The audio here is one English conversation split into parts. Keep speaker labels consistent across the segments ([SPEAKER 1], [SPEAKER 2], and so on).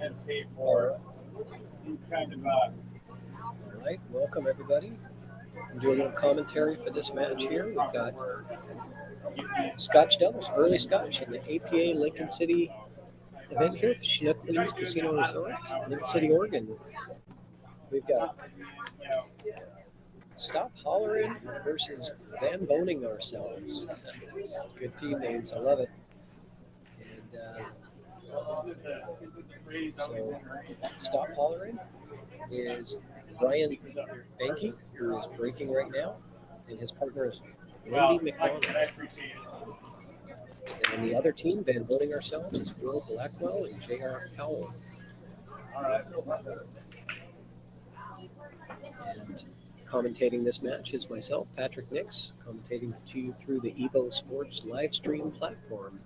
[SPEAKER 1] And pay for these kind of
[SPEAKER 2] All right, welcome everybody. I'm doing a little commentary for this match here. We've got Scotch Devils, early Scotch, in the APA Lincoln City event here at the Chinook Queens Casino Resort, Lincoln City, Oregon. We've got Stop Hollerin versus VANBOENING Ourselves. Good team names, I love it. And so Stop Hollerin is Brian Banky, who is breaking right now, and his partner is Lindy McDonald. And the other team, VANBOENING Ourselves, is Will Blackwell and J.R. Cowell. And commentating this match is myself, Patrick Nix, commentating to you through the EvoSports live stream platform.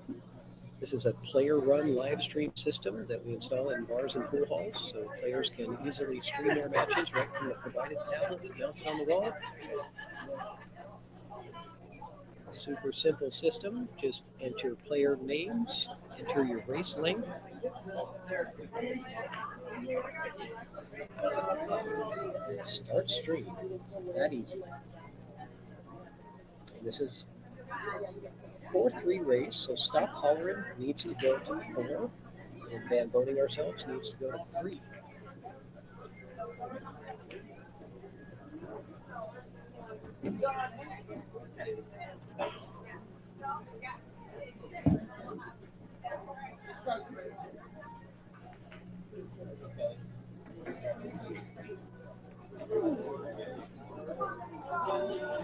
[SPEAKER 2] This is a player-run live stream system that we install in bars and pool halls, so players can easily stream their matches right from the provided tablet mounted on the wall. Super simple system. Just enter player names, enter your race length, start stream. That easy. And this is 4-3 race, so Stop Hollerin needs to go to 4, and VANBOENING Ourselves needs to go to 3.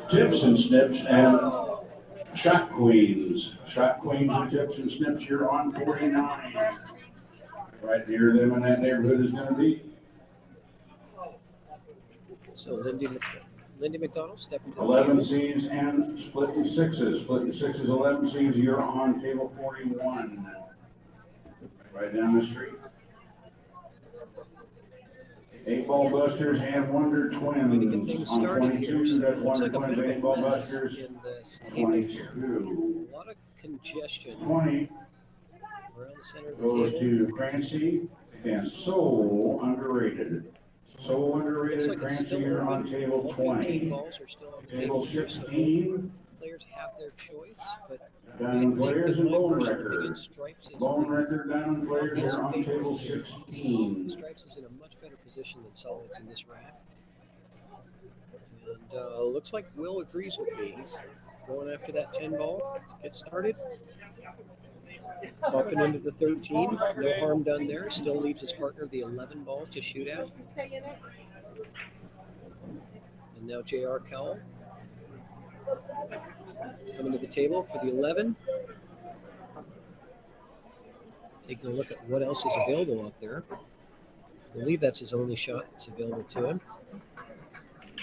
[SPEAKER 3] Tips and Snips and Shot Queens. Shot Queens and Tips and Snips, you're on 49. Right near them in that neighborhood is going to be.
[SPEAKER 2] So Lindy McDonald stepping to the
[SPEAKER 3] 11
[SPEAKER 2] table.
[SPEAKER 3] C's and splitting sixes. Splitting sixes, 11 C's, you're on table 41. Right down the street. 8-ball Busters and Wonder Twins on 22. That's Wonder Twins, 8-ball Busters, 22.
[SPEAKER 2] A lot of congestion
[SPEAKER 3] 20
[SPEAKER 2] around the center of the
[SPEAKER 3] goes
[SPEAKER 2] table.
[SPEAKER 3] to Crancy and So Underrated. So Underrated,
[SPEAKER 2] Looks like it's
[SPEAKER 3] Crancy,
[SPEAKER 2] still
[SPEAKER 3] you're on
[SPEAKER 2] open.
[SPEAKER 3] table
[SPEAKER 2] All
[SPEAKER 3] 20.
[SPEAKER 2] 15 balls are still on the
[SPEAKER 3] Table
[SPEAKER 2] table here, so
[SPEAKER 3] 16.
[SPEAKER 2] players have their choice, but
[SPEAKER 3] Down players and Lone Record.
[SPEAKER 2] Stripes is
[SPEAKER 3] Lone Record down players are on table 16.
[SPEAKER 2] Stripes is in a much better position than Solids in this round. And looks like Will agrees with me. He's going after that 10 ball to get started. Bumping into the 13. No harm done there. Still leaves his partner the 11 ball to shoot at. And now J.R. Cowell coming to the table for the 11. Taking a look at what else is available up there. I believe that's his only shot that's available to him.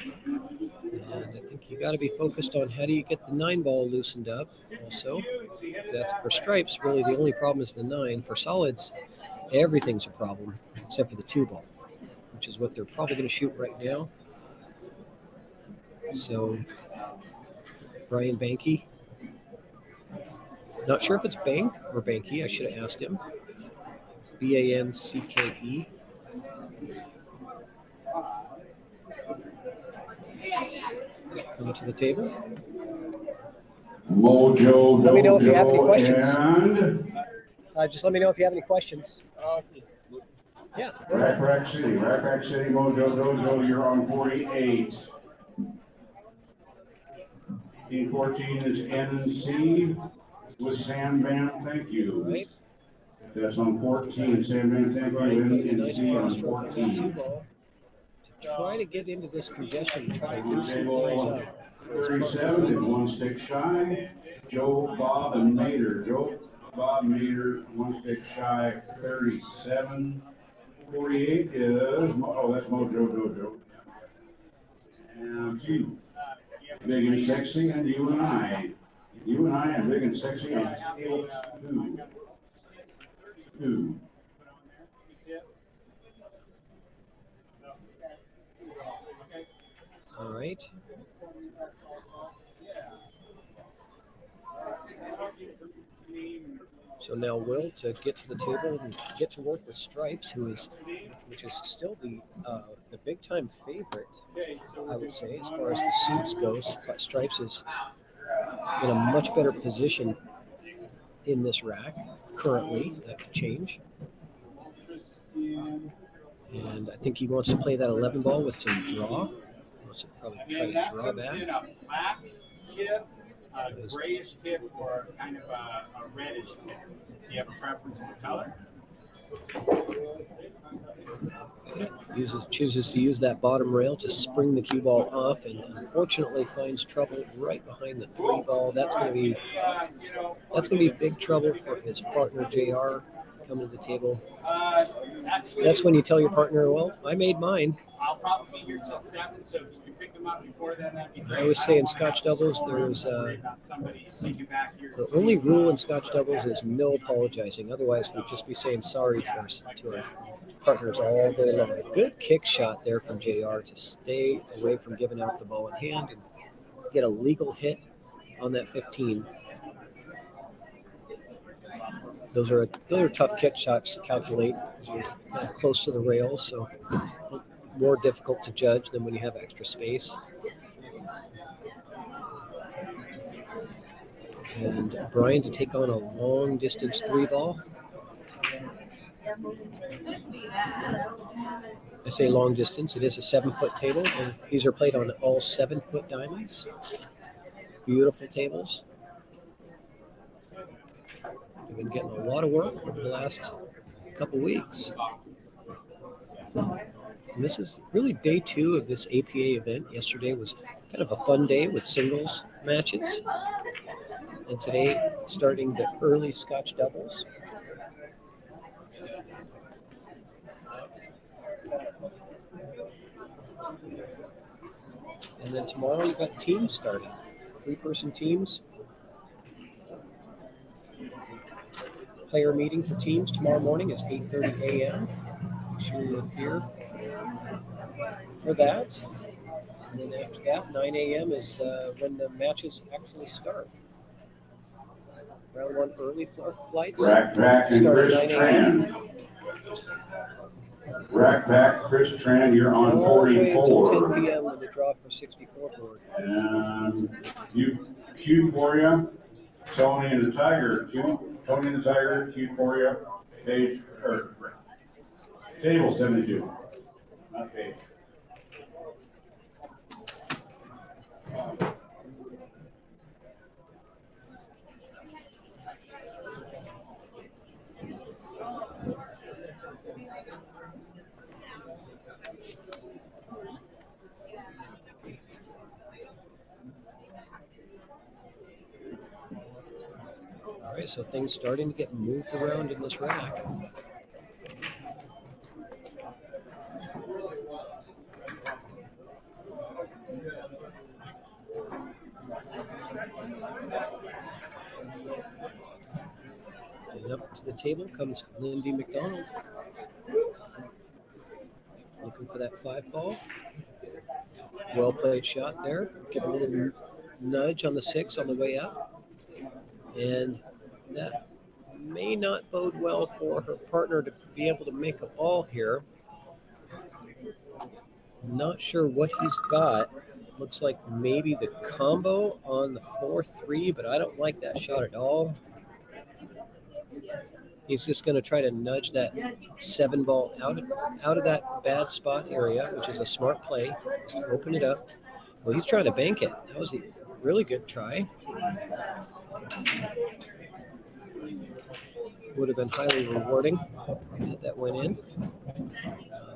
[SPEAKER 2] And I think you got to be focused on how do you get the 9 ball loosened up also. That's for Stripes, really the only problem is the 9. For Solids, everything's a problem except for the 2 ball, which is what they're probably going to shoot right now. So, Brian Banky. Not sure if it's Bank or Banky. I should have asked him. B-A-N-C-K-E. Coming to the table.
[SPEAKER 3] Mojo
[SPEAKER 2] Let me know if you have any
[SPEAKER 3] Dojo
[SPEAKER 2] questions.
[SPEAKER 3] and
[SPEAKER 2] Just let me know if you have any questions. Yeah. go ahead.
[SPEAKER 3] Rack City, Mojo Dojo, you're on 48. Team 14 is NC with Sam Van, thank you.
[SPEAKER 2] Right.
[SPEAKER 3] That's on 14, Sam Van, thank you,
[SPEAKER 2] Brian putting a nice
[SPEAKER 3] NC
[SPEAKER 2] ball
[SPEAKER 3] on
[SPEAKER 2] stroke on that 2
[SPEAKER 3] 14.
[SPEAKER 2] ball to try to get into this congestion, try to
[SPEAKER 3] On
[SPEAKER 2] loosen things
[SPEAKER 3] table
[SPEAKER 2] up.
[SPEAKER 3] 37 is one stick shy. Joe, Bob, and Mater. Joe, Bob, Mater, one stick shy, 37. 48 is, oh, that's Mojo Dojo. And 2. Big and Sexy, and you and I. You and I and Big and Sexy on table 2. 2.
[SPEAKER 2] All right. So now Will to get to the table and get to work with Stripes, which is still the big time favorite, I would say, as far as the suits goes. But Stripes is in a much better position in this rack currently. That could change. And I think he wants to play that 11 ball with some draw. He wants to probably try to draw back.
[SPEAKER 1] A grayish tip or kind of a reddish tip. Do you have a preference for color?
[SPEAKER 2] Chooses to use that bottom rail to spring the cue ball off, and unfortunately finds trouble right behind the 3 ball. That's going to be big trouble for his partner JR coming to the table. That's when you tell your partner, well, I made mine.
[SPEAKER 1] I'll probably be here till 7, so if you can pick them up before then, that'd be great.
[SPEAKER 2] I always say in Scotch doubles, there's the only rule in Scotch doubles is no apologizing. Otherwise, we'd just be saying sorry to our partners all day long. Good kick shot there from JR to stay away from giving out the ball in hand and get a legal hit on that 15. Those are tough kick shots to calculate. You're kind of close to the rails, so more difficult to judge than when you have extra space. And Brian to take on a long distance 3 ball. I say long distance, it is a 7-foot table, and these are played on all 7-foot diamonds. Beautiful tables. We've been getting a lot of work over the last couple weeks. And this is really day 2 of this APA event. Yesterday was kind of a fun day with singles matches. And today, starting the early Scotch doubles. And then tomorrow we've got teams starting. 3-person teams. Player meeting for teams tomorrow morning is 8:30 a.m. Make sure you're here for that. And then after that, 9 a.m. is when the matches actually start. Round 1 early flights.
[SPEAKER 3] Rack and Chris Tran. Rack, Chris Tran, you're on 44.
[SPEAKER 2] Until 10 p.m. with the draw for 64 board.
[SPEAKER 3] And Q for you. Tony and the Tiger. Tony and the Tiger, Q for you. Page, or table 72. Not page.
[SPEAKER 2] All right, so things starting to get moved around in this rack. And up to the table comes Lindy McDonald. Looking for that 5 ball. Well played shot there. Give a little nudge on the 6 on the way up. And that may not bode well for her partner to be able to make a ball here. Not sure what he's got. Looks like maybe the combo on the 4-3, but I don't like that shot at all. He's just going to try to nudge that 7 ball out of that bad spot area, which is a smart play. Just open it up. Well, he's trying to bank it. That was a really good try. Would have been highly rewarding if that went in.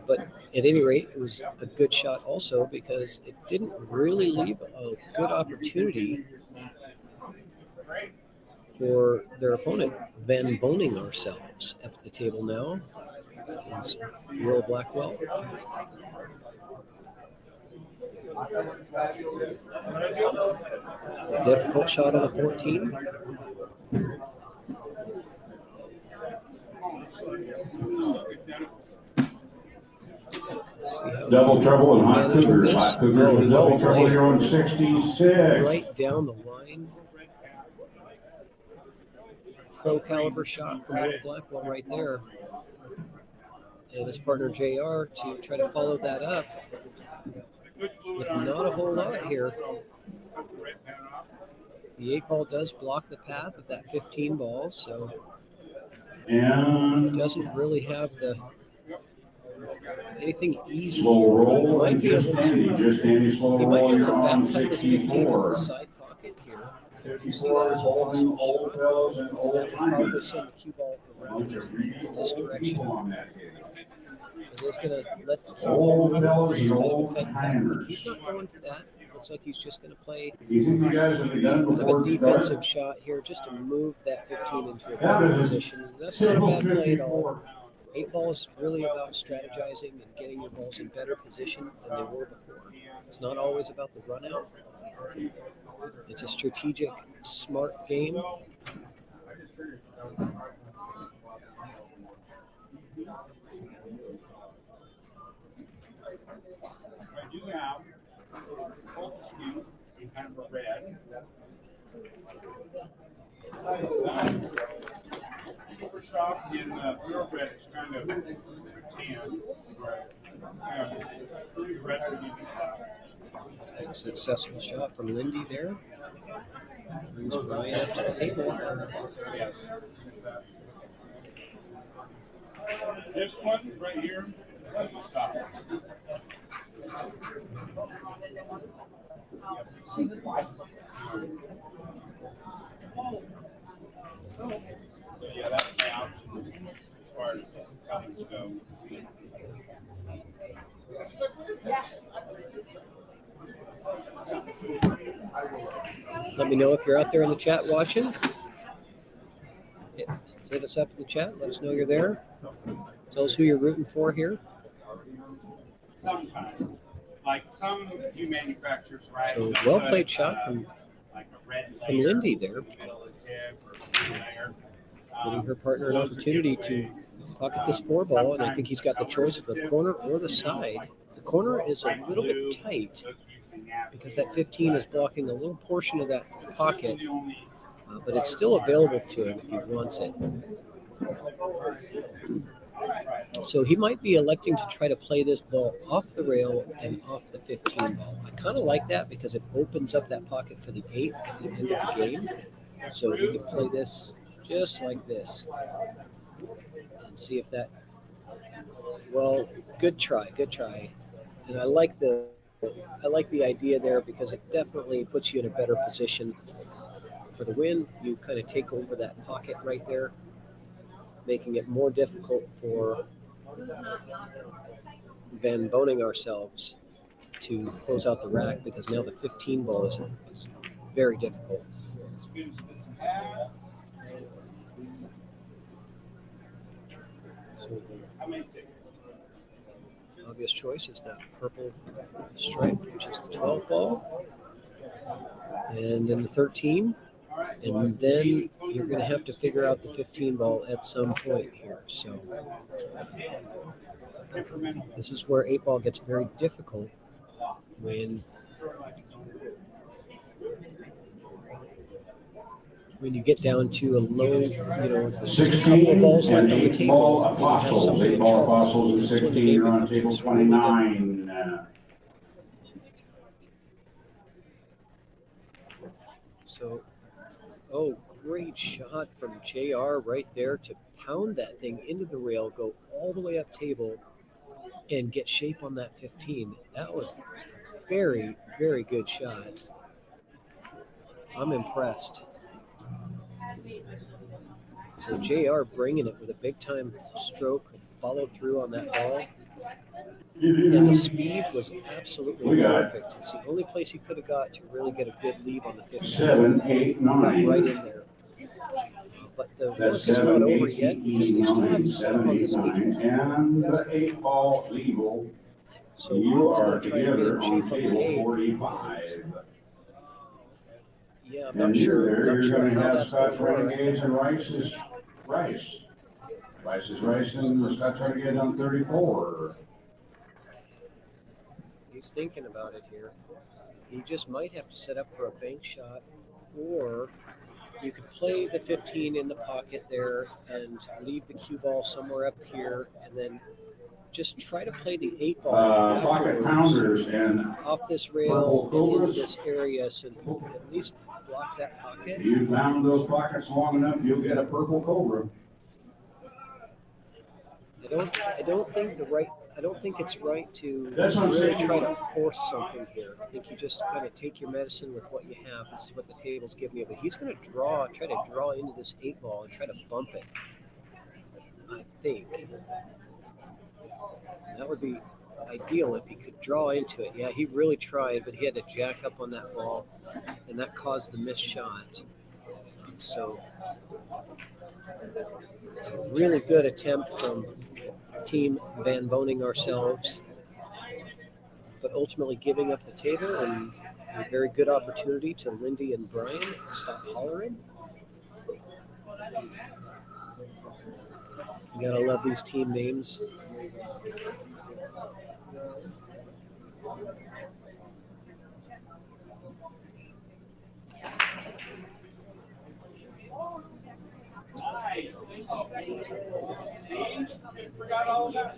[SPEAKER 2] But at any rate, it was a good shot also because it didn't really leave a good opportunity for their opponent. VANBOENING ourselves up at the table now. It's Will Blackwell. Difficult shot on the 14.
[SPEAKER 3] Double trouble and hot cougars. Hot cougars with double trouble here on 66.
[SPEAKER 2] Right down the line. Pro caliber shot from Will Blackwell right there. And his partner JR to try to follow that up with not a whole lot here. The 8 ball does block the path of that 15 ball, so it doesn't really have anything easy.
[SPEAKER 3] Slow roll,
[SPEAKER 2] Might be able to,
[SPEAKER 3] slow
[SPEAKER 2] he might
[SPEAKER 3] roll
[SPEAKER 2] be
[SPEAKER 3] here
[SPEAKER 2] able to
[SPEAKER 3] on
[SPEAKER 2] back cut this 15 in the
[SPEAKER 3] 64.
[SPEAKER 2] side pocket here. Do you see that as a possible
[SPEAKER 3] Old
[SPEAKER 2] shot?
[SPEAKER 3] fellows and
[SPEAKER 2] That
[SPEAKER 3] old
[SPEAKER 2] would probably
[SPEAKER 3] timers.
[SPEAKER 2] send the cue ball around
[SPEAKER 3] Bunch of
[SPEAKER 2] in
[SPEAKER 3] real
[SPEAKER 2] this
[SPEAKER 3] old
[SPEAKER 2] direction.
[SPEAKER 3] people on that table.
[SPEAKER 2] It is going to let the cue
[SPEAKER 3] Old
[SPEAKER 2] ball
[SPEAKER 3] fellows
[SPEAKER 2] he's
[SPEAKER 3] and
[SPEAKER 2] kind of a
[SPEAKER 3] old
[SPEAKER 2] tight cut.
[SPEAKER 3] timers.
[SPEAKER 2] He's not going for that. Looks like he's just going to play
[SPEAKER 3] You think you guys have done
[SPEAKER 2] kind of
[SPEAKER 3] before?
[SPEAKER 2] a defensive shot here just to move that 15 into a better
[SPEAKER 3] That is
[SPEAKER 2] position. That's not a
[SPEAKER 3] Table
[SPEAKER 2] bad play at all.
[SPEAKER 3] 54.
[SPEAKER 2] 8 ball is really about strategizing and getting your balls in better position than they were before. It's not always about the run out. It's a strategic, smart game.
[SPEAKER 1] I do have Ultra Scoop in kind of a red. Super Shock in the real red is kind of tan. The red should be
[SPEAKER 2] A successful shot from Lindy there. Brings Brian up to the table.
[SPEAKER 1] yes. This one right here is a stop. So yeah, that's my options as far as colors go.
[SPEAKER 2] Let me know if you're out there in the chat watching. Hit us up in the chat. Let us know you're there. Tell us who you're rooting for here.
[SPEAKER 1] Sometimes, like some new manufacturers, right?
[SPEAKER 2] So
[SPEAKER 1] they'll
[SPEAKER 2] well
[SPEAKER 1] put,
[SPEAKER 2] played shot from
[SPEAKER 1] like a red
[SPEAKER 2] from
[SPEAKER 1] layer
[SPEAKER 2] Lindy
[SPEAKER 1] in
[SPEAKER 2] there.
[SPEAKER 1] the middle of the tip or blue layer.
[SPEAKER 2] Giving her partner an opportunity to pocket this 4 ball, and I think he's got the choice of the corner or the side. The corner is a little bit tight because that 15 is blocking a little portion of that pocket, but it's still available to him if he wants it. So he might be electing to try to play this ball off the rail and off the 15 ball. I kind of like that because it opens up that pocket for the 8 at the end of the game. So he can play this just like this and see if that, well, good try. And I like the idea there because it definitely puts you in a better position for the win. You kind of take over that pocket right there, making it more difficult for VANBOENING ourselves to close out the rack because now the 15 ball is very difficult. So the obvious choice is that purple stripe, which is the 12 ball, and then the 13. And then you're going to have to figure out the 15 ball at some point here. So this is where 8 ball gets very difficult when you get down to a low, just a couple of balls
[SPEAKER 3] 16
[SPEAKER 2] left
[SPEAKER 3] and
[SPEAKER 2] on the
[SPEAKER 3] 8
[SPEAKER 2] table.
[SPEAKER 3] ball
[SPEAKER 2] and you have
[SPEAKER 3] apostles.
[SPEAKER 2] somebody
[SPEAKER 3] 8
[SPEAKER 2] in
[SPEAKER 3] ball
[SPEAKER 2] trouble.
[SPEAKER 3] apostles and
[SPEAKER 2] That's when the
[SPEAKER 3] 16
[SPEAKER 2] game
[SPEAKER 3] are on
[SPEAKER 2] becomes
[SPEAKER 3] table
[SPEAKER 2] extremely difficult.
[SPEAKER 3] 29.
[SPEAKER 2] So, oh, great shot from JR right there to pound that thing into the rail, go all the way up table, and get shape on that 15. That was a very, very good shot. I'm impressed. So JR bringing it with a big time stroke, followed through on that ball. And the speed was absolutely perfect. It's the only place he could have got to really get a good lead on the 15.
[SPEAKER 3] 7, 8, 9.
[SPEAKER 2] Right in there. But the
[SPEAKER 3] That's
[SPEAKER 2] work is not
[SPEAKER 3] 7,
[SPEAKER 2] over
[SPEAKER 3] 18,
[SPEAKER 2] yet because they still have
[SPEAKER 3] 9,
[SPEAKER 2] to set up
[SPEAKER 3] 7,
[SPEAKER 2] on
[SPEAKER 3] 8,
[SPEAKER 2] this 8.
[SPEAKER 3] 9. And the 8 ball legal.
[SPEAKER 2] So
[SPEAKER 3] You
[SPEAKER 2] Will's
[SPEAKER 3] are
[SPEAKER 2] going to try to get
[SPEAKER 3] together
[SPEAKER 2] him
[SPEAKER 3] on
[SPEAKER 2] shape on the
[SPEAKER 3] table
[SPEAKER 2] 8.
[SPEAKER 3] 45.
[SPEAKER 2] Yeah, I'm
[SPEAKER 3] And
[SPEAKER 2] not
[SPEAKER 3] you're
[SPEAKER 2] sure.
[SPEAKER 3] there,
[SPEAKER 2] Not
[SPEAKER 3] you're
[SPEAKER 2] sure
[SPEAKER 3] going to
[SPEAKER 2] how
[SPEAKER 3] have
[SPEAKER 2] that's
[SPEAKER 3] Scotch
[SPEAKER 2] going to work.
[SPEAKER 3] Renegades and Rice's Rice. Rice's Rice and the Scotch Renegades on 34.
[SPEAKER 2] He's thinking about it here. He just might have to set up for a bank shot, or you could play the 15 in the pocket there and leave the cue ball somewhere up here, and then just try to play the 8 ball
[SPEAKER 3] Pocket
[SPEAKER 2] afterwards
[SPEAKER 3] pounders and
[SPEAKER 2] off this
[SPEAKER 3] Purple
[SPEAKER 2] rail and into
[SPEAKER 3] Cobras.
[SPEAKER 2] this area, so at least block that pocket.
[SPEAKER 3] You pound those pockets long enough, you'll get a purple cobra.
[SPEAKER 2] I don't think it's right to
[SPEAKER 3] That's what I'm
[SPEAKER 2] really
[SPEAKER 3] saying.
[SPEAKER 2] try to force something here. I think you just kind of take your medicine with what you have. This is what the table's giving you. But he's going to try to draw into this 8 ball and try to bump it. I think that would be ideal if he could draw into it. Yeah, he really tried, but he had to jack up on that ball, and that caused the missed shot. So a really good attempt from Team VANBOENING ourselves, but ultimately giving up the table, and a very good opportunity to Lindy and Brian to stop hollering. You gotta love these team names.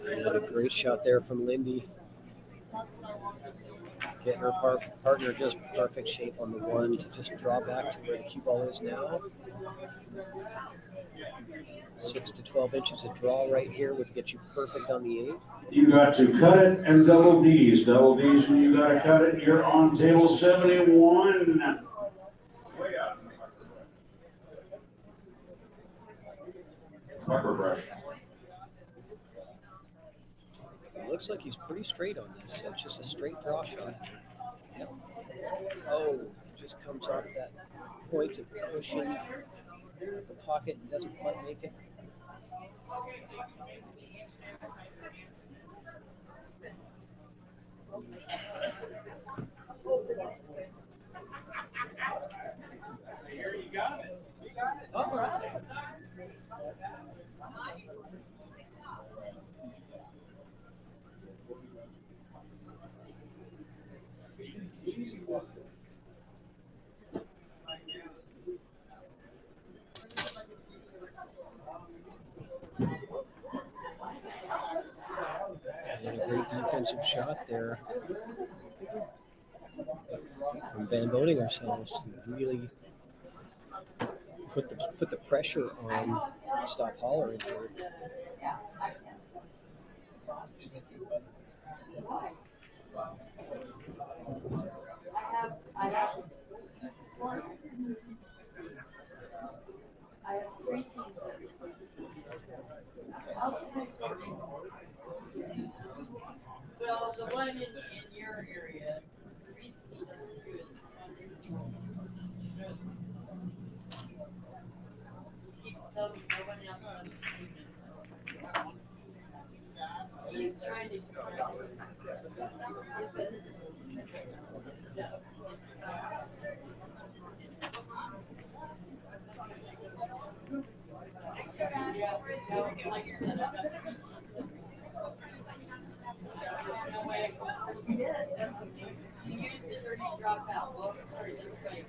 [SPEAKER 2] And a great shot there from Lindy. Getting her partner just perfect shape on the 1 to just draw back to where the cue ball is now. 6 to 12 inches of draw right here would get you perfect on the 8.
[SPEAKER 3] You got to cut it and double D's. Double D's when you got to cut it. You're on table 71. Way out. Pucker brush.
[SPEAKER 2] It looks like he's pretty straight on this. So it's just a straight draw shot. Yep. Oh, just comes off that point of pushing the pocket and doesn't quite make it.
[SPEAKER 1] Here you got it. You got it. All right.
[SPEAKER 2] And a great defensive shot there from VANBOENING ourselves to really put the pressure on Stop Hollering here.
[SPEAKER 4] I have 3 teams that replace. Well, the one in your area, recently is keeps telling me no one else understands. He's trying to You used it or you dropped out. Well, sorry, that's right.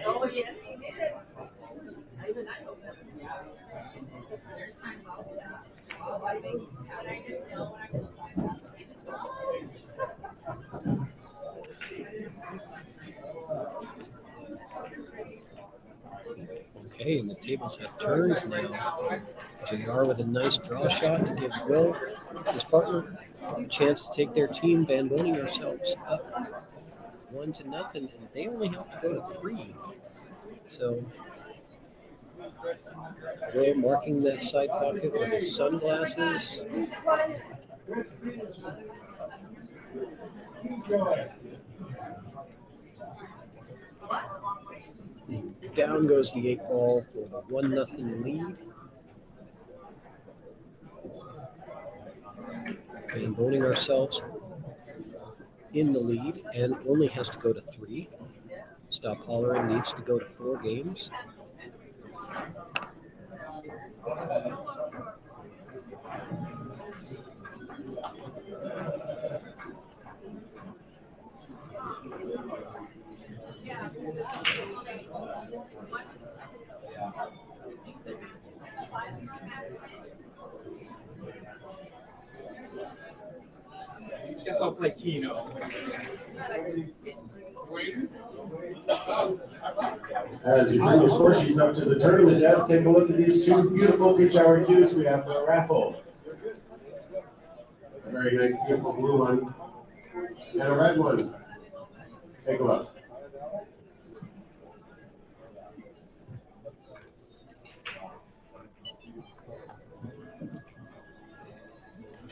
[SPEAKER 4] Oh, yes, he did. Even I know better. There's times I'll do that. I think,
[SPEAKER 2] Okay, and the tables have turned now. JR with a nice draw shot to give Will, his partner, a chance to take their team, Van Boening ourselves, up 1-0, and they only have to go to 3. So Will marking that side pocket with his sunglasses. Down goes the 8 ball for the 1-0 lead. Van Boening ourselves in the lead and only has to go to 3. Stop Hollering needs to go to 4 games.
[SPEAKER 1] Guess I'll play Keno.
[SPEAKER 5] As you bring your score sheets up to the tournament desk, take a look at these 2 beautiful pitch hour cues we have for a raffle. A very nice, beautiful blue one and a red one. Take a look.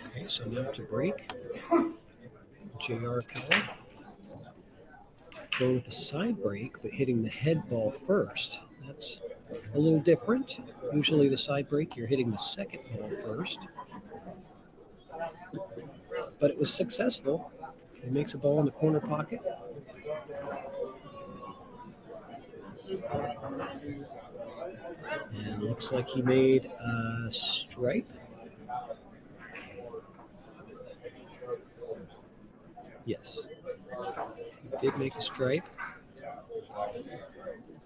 [SPEAKER 2] Okay, so now to break. JR Keller going with the side break, but hitting the head ball first. That's a little different. Usually the side break, you're hitting the second ball first. But it was successful. He makes a ball in the corner pocket. And looks like he made a stripe. Yes, he did make a stripe.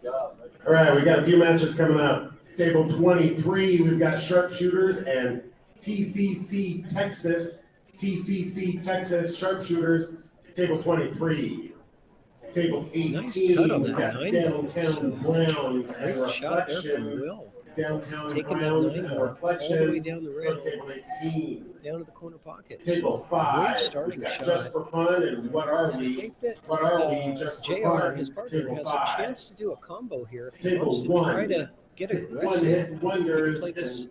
[SPEAKER 5] All right, we got a few matches coming up. Table 23, we've got Sharpshooters and TCC Texas. TCC Texas Sharpshooters. Table 23. Table 18,
[SPEAKER 2] Nice cut on
[SPEAKER 5] we've
[SPEAKER 2] that
[SPEAKER 5] got
[SPEAKER 2] 9
[SPEAKER 5] Downtown
[SPEAKER 2] so
[SPEAKER 5] Browns and
[SPEAKER 2] great shot there from
[SPEAKER 5] Reflection.
[SPEAKER 2] Will.
[SPEAKER 5] Downtown
[SPEAKER 2] Taking
[SPEAKER 5] Browns
[SPEAKER 2] that 9
[SPEAKER 5] and
[SPEAKER 2] ball
[SPEAKER 5] Reflection.
[SPEAKER 2] all the way down the rail,
[SPEAKER 5] Table 18.
[SPEAKER 2] down to the corner pocket.
[SPEAKER 5] Table
[SPEAKER 2] So
[SPEAKER 5] 5,
[SPEAKER 2] great starting
[SPEAKER 5] we've got
[SPEAKER 2] shot.
[SPEAKER 5] Just for Fun and What Are
[SPEAKER 2] I
[SPEAKER 5] We?
[SPEAKER 2] think that
[SPEAKER 5] What Are We? Just for
[SPEAKER 2] JR,
[SPEAKER 5] Fun.
[SPEAKER 2] his partner,
[SPEAKER 5] Table
[SPEAKER 2] has
[SPEAKER 5] 5.
[SPEAKER 2] a chance to do a combo here if he
[SPEAKER 5] Table
[SPEAKER 2] wants to
[SPEAKER 5] 1.
[SPEAKER 2] try to get
[SPEAKER 5] One
[SPEAKER 2] aggressive.
[SPEAKER 5] hit
[SPEAKER 2] He can
[SPEAKER 5] wonders
[SPEAKER 2] play this
[SPEAKER 5] and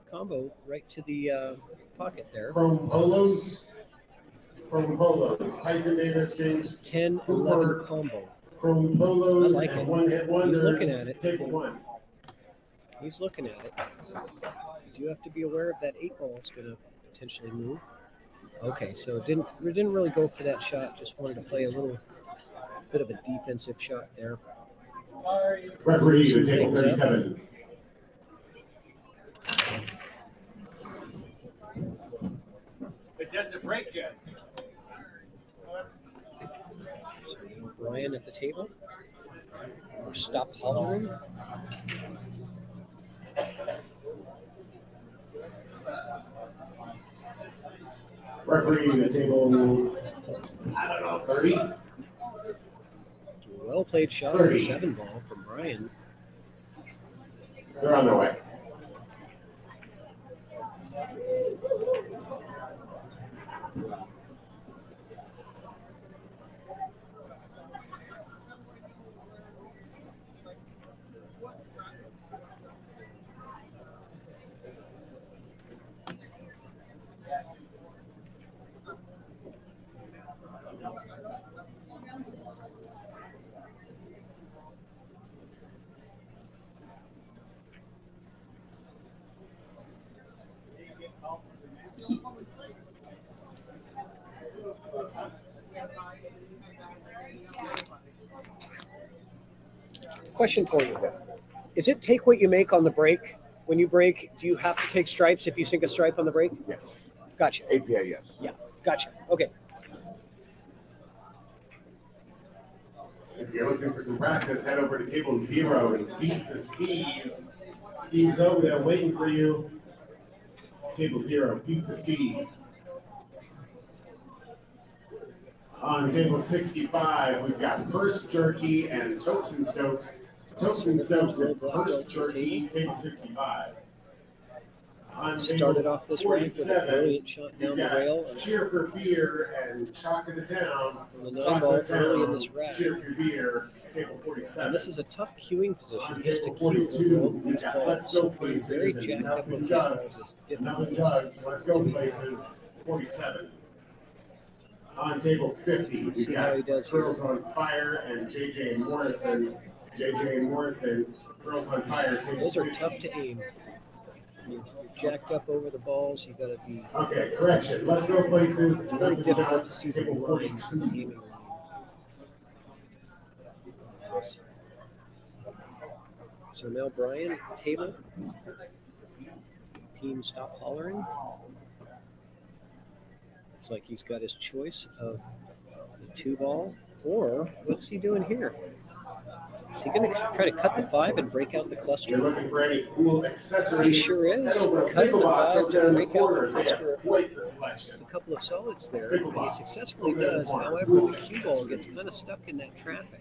[SPEAKER 2] combo right to the pocket there.
[SPEAKER 5] Chrome Polos. Chrome Polos. Tyson Davis, James
[SPEAKER 2] 10-11
[SPEAKER 5] Cooper.
[SPEAKER 2] combo.
[SPEAKER 5] Chrome Polos
[SPEAKER 2] I like
[SPEAKER 5] and
[SPEAKER 2] it.
[SPEAKER 5] One Hit Wonders.
[SPEAKER 2] looking at it.
[SPEAKER 5] Table 1.
[SPEAKER 2] He's looking at it. You do have to be aware of that 8 ball is going to potentially move. Okay, so didn't really go for that shot. Just wanted to play a little bit of a defensive shot there.
[SPEAKER 5] Referee to
[SPEAKER 2] Some
[SPEAKER 5] table
[SPEAKER 2] things up.
[SPEAKER 5] 37.
[SPEAKER 1] It doesn't break yet.
[SPEAKER 2] Brian at the table. Stop Hollering.
[SPEAKER 5] Referee to table I don't know, 30?
[SPEAKER 2] Well played shot on
[SPEAKER 5] 30.
[SPEAKER 2] the 7 ball from Brian.
[SPEAKER 5] They're on their way.
[SPEAKER 2] Question for you. Is it take what you make on the break? When you break, do you have to take stripes if you sink a stripe on the break?
[SPEAKER 6] Yes.
[SPEAKER 2] Gotcha.
[SPEAKER 6] APA, yes.
[SPEAKER 2] Yeah, gotcha. Okay.
[SPEAKER 5] If you're looking for some practice, head over to table 0 and beat the Steve. Steve's over there waiting for you. Table 0, beat the Steve. On table 65, we've got Purse Jerky and Tokes and Stokes. Tokes and Stokes and Purse Jerky, table 65. On
[SPEAKER 2] Started
[SPEAKER 5] table
[SPEAKER 2] off this round with a
[SPEAKER 5] 47,
[SPEAKER 2] brilliant shot down
[SPEAKER 5] we've
[SPEAKER 2] the
[SPEAKER 5] got
[SPEAKER 2] rail.
[SPEAKER 5] Cheer for Beer and Chalk of the Town.
[SPEAKER 2] On the 9
[SPEAKER 5] Chalk
[SPEAKER 2] ball
[SPEAKER 5] of the
[SPEAKER 2] early in
[SPEAKER 5] Town,
[SPEAKER 2] this round.
[SPEAKER 5] Cheer for Beer, table 47.
[SPEAKER 2] And this is a tough queuing position
[SPEAKER 5] On
[SPEAKER 2] just to
[SPEAKER 5] table
[SPEAKER 2] keep
[SPEAKER 5] 42,
[SPEAKER 2] both
[SPEAKER 5] we've
[SPEAKER 2] these
[SPEAKER 5] got
[SPEAKER 2] balls.
[SPEAKER 5] Let's Go
[SPEAKER 2] So being very
[SPEAKER 5] Places and
[SPEAKER 2] jacked up
[SPEAKER 5] Nothing
[SPEAKER 2] with these
[SPEAKER 5] Jugs.
[SPEAKER 2] balls is
[SPEAKER 5] Nothing
[SPEAKER 2] difficult.
[SPEAKER 5] Jugs, Let's Go Places, 47. On table 50, we've
[SPEAKER 2] See how he
[SPEAKER 5] got
[SPEAKER 2] does here.
[SPEAKER 5] Girls on Fire and JJ Morrison. JJ Morrison, Girls on Fire, table
[SPEAKER 2] Those are
[SPEAKER 5] 50.
[SPEAKER 2] tough to aim. You're jacked up over the balls. You got to be
[SPEAKER 5] Okay, correction. Let's Go Places,
[SPEAKER 2] very
[SPEAKER 5] Nothing
[SPEAKER 2] difficult to
[SPEAKER 5] Jugs,
[SPEAKER 2] see the
[SPEAKER 5] table
[SPEAKER 2] line,
[SPEAKER 5] 42.
[SPEAKER 2] the aiming line. So now Brian, table. Team stop hollering. Looks like he's got his choice of the 2 ball, or what's he doing here? Is he going to try to cut the 5 and break out the
[SPEAKER 5] You're
[SPEAKER 2] cluster?
[SPEAKER 5] looking for any cool accessories?
[SPEAKER 2] He sure is.
[SPEAKER 5] Head over to
[SPEAKER 2] Cutting
[SPEAKER 5] Pickle
[SPEAKER 2] the
[SPEAKER 5] Box
[SPEAKER 2] 5
[SPEAKER 5] over
[SPEAKER 2] to
[SPEAKER 5] there in the
[SPEAKER 2] break out the
[SPEAKER 5] corner. They have
[SPEAKER 2] cluster.
[SPEAKER 5] quite the selection.
[SPEAKER 2] A couple of solids there,
[SPEAKER 5] Pickle
[SPEAKER 2] and he
[SPEAKER 5] box.
[SPEAKER 2] successfully
[SPEAKER 5] Over there in the
[SPEAKER 2] does.
[SPEAKER 5] corner.
[SPEAKER 2] However,
[SPEAKER 5] Cool
[SPEAKER 2] the cue ball gets
[SPEAKER 5] accessories.
[SPEAKER 2] kind of stuck in that traffic.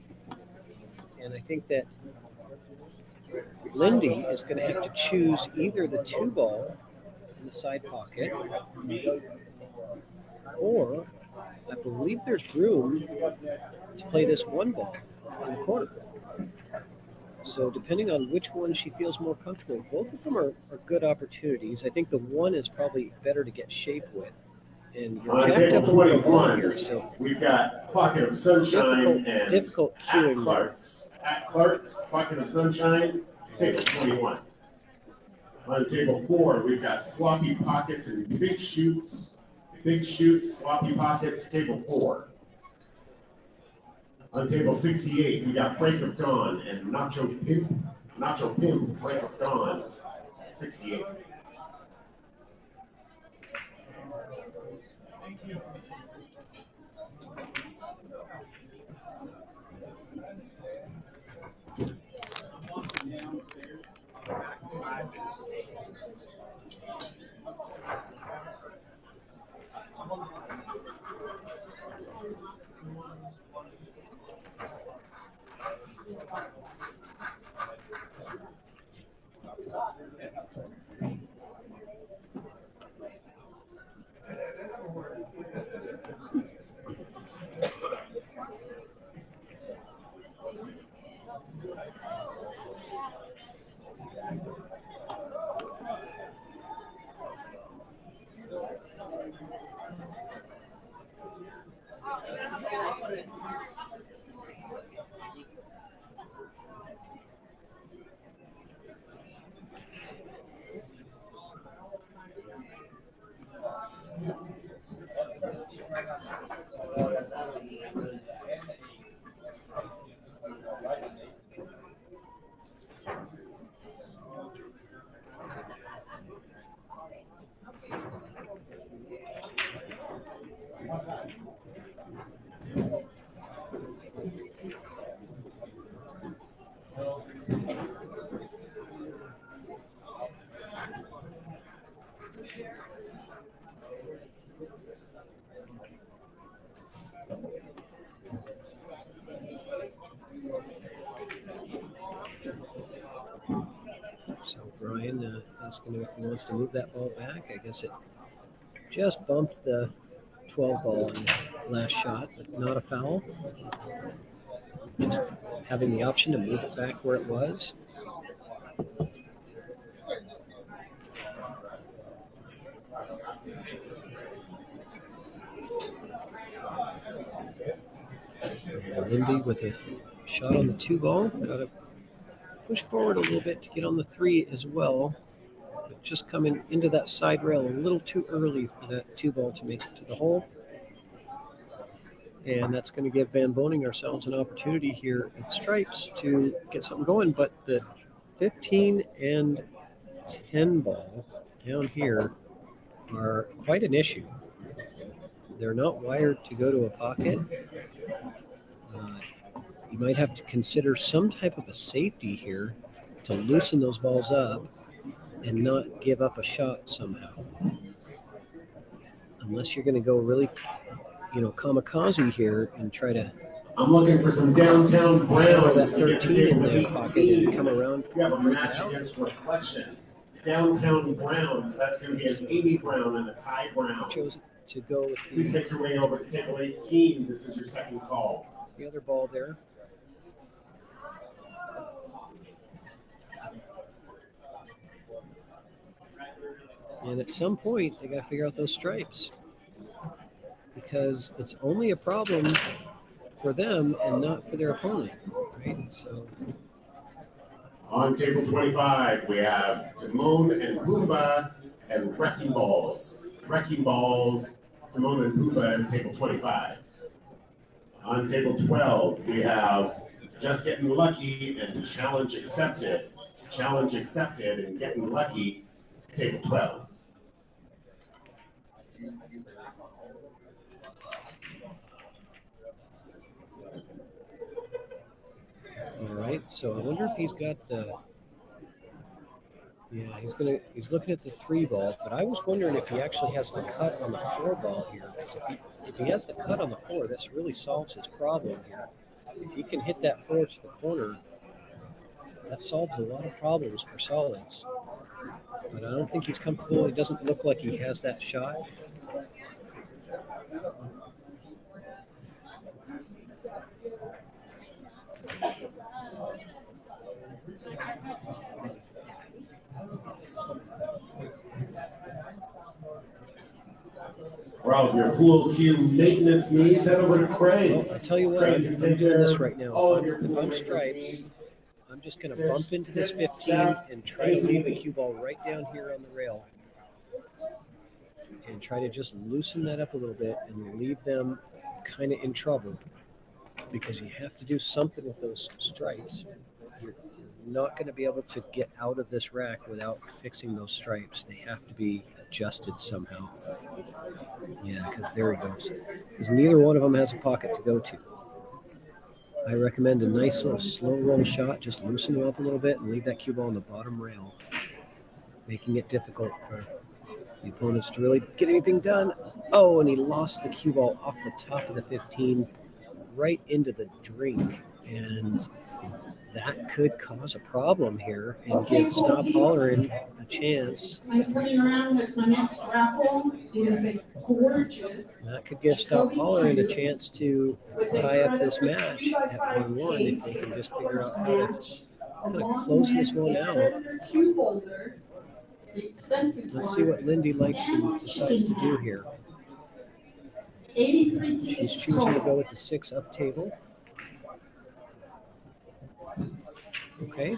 [SPEAKER 2] And I think that Lindy is going to have to choose either the 2 ball in the side pocket, or I believe there's room to play this 1 ball in the corner. So depending on which one she feels more comfortable, both of them are good opportunities. I think the 1 is probably better to get shape with. And you're
[SPEAKER 5] On
[SPEAKER 2] jacked
[SPEAKER 5] table
[SPEAKER 2] up over the ball
[SPEAKER 5] 21,
[SPEAKER 2] here, so
[SPEAKER 5] we've got Pocket of Sunshine and
[SPEAKER 2] difficult
[SPEAKER 5] at
[SPEAKER 2] queuing there.
[SPEAKER 5] Clark's. At Clark's, Pocket of Sunshine, table 21. On table 4, we've got Sloppy Pockets and Big Shoots. Big Shoots, Sloppy Pockets, table 4. On table 68, we got Break of Dawn and Nacho Pimp. Nacho Pimp, Break of Dawn, 68.
[SPEAKER 2] Brian asking if he wants to move that ball back. I guess it just bumped the 12 ball in the last shot, but not a foul. Just having the option to move it back where it was. Lindy with a shot on the 2 ball. Got to push forward a little bit to get on the 3 as well. But just coming into that side rail a little too early for that 2 ball to make it to the hole. And that's going to give Van Boening ourselves an opportunity here at Stripes to get something going. But the 15 and 10 ball down here are quite an issue. They're not wired to go to a pocket. You might have to consider some type of a safety here to loosen those balls up and not give up a shot somehow. Unless you're going to go really, kamikaze here and try to.
[SPEAKER 5] I'm looking for some downtown browns.
[SPEAKER 2] That 13 in their pocket and come around.
[SPEAKER 5] We have a match against Reflection. Downtown Browns. That's going to be an Amy Brown and a Ty Brown.
[SPEAKER 2] Chose to go with
[SPEAKER 5] Please make your way over to table 18. This is your second call.
[SPEAKER 2] The other ball there. And at some point, they got to figure out those stripes because it's only a problem for them and not for their opponent, right? So
[SPEAKER 5] on table 25, we have Timon and Pumbaa and Wrecking Balls. Wrecking Balls, Timon and Pumbaa in table 25. On table 12, we have Just Getting Lucky and Challenge Accepted. Challenge Accepted and Getting Lucky, table 12.
[SPEAKER 2] all right, so I wonder if he's got the. Yeah, he's looking at the 3 ball, but I was wondering if he actually has the cut on the 4 ball here. Because if he has the cut on the 4, this really solves his problem here. If he can hit that 4 to the corner, that solves a lot of problems for solids. But I don't think he's comfortable. It doesn't look like he has that shot.
[SPEAKER 5] For all of your pool cue maintenance needs, head over to Craig.
[SPEAKER 2] Well, I tell you what,
[SPEAKER 5] Craig
[SPEAKER 2] I'm
[SPEAKER 5] can
[SPEAKER 2] doing
[SPEAKER 5] take care
[SPEAKER 2] this
[SPEAKER 5] of
[SPEAKER 2] right now.
[SPEAKER 5] all of your
[SPEAKER 2] If
[SPEAKER 5] pool
[SPEAKER 2] I'm
[SPEAKER 5] maintenance
[SPEAKER 2] Stripes,
[SPEAKER 5] needs.
[SPEAKER 2] I'm just going to bump into this 15 and try to leave the cue ball right down here on the rail. And try to just loosen that up a little bit and leave them kind of in trouble. Because you have to do something with those stripes. You're not going to be able to get out of this rack without fixing those stripes. They have to be adjusted somehow. Yeah, because there he goes. Because neither one of them has a pocket to go to. I recommend a nice little slow roll shot. Just loosen them up a little bit and leave that cue ball on the bottom rail, making it difficult for the opponents to really get anything done. Oh, and he lost the cue ball off the top of the 15 right into the drink. And that could cause a problem here and give Stop Hollerin a chance.
[SPEAKER 6] I'm playing around with my next raffle. It is a gorgeous.
[SPEAKER 2] That could give Stop Hollerin a chance to tie up this match at 1-1 if they can just figure out how to kind of close this one out. Let's see what Lindy likes and decides to do here. She's choosing to go with the 6 up table. Okay.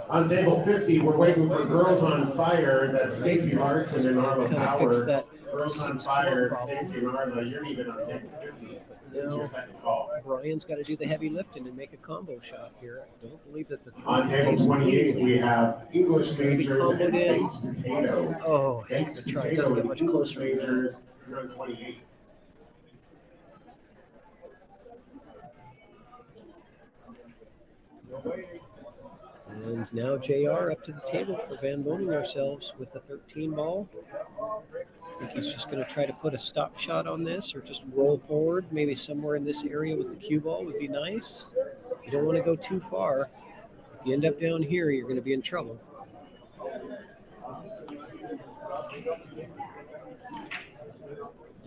[SPEAKER 5] On table 50, we're waiting for Girls on Fire. That's Stacy Larson and Arla
[SPEAKER 2] Kind of fix
[SPEAKER 5] Power.
[SPEAKER 2] that
[SPEAKER 5] Girls on
[SPEAKER 2] 6
[SPEAKER 5] Fire,
[SPEAKER 2] problem.
[SPEAKER 5] Stacy and Arla. You're even on table 50. This is your second call.
[SPEAKER 2] Brian's got to do the heavy lifting and make a combo shot here. I don't believe that the 3
[SPEAKER 5] On table 28, we have English majors and baked potato.
[SPEAKER 2] Oh, heck,
[SPEAKER 5] Baked
[SPEAKER 2] the try
[SPEAKER 5] potato
[SPEAKER 2] doesn't get
[SPEAKER 5] and
[SPEAKER 2] much
[SPEAKER 5] English
[SPEAKER 2] closer.
[SPEAKER 5] majors. You're on 28.
[SPEAKER 2] And now JR up to the table for Van Boening ourselves with the 13 ball. I think he's just going to try to put a stop shot on this or just roll forward. Maybe somewhere in this area with the cue ball would be nice. You don't want to go too far. If you end up down here, you're going to be in trouble.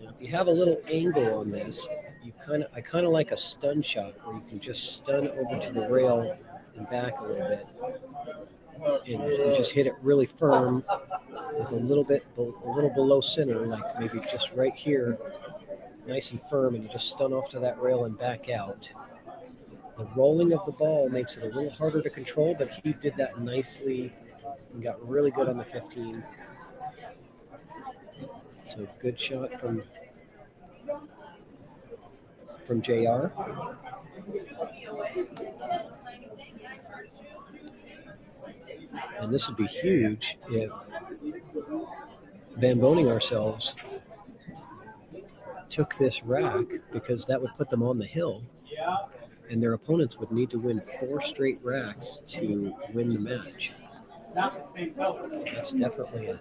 [SPEAKER 2] Now, if you have a little angle on this, I kind of like a stun shot where you can just stun over to the rail and back a little bit, and you just hit it really firm with a little below center, like maybe just right here, nice and firm, and you just stun off to that rail and back out. The rolling of the ball makes it a little harder to control, but he did that nicely and got really good on the 15. So good shot from JR. And this would be huge if VANBOENING ourselves took this rack, because that would put them on the hill, and their opponents would need to win 4 straight racks to win the match. That's definitely a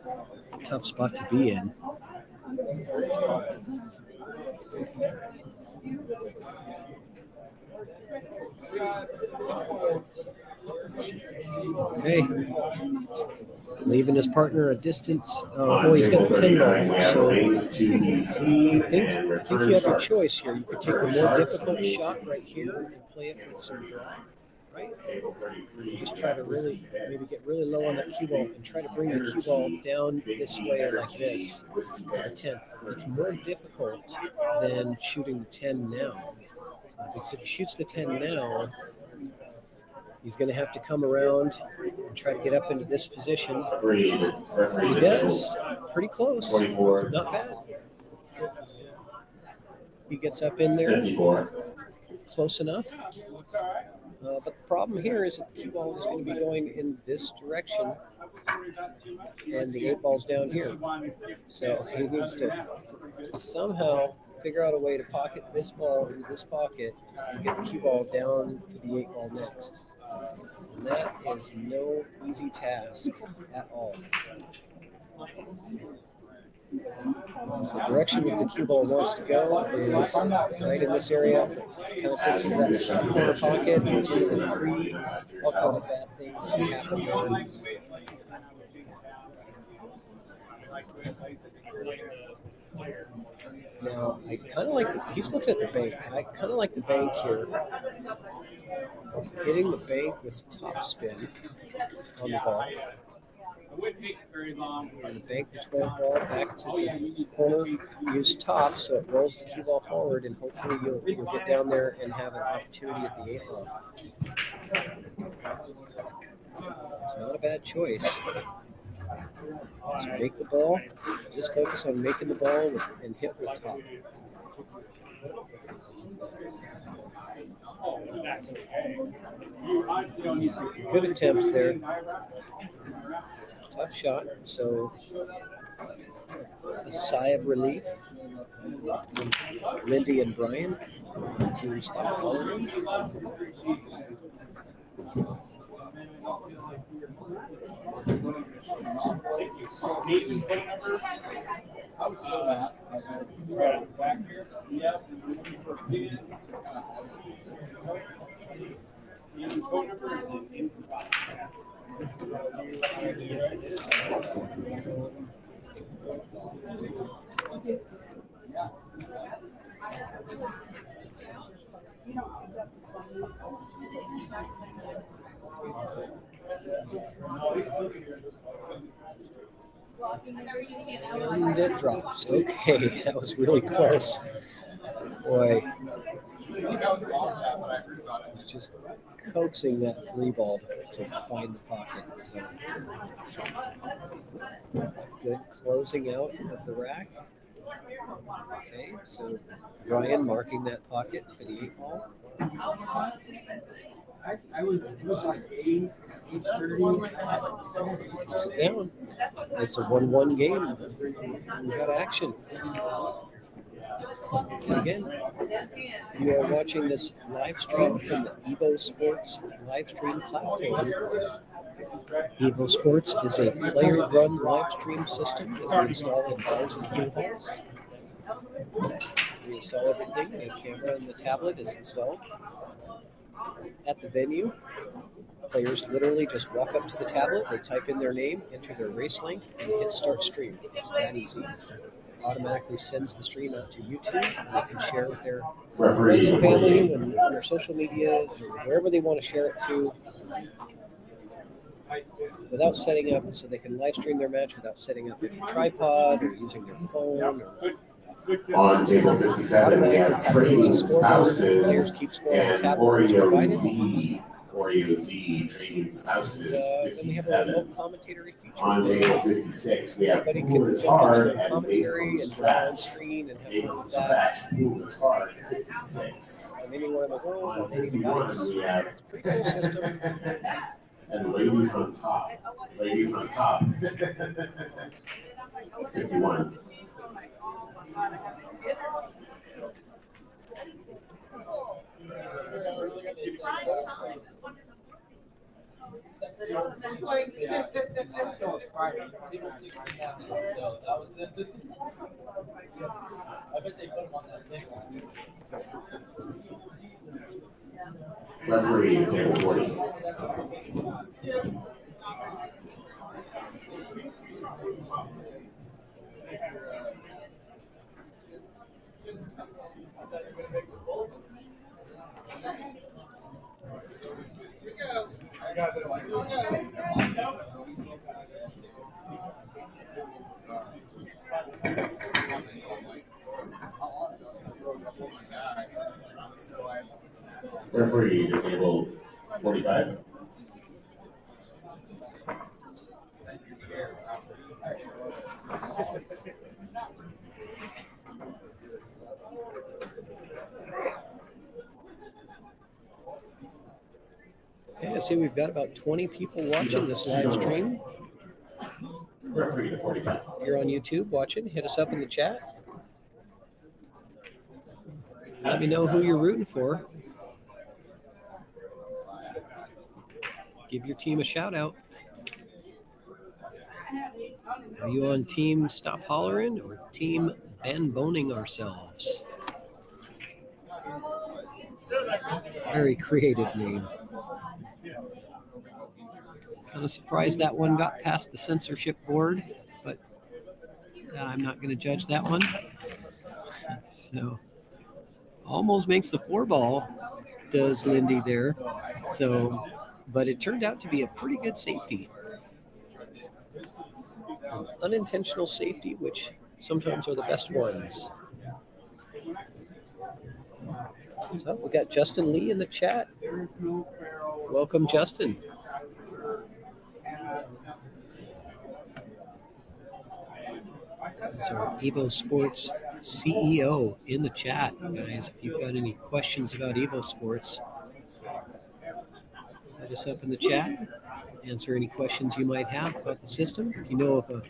[SPEAKER 2] tough spot to be in. Okay. Leaving his partner a distance. Oh, he's got the 10 ball. So I think you have a choice here. You could take the more difficult shot right here and play it with some draw, right? Just try to maybe get really low on that cue ball and try to bring the cue ball down this way like this for the 10. It's more difficult than shooting the 10 now. Because if he shoots the 10 now, he's going to have to come around and try to get up into this position. He does. Pretty close. Not bad. He gets up in there. Close enough. But the problem here is that the cue ball is going to be going in this direction, and the 8 ball's down here. So he needs to somehow figure out a way to pocket this ball into this pocket and get the cue ball down for the 8 ball next. And that is no easy task at all. So the direction that the cue ball wants to go is right in this area. Kind of takes you to that corner pocket, and into the 3. All kinds of bad things can happen there. Now, I kind of like he's looking at the bank. I kind of like the bank here. Hitting the bank with top spin on the ball. And bank the 12 ball back to the corner. Use top so it rolls the cue ball forward, and hopefully you'll get down there and have an opportunity at the 8 ball. It's not a bad choice. Just make the ball. Just focus on making the ball and hit with top. Good attempt there. Tough shot. So a sigh of relief from Lindy and Brian on Team Scotch. And it drops. Okay, that was really close. Boy, just coaxing that 3 ball to find the pocket. So good closing out of the rack. Okay, so Brian marking that pocket for the 8 ball. It was like 8:30. Takes it down. It's a 1-1 game. We got action. And again, you are watching this live stream from the EvoSports live stream platform. EvoSports is a player-run live stream system that we install in bars and pool halls. We install everything. The camera and the tablet is installed. at the venue. Players literally just walk up to the tablet, they type in their name, enter their race link, and hit start stream. It's that easy. It automatically sends the stream out to YouTube, and they can share with their friends and family and on their social medias or wherever they want to share it to without setting up, so they can live stream their match without setting up a tripod or using their phone.
[SPEAKER 5] On table 57, we have trading spouses and Oreo Z. Oreo Z trading spouses,
[SPEAKER 2] Then we have a
[SPEAKER 5] 57.
[SPEAKER 2] remote commentary feature.
[SPEAKER 5] On table 56, we have
[SPEAKER 2] Everybody
[SPEAKER 5] Pool
[SPEAKER 2] can
[SPEAKER 5] is
[SPEAKER 2] jump
[SPEAKER 5] Hard
[SPEAKER 2] into
[SPEAKER 5] and
[SPEAKER 2] commentary
[SPEAKER 5] Bacon
[SPEAKER 2] and draw on
[SPEAKER 5] Scratch.
[SPEAKER 2] screen and have fun
[SPEAKER 5] Bacon
[SPEAKER 2] with that.
[SPEAKER 5] Scratch, Pool is Hard, 56.
[SPEAKER 2] And anywhere in the world,
[SPEAKER 5] On
[SPEAKER 2] on any
[SPEAKER 5] 51,
[SPEAKER 2] device.
[SPEAKER 5] we have
[SPEAKER 2] It's a pretty cool system.
[SPEAKER 5] and Ladies on Top. Ladies on Top. 51. Referee to table 40. Referee to table 45.
[SPEAKER 2] Okay, I see we've got about 20 people watching this live stream.
[SPEAKER 5] Referee to 45.
[SPEAKER 2] If you're on YouTube watching, hit us up in the chat. Let me know who you're rooting for. Give your team a shout out. Are you on team Stop Hollerin' or team VANBOENING ourselves? Very creative name. Kind of surprised that one got past the censorship board, but I'm not going to judge that one. So almost makes the 4-ball, does Lindy there. So, but it turned out to be a pretty good safety. An unintentional safety, which sometimes are the best ones. So we got Justin Lee in the chat. Welcome, Justin. That's our EvoSports CEO in the chat, guys. If you've got any questions about EvoSports, hit us up in the chat. Answer any questions you might have about the system. If you know of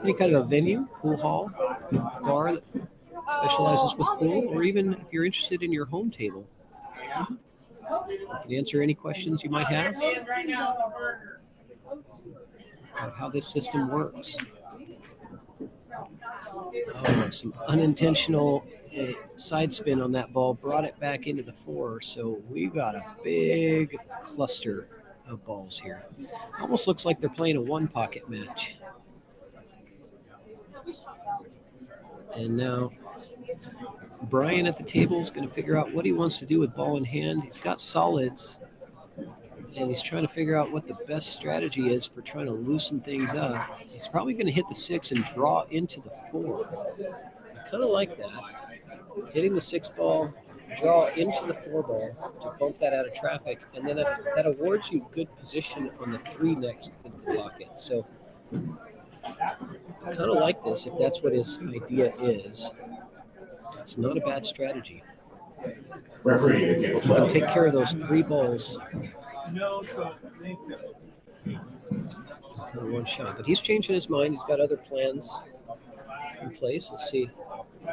[SPEAKER 2] any kind of a venue, pool hall, bar that specializes with pool, or even if you're interested in your home table, you can answer any questions you might have about how this system works. Oh, some unintentional side spin on that ball brought it back into the 4, so we've got a big cluster of balls here. Almost looks like they're playing a one-pocket match. And now Brian at the table is going to figure out what he wants to do with ball in hand. He's got solids, and he's trying to figure out what the best strategy is for trying to loosen things up. He's probably going to hit the 6 and draw into the 4. I kind of like that. Hitting the 6 ball, draw into the 4 ball to bump that out of traffic, and then that awards you good position on the 3 next in the pocket. So I kind of like this if that's what his idea is. It's not a bad strategy.
[SPEAKER 5] Referee to table
[SPEAKER 2] You can
[SPEAKER 5] 12.
[SPEAKER 2] take care of those 3 balls in one shot. But he's changing his mind. He's got other plans in place. Let's see.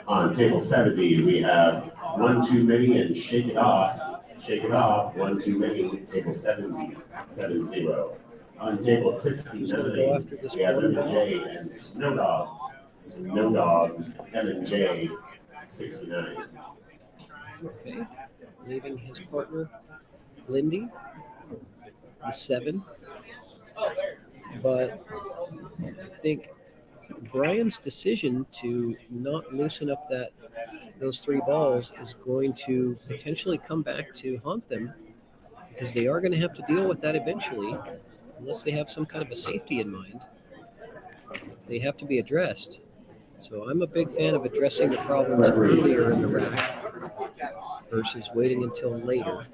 [SPEAKER 5] On table 70, we have One Too Many and Shake It Off. Shake It Off, One Too Many, table 70, 7-0. On table 69,
[SPEAKER 2] Go after this
[SPEAKER 5] we have
[SPEAKER 2] one
[SPEAKER 5] M&J and Snow Dogs. Snow Dogs, M&J, 69.
[SPEAKER 2] Okay. Leaving his partner Lindy, the 7. But I think Brian's decision to not loosen up those 3 balls is going to potentially come back to haunt them, because they are going to have to deal with that eventually, unless they have some kind of a safety in mind. They have to be addressed. So I'm a big fan of addressing the problems earlier in the rack versus waiting until later.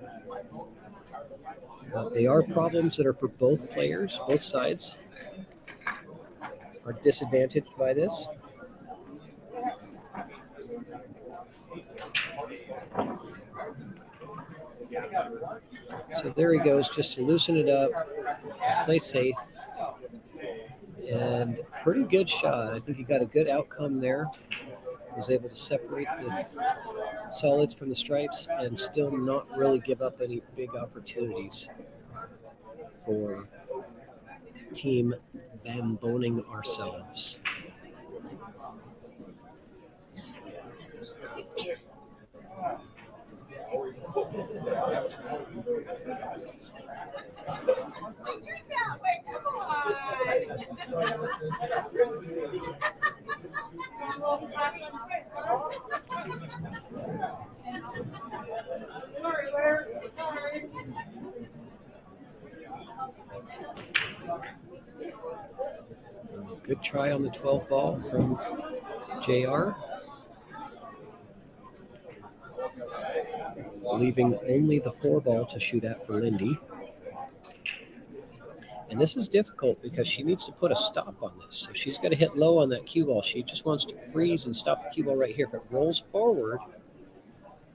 [SPEAKER 2] But they are problems that are for both players. Both sides are disadvantaged by this. So there he goes, just to loosen it up, play safe, and pretty good shot. I think he got a good outcome there. Was able to separate the solids from the stripes and still not really give up any big opportunities for Team VANBOENING ourselves. Good try on the 12 ball from JR. Leaving only the 4 ball to shoot at for Lindy. And this is difficult because she needs to put a stop on this. So she's got to hit low on that cue ball. She just wants to freeze and stop the cue ball right here. If it rolls forward,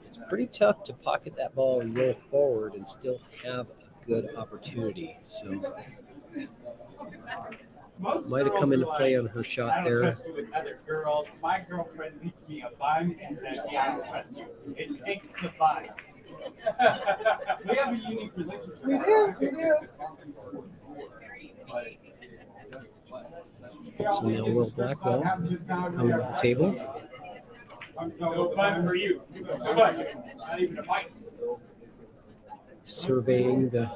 [SPEAKER 2] it's pretty tough to pocket that ball and roll forward and still have a good opportunity. So might have come into play on her shot there.
[SPEAKER 1] I don't trust you with other girls. My girlfriend leaves me a bun and says, yeah, I don't trust you. It takes the bun. We have a unique relationship.
[SPEAKER 4] We do.
[SPEAKER 2] So now Will Blackwell coming to the table.
[SPEAKER 1] No bun for you. No bun. Not even a bite.
[SPEAKER 2] Surveying the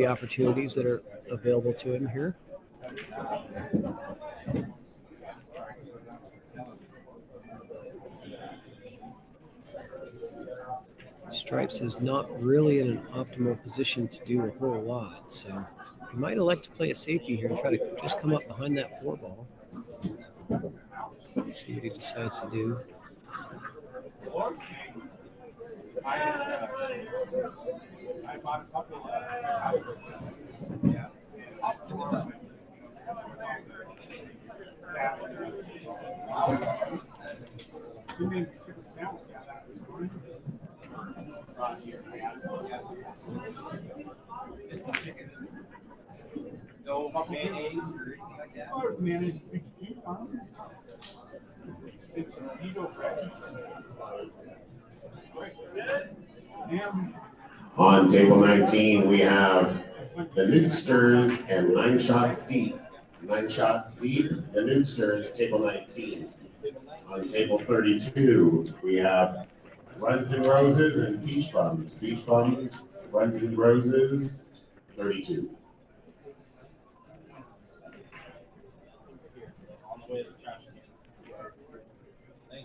[SPEAKER 2] opportunities that are available to him here. Stripes is not really in an optimal position to do a whole lot, so he might elect to play a safety here and try to just come up behind that 4 ball. See what he decides to do.
[SPEAKER 1] I bought a couple No mayonnaise or anything like that? Oh, there's mayonnaise. It's keto bread.
[SPEAKER 5] On table 19, we have the Nukesters and 9 shots deep. 9 shots deep, the Nukesters, table 19. On table 32, we have Runs and Roses and Beach Bums. Beach Bums, Runs and Roses, 32.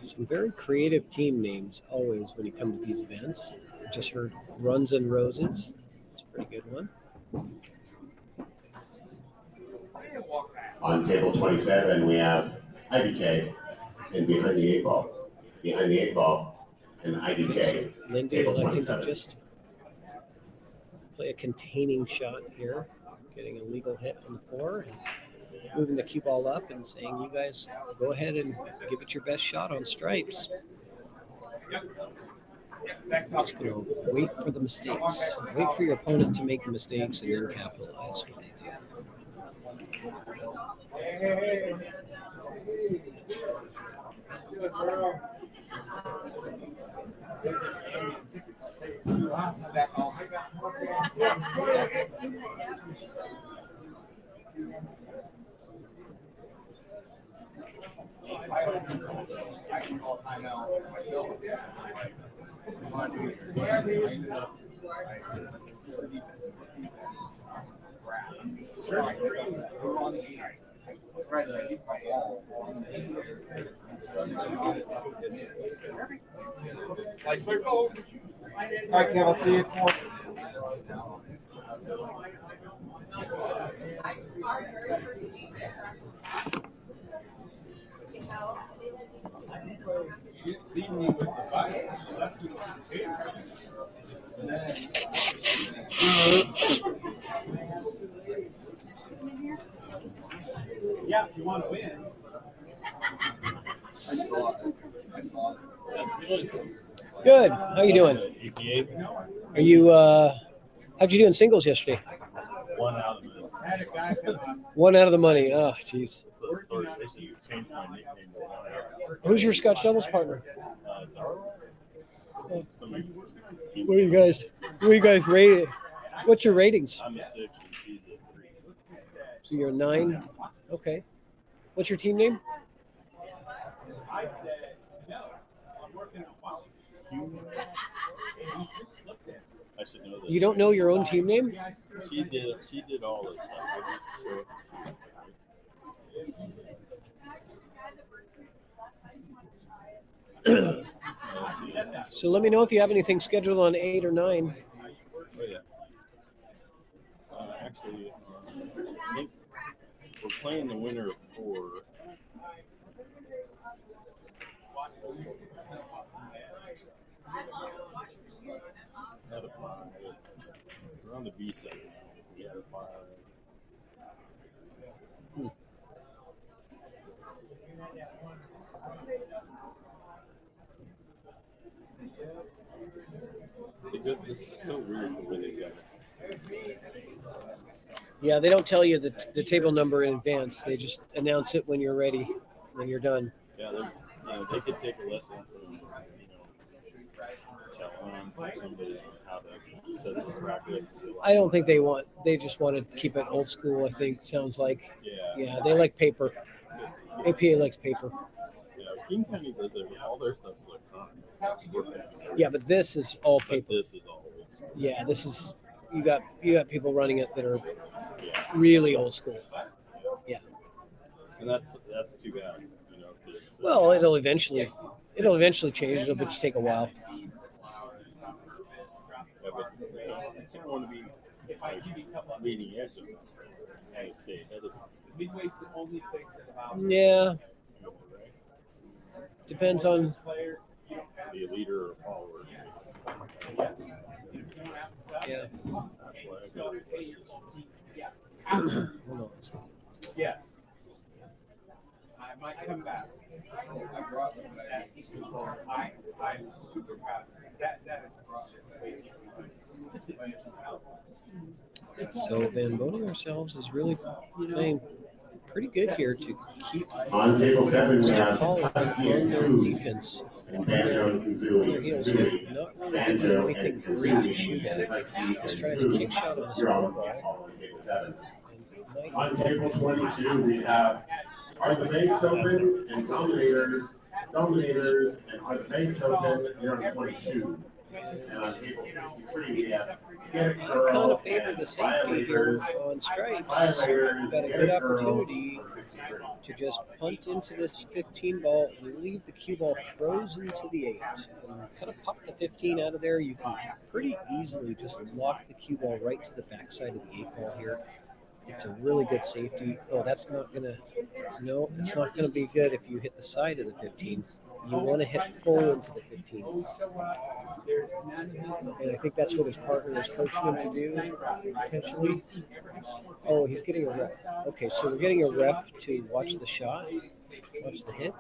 [SPEAKER 2] Some very creative team names always when you come to these events. I just heard Runs and Roses. It's a pretty good one.
[SPEAKER 5] On table 27, we have IDK and Behind the 8 Ball. Behind the 8 Ball and IDK.
[SPEAKER 2] Lindy
[SPEAKER 5] Table
[SPEAKER 2] electing to
[SPEAKER 5] 27.
[SPEAKER 2] just play a containing shot here, getting a legal hit on the 4, and moving the cue ball up and saying, you guys go ahead and give it your best shot on stripes. Just going to wait for the mistakes. Wait for your opponent to make the mistakes and then capitalize when they do.
[SPEAKER 7] I can call timeout myself.
[SPEAKER 1] All right, Kim, I'll see you tomorrow. She's feeding me with the fire. That's what yeah, if you want to win. I saw it.
[SPEAKER 2] Good. How you doing? Are you? How'd you do in singles yesterday?
[SPEAKER 7] 1 out of the
[SPEAKER 1] I had a guy come out.
[SPEAKER 2] 1 out of the money. Oh, jeez.
[SPEAKER 7] It's the story. They should change my nickname to 1 out.
[SPEAKER 2] Who's your Scotch doubles partner?
[SPEAKER 7] Somebody,
[SPEAKER 2] What are you guys rated? What's your ratings?
[SPEAKER 7] I'm a 6 and she's a 3.
[SPEAKER 2] So you're a 9. Okay. What's your team name?
[SPEAKER 1] I said, no, I'm working on wow.
[SPEAKER 7] I should know this.
[SPEAKER 2] You don't know your own team name?
[SPEAKER 7] She did all this stuff. I just show up and
[SPEAKER 2] So let me know if you have anything scheduled on 8 or 9.
[SPEAKER 7] Oh, yeah. Actually, I think we're playing the winner of 4. Not a 5. We're on the B side. We had a 5. This is so weird the way they got it.
[SPEAKER 2] Yeah, they don't tell you the table number in advance. They just announce it when you're ready, when you're done.
[SPEAKER 7] Yeah, they could take a lesson from Chalon, from somebody on how to set the bracket.
[SPEAKER 2] I don't think they just want to keep it old school, I think. Sounds like.
[SPEAKER 7] Yeah.
[SPEAKER 2] Yeah, they like paper. APA likes paper.
[SPEAKER 7] Yeah, King County does it. All their stuff's electronic.
[SPEAKER 2] Yeah, but this is all
[SPEAKER 7] But
[SPEAKER 2] paper.
[SPEAKER 7] this is all old school.
[SPEAKER 2] Yeah, this is you got people running it that are
[SPEAKER 7] Yeah.
[SPEAKER 2] really old school. Yeah.
[SPEAKER 7] And that's too bad, 'cause,
[SPEAKER 2] Well, it'll eventually change. It'll just take a while.
[SPEAKER 7] yeah, but I kind of want to be leading edge of this. I want to stay ahead of it.
[SPEAKER 1] Midway's the only place in the house.
[SPEAKER 2] Yeah,
[SPEAKER 7] Right?
[SPEAKER 2] depends on.
[SPEAKER 7] Be a leader or a follower.
[SPEAKER 2] Yeah.
[SPEAKER 7] That's why I got questions.
[SPEAKER 2] Hold on.
[SPEAKER 1] Yes. I might come back. I'm super proud of that. That is
[SPEAKER 2] So VANBOENING ourselves is really playing pretty good here to keep
[SPEAKER 5] On table 7, we have
[SPEAKER 2] Paul
[SPEAKER 5] Husky and
[SPEAKER 2] on their
[SPEAKER 5] Coos,
[SPEAKER 2] defense.
[SPEAKER 5] and Banjo and
[SPEAKER 2] Their
[SPEAKER 5] Kazooie.
[SPEAKER 2] heels
[SPEAKER 5] Kazooie,
[SPEAKER 2] not really doing
[SPEAKER 5] Banjo
[SPEAKER 2] anything
[SPEAKER 5] and
[SPEAKER 2] great to shoot
[SPEAKER 5] Kazooie,
[SPEAKER 2] at.
[SPEAKER 5] Husky
[SPEAKER 2] He's
[SPEAKER 5] and
[SPEAKER 2] trying to kick
[SPEAKER 5] Coos.
[SPEAKER 2] shot on his
[SPEAKER 5] You're all
[SPEAKER 2] ball.
[SPEAKER 5] on table 7.
[SPEAKER 2] And
[SPEAKER 5] On
[SPEAKER 2] might-
[SPEAKER 5] table 22, we have Are the Banks Open and Dominators, and Are the Banks Open, they're on 22. And on table 63, we have Get It
[SPEAKER 2] I
[SPEAKER 5] Girl
[SPEAKER 2] kind of favor the
[SPEAKER 5] and
[SPEAKER 2] safety here
[SPEAKER 5] Violators.
[SPEAKER 2] on stripes.
[SPEAKER 5] Violators,
[SPEAKER 2] Got a
[SPEAKER 5] Get
[SPEAKER 2] good
[SPEAKER 5] It Girl
[SPEAKER 2] opportunity
[SPEAKER 5] on 63.
[SPEAKER 2] to just punt into this 15 ball and leave the cue ball frozen to the 8. And kind of pop the 15 out of there. You can pretty easily just walk the cue ball right to the backside of the 8 ball here. It's a really good safety. Oh, that's not going to, no, it's not going to be good if you hit the side of the 15. You want to hit full into the 15. And I think that's what his partner is coaching him to do, potentially. Oh, he's getting a ref. Okay, so we're getting a ref to watch the shot, watch the hit.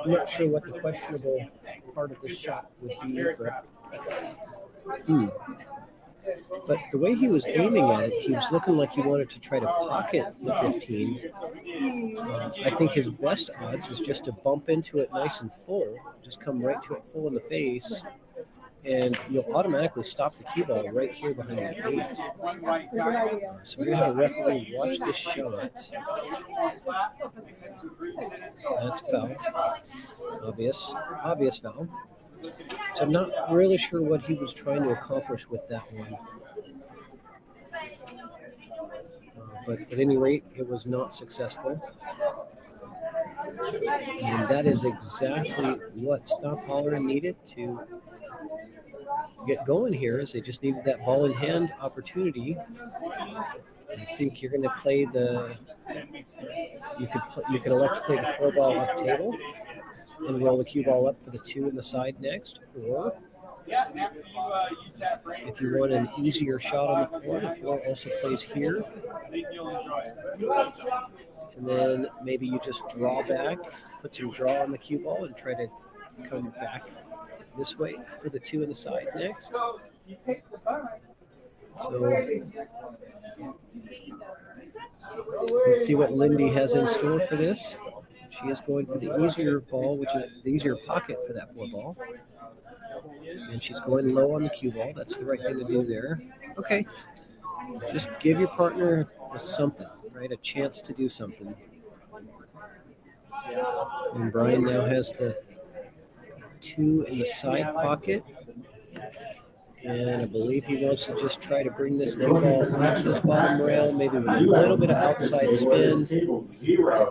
[SPEAKER 2] I'm not sure what the questionable part of the shot would be, but the way he was aiming at it, he was looking like he wanted to try to pocket the 15. I think his best odds is just to bump into it nice and full, just come right to it full in the face, and you'll automatically stop the cue ball right here behind the 8. So we're going to have a referee watch this shot. That's foul. Obvious foul. So I'm not really sure what he was trying to accomplish with that one. But at any rate, it was not successful. And that is exactly what Stop Hollerin needed to get going here, is they just needed that ball in hand opportunity. I think you're going to play you could elect to play the 4-ball up table and roll the cue ball up for the 2 in the side next, or if you want an easier shot on the 4 also plays here. And then maybe you just draw back, put some draw on the cue ball and try to come back this way for the 2 in the side next. So let's see what Lindy has in store for this. She is going for the easier ball, which is the easier pocket for that 4-ball. And she's going low on the cue ball. That's the right thing to do there. Okay. Just give your partner something, right? A chance to do something. And Brian now has the 2 in the side pocket. And I believe he wants to just try to bring this cue ball into this bottom rail, maybe with a little bit of outside spin to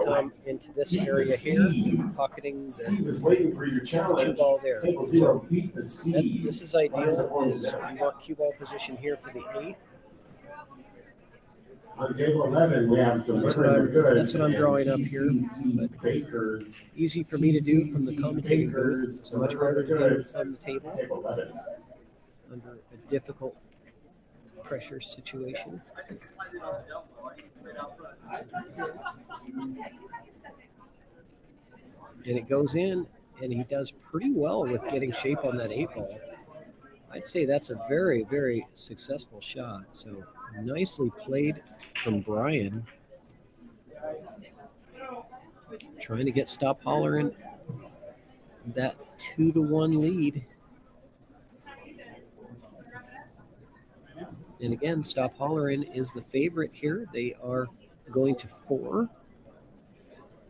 [SPEAKER 2] come into this area here, pocketing the cue ball there. So this is ideal, is you want cue ball position here for the 8.
[SPEAKER 5] On table 11, we have delivering the goods.
[SPEAKER 2] That's what I'm drawing up here.
[SPEAKER 5] Bakers.
[SPEAKER 2] Easy for me to do from the commentating booth. It's much harder to do on the table.
[SPEAKER 5] Table 11.
[SPEAKER 2] Under a difficult pressure situation. And it goes in, and he does pretty well with getting shape on that 8-ball. I'd say that's a very, very successful shot. So nicely played from Brian. Trying to get Stop Hollerin that 2-1 lead. And again, Stop Hollerin is the favorite here. They are going to 4.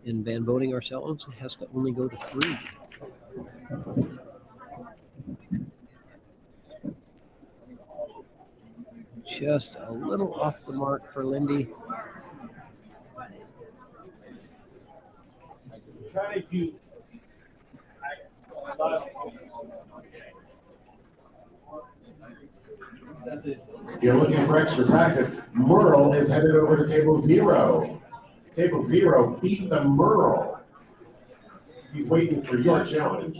[SPEAKER 2] And VanBoening ourselves has to only go to 3. Just a little off the mark for Lindy.
[SPEAKER 1] Try to do.
[SPEAKER 5] If you're looking for extra practice, Merle is headed over to table 0. Table 0, beat the Merle. He's waiting for your challenge.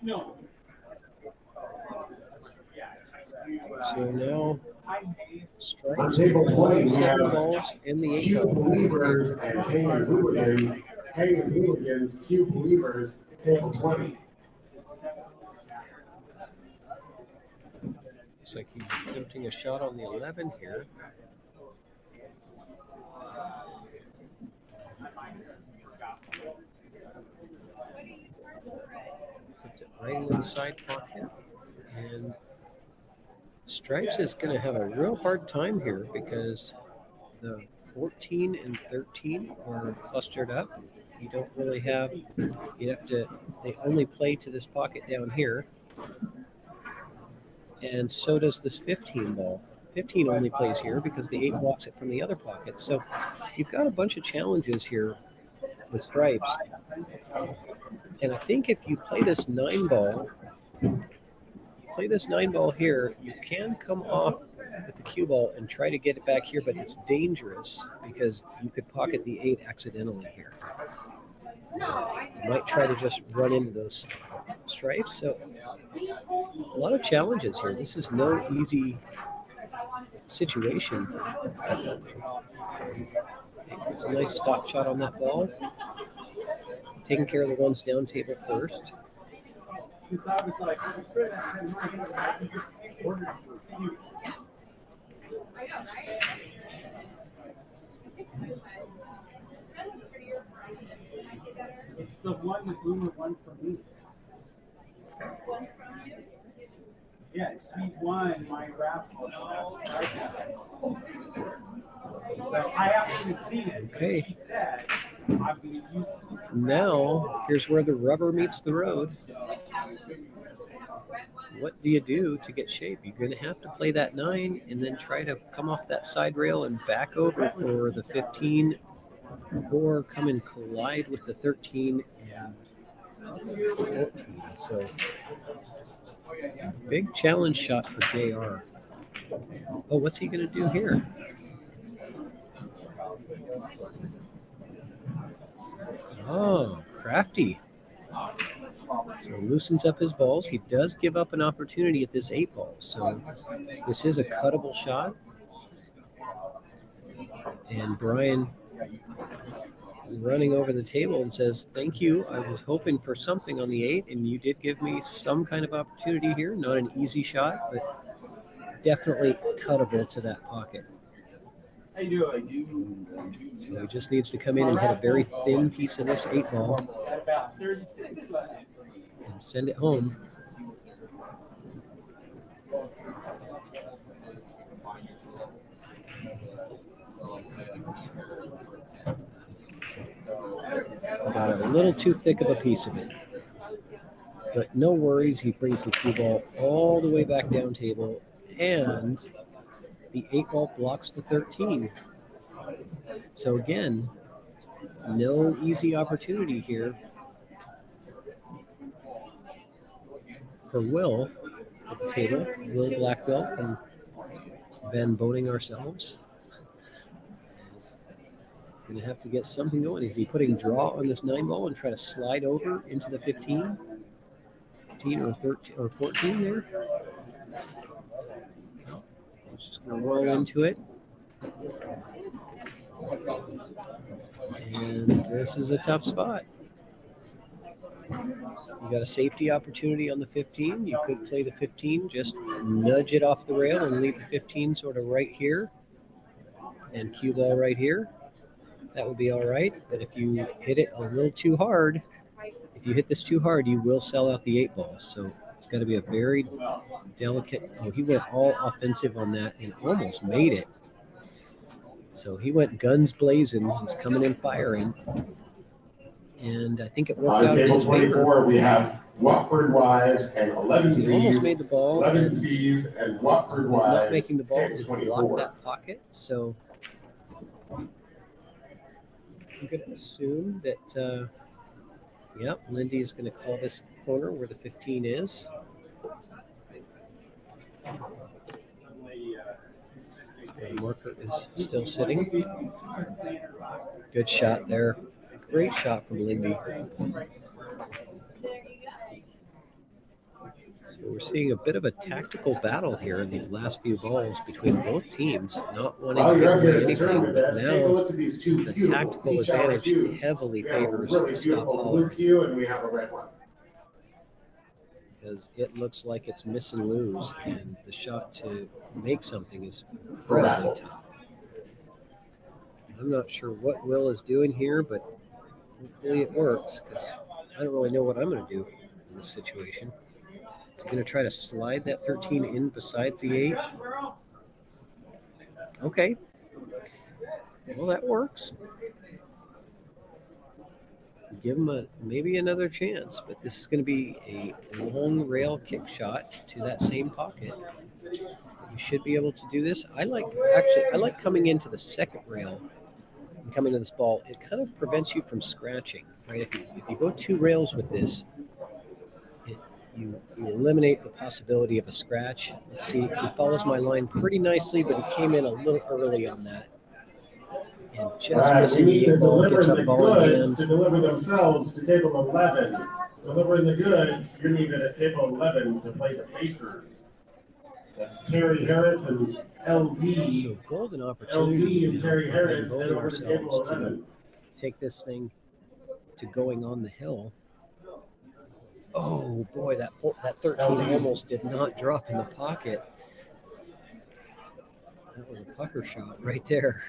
[SPEAKER 1] No.
[SPEAKER 2] So now, strikes.
[SPEAKER 5] On table 20, we have
[SPEAKER 2] balls in the 8
[SPEAKER 5] Cube
[SPEAKER 2] ball.
[SPEAKER 5] Believers and Hanging Hooligans. Hanging Hooligans, Cube Believers, table 20.
[SPEAKER 2] Looks like he's attempting a shot on the 11 here. Puts it right into the side pocket. And Stripes is going to have a real hard time here because the 14 and 13 are clustered up. You don't really have, they only play to this pocket down here. And so does this 15 ball. 15 only plays here because the 8 blocks it from the other pocket. So you've got a bunch of challenges here with Stripes. And I think if you play this 9 ball, here, you can come off with the cue ball and try to get it back here, but it's dangerous because you could pocket the 8 accidentally here. You might try to just run into those Stripes. So a lot of challenges here. This is no easy situation. It's a nice stop shot on that ball. Taking care of the ones down table first.
[SPEAKER 1] It's the one with Boomer, one for me. Yeah, she won my raffle. So I haven't even seen it.
[SPEAKER 2] Okay.
[SPEAKER 1] She said, I'm going to use
[SPEAKER 2] Now, here's where the rubber meets the road. What do you do to get shape? You're going to have to play that 9 and then try to come off that side rail and back over for the 15, or come and collide with the 13 and 14. So, big challenge shot for JR. Oh, what's he going to do here? Oh, crafty. So loosens up his balls. He does give up an opportunity at this 8 ball. So this is a cuttable shot. And Brian running over the table and says, thank you. I was hoping for something on the 8, and you did give me some kind of opportunity here. Not an easy shot, but definitely cuttable to that pocket.
[SPEAKER 1] How you doing?
[SPEAKER 2] So he just needs to come in and hit a very thin piece of this 8 ball
[SPEAKER 1] Got about 36 left.
[SPEAKER 2] and send it home. Got a little too thick of a piece of it. But no worries, he brings the cue ball all the way back down table, and the 8 ball blocks the 13. So again, no easy opportunity here for Will at the table. Will Blackwell from VANBOENING ourselves. He's going to have to get something going. Is he putting draw on this 9 ball and try to slide over into the 15? 15 or 13 or 14 there? He's just going to roll into it. And this is a tough spot. You got a safety opportunity on the 15. You could play the 15, just nudge it off the rail and leave the 15 sort of right here and cue ball right here. That would be all right. But if you hit it a little too hard, if you hit this too hard, you will sell out the 8 ball. So it's got to be a very delicate. Oh, he went all offensive on that and almost made it. So he went guns blazing. He's coming in firing. And I think it worked out in
[SPEAKER 5] table
[SPEAKER 2] his favor.
[SPEAKER 5] 24, we have Watford Wives and 11
[SPEAKER 2] He almost
[SPEAKER 5] C's.
[SPEAKER 2] made the ball.
[SPEAKER 5] 11
[SPEAKER 2] and
[SPEAKER 5] C's and Watford Wives.
[SPEAKER 2] not making the ball
[SPEAKER 5] table
[SPEAKER 2] to
[SPEAKER 5] 24.
[SPEAKER 2] block that pocket. So I'm going to assume that, Lindy is going to call this corner where the 15 is. The marker is still sitting. Good shot there. Great shot from Lindy. So we're seeing a bit of a tactical battle here in these last few balls between both teams, not wanting
[SPEAKER 5] While
[SPEAKER 2] to
[SPEAKER 5] you're up
[SPEAKER 2] give
[SPEAKER 5] here
[SPEAKER 2] away
[SPEAKER 5] to determine
[SPEAKER 2] anything, but
[SPEAKER 5] this, take a
[SPEAKER 2] now
[SPEAKER 5] look at these two
[SPEAKER 2] the
[SPEAKER 5] beautiful
[SPEAKER 2] tactical
[SPEAKER 5] peach hour
[SPEAKER 2] advantage
[SPEAKER 5] cues.
[SPEAKER 2] heavily
[SPEAKER 5] We have a
[SPEAKER 2] favors
[SPEAKER 5] really
[SPEAKER 2] Stop
[SPEAKER 5] beautiful blue
[SPEAKER 2] Hollering,
[SPEAKER 5] cue and we have a red one.
[SPEAKER 2] because it looks like it's miss and lose, and the shot to make something is
[SPEAKER 5] For
[SPEAKER 2] incredibly
[SPEAKER 5] raffle.
[SPEAKER 2] tough. I'm not sure what Will is doing here, but hopefully it works, because I don't really know what I'm going to do in this situation. Is he going to try to slide that 13 in besides the 8? Okay. Well, that works. Give him maybe another chance, but this is going to be a long rail kick shot to that same pocket. You should be able to do this. I like coming into the second rail and coming to this ball. It kind of prevents you from scratching, right? If you go 2 rails with this, you eliminate the possibility of a scratch. Let's see, he follows my line pretty nicely, but he came in a little early on that. And just
[SPEAKER 5] All right, we
[SPEAKER 2] missing the
[SPEAKER 5] need to
[SPEAKER 2] 8 ball,
[SPEAKER 5] deliver
[SPEAKER 2] gets
[SPEAKER 5] the
[SPEAKER 2] up ball in
[SPEAKER 5] goods
[SPEAKER 2] hand.
[SPEAKER 5] to deliver themselves to table 11. Delivering the goods, you're needed at table 11 to play the bakers. That's Terry Harris and LD.
[SPEAKER 2] So golden opportunity
[SPEAKER 5] LD and
[SPEAKER 2] now
[SPEAKER 5] Terry
[SPEAKER 2] for
[SPEAKER 5] Harris
[SPEAKER 2] VANBOENING
[SPEAKER 5] head over to table
[SPEAKER 2] ourselves to
[SPEAKER 5] 11.
[SPEAKER 2] take this thing to going on the hill. Oh boy, that 13 almost did not drop in the pocket. That was a pucker shot right there.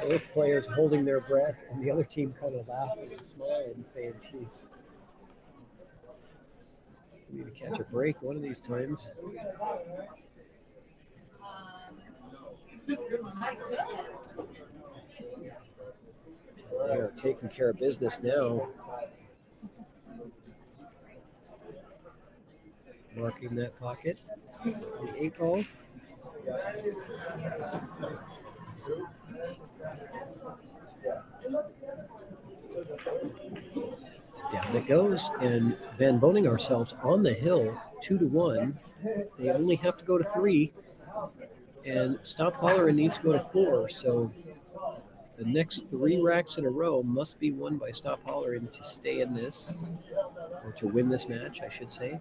[SPEAKER 2] Both players holding their breath, and the other team kind of laughing and smiling and saying, geez, we need to catch a break one of these times. taking care of business now. Marking that pocket. The 8 ball. Down it goes, and Van Boening ourselves on the hill, 2-1. They only have to go to 3, and Stop HOLLERIN needs to go to 4. So the next 3 racks in a row must be won by Stop HOLLERIN to stay in this, or to win this match, I should say.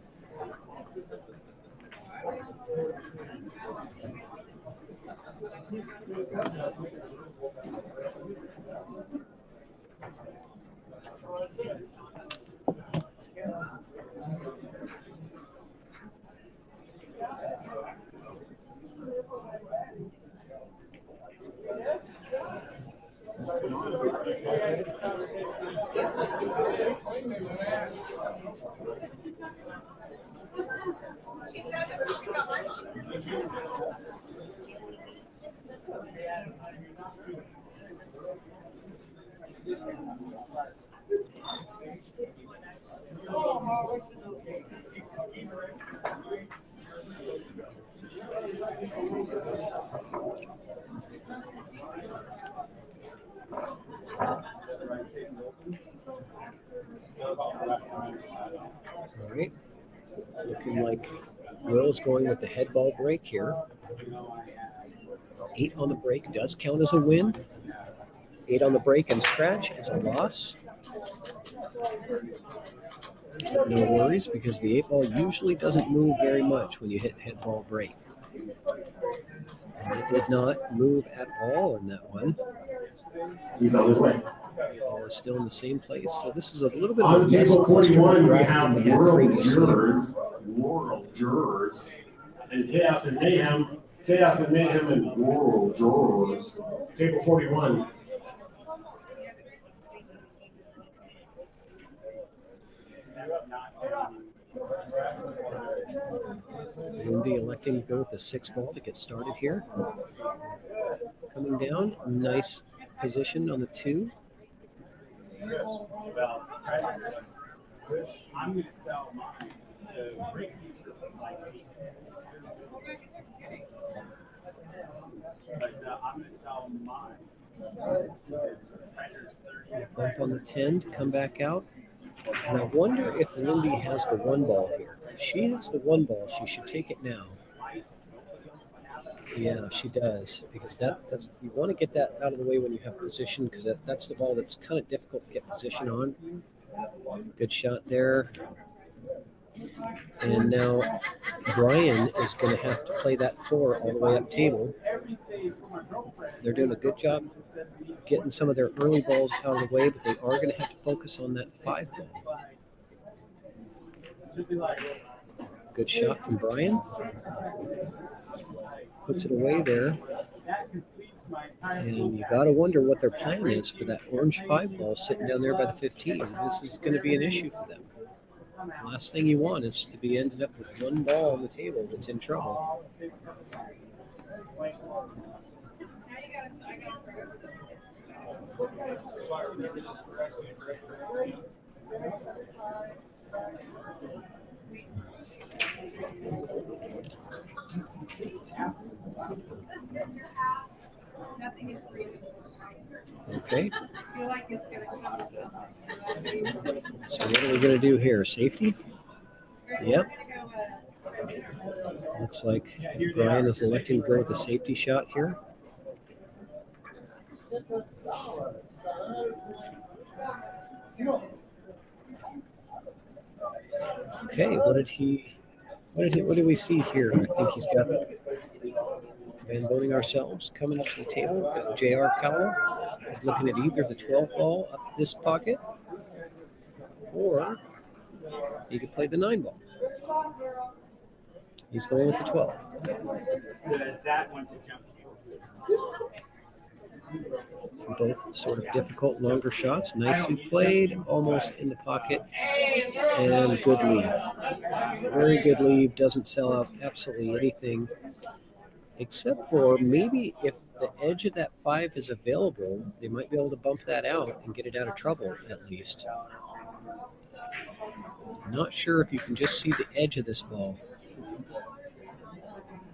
[SPEAKER 2] All right, looking like Will's going with the head ball break here. 8 on the break does count as a win. 8 on the break and scratch is a loss. But no worries, because the 8 ball usually doesn't move very much when you hit head ball break. And it did not move at all in that one.
[SPEAKER 5] He's on his way.
[SPEAKER 2] The ball is still in the same place. So this is a little bit
[SPEAKER 5] On
[SPEAKER 2] of a
[SPEAKER 5] table 41, we have World
[SPEAKER 2] World
[SPEAKER 5] Jurors, and Chaos and Mayhem, and World Jurors. Table 41.
[SPEAKER 2] Lindy electing to go with the 6 ball to get started here. Coming down, nice position on the 2.
[SPEAKER 1] Well, I'm going to sell mine. The break piece is like 8. But I'm going to sell mine. Because Predator's 30.
[SPEAKER 2] Bump on the 10 to come back out. And I wonder if Lindy has the 1 ball here. If she has the 1 ball, she should take it now. Yeah, she does, because that's you want to get that out of the way when you have position, because that's the ball that's kind of difficult to get position on. Good shot there. And now Brian is going to have to play that 4 all the way up table. They're doing a good job getting some of their early balls out of the way, but they are going to have to focus on that 5 ball. Good shot from Brian. Puts it away there. And you got to wonder what their plan is for that orange 5 ball sitting down there by the 15. This is going to be an issue for them. Last thing you want is to be ended up with 1 ball on the table that's in trouble. Okay. So what are we going to do here? Safety? Yep. Looks like Brian is electing to go with a safety shot here. Okay, what did we see here? I think he's got Van Boening ourselves coming up to the table. Got J.R. Cowell. He's looking at either the 12 ball up this pocket, or he could play the 9 ball. He's going with the 12.
[SPEAKER 1] That one's a jump.
[SPEAKER 2] Both sort of difficult, longer shots. Nicely played, almost in the pocket, and good leave. Very good leave, doesn't sell out absolutely anything. Except for maybe if the edge of that 5 is available, they might be able to bump that out and get it out of trouble at least. Not sure if you can just see the edge of this ball.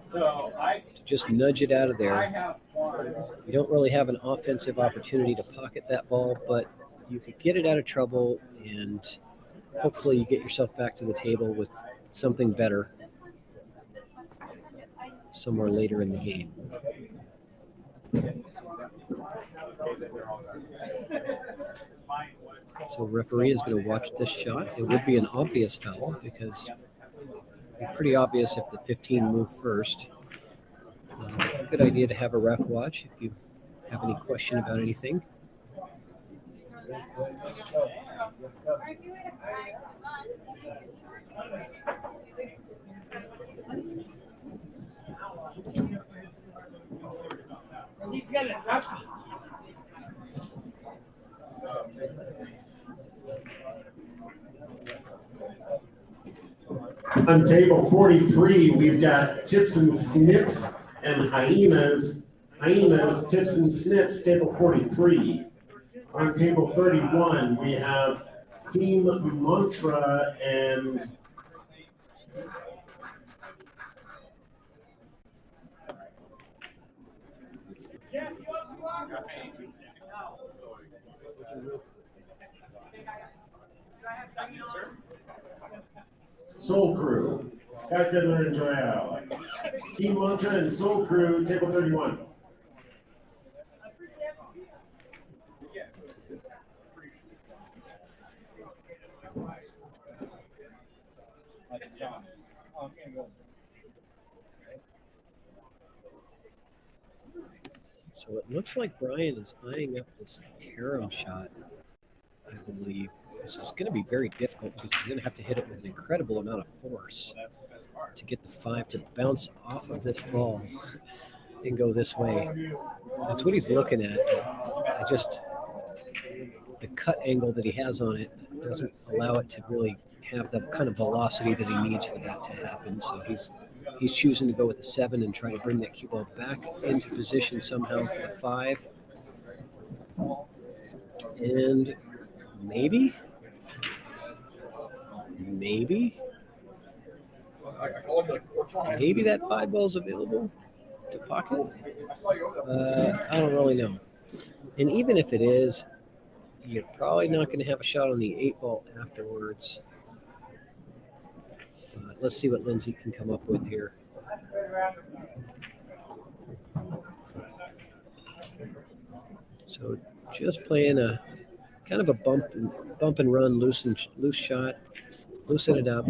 [SPEAKER 1] So
[SPEAKER 2] Just nudge it out of
[SPEAKER 1] I
[SPEAKER 2] there.
[SPEAKER 1] have one.
[SPEAKER 2] You don't really have an offensive opportunity to pocket that ball, but you could get it out of trouble and hopefully you get yourself back to the table with something better somewhere later in the game. So referee is going to watch this shot. It would be an obvious foul because it's pretty obvious if the 15 moved first. Good idea to have a ref watch if you have any question about anything.
[SPEAKER 5] On table 43, we've got Tips and Snips and Hyenas. Hyenas, Tips and Snips, table 43. On table 31, we have Team Mantra and Soul Crew. Guy Fiddler and Joel. Team Mantra and Soul Crew, table 31.
[SPEAKER 2] So it looks like Brian is eyeing up this carom shot, I believe. This is going to be very difficult because he's going to have to hit it with an incredible amount of force to get the 5 to bounce off of this ball and go this way. That's what he's looking at. The cut angle that he has on it doesn't allow it to really have the kind of velocity that he needs for that to happen. So he's choosing to go with the 7 and try to bring that cue ball back into position somehow for the 5. And maybe that 5 ball's available to pocket. I don't really know. And even if it is, you're probably not going to have a shot on the 8 ball afterwards. Let's see what Lindsay can come up with here. So just playing a kind of a bump and run, loose shot, loosen it up.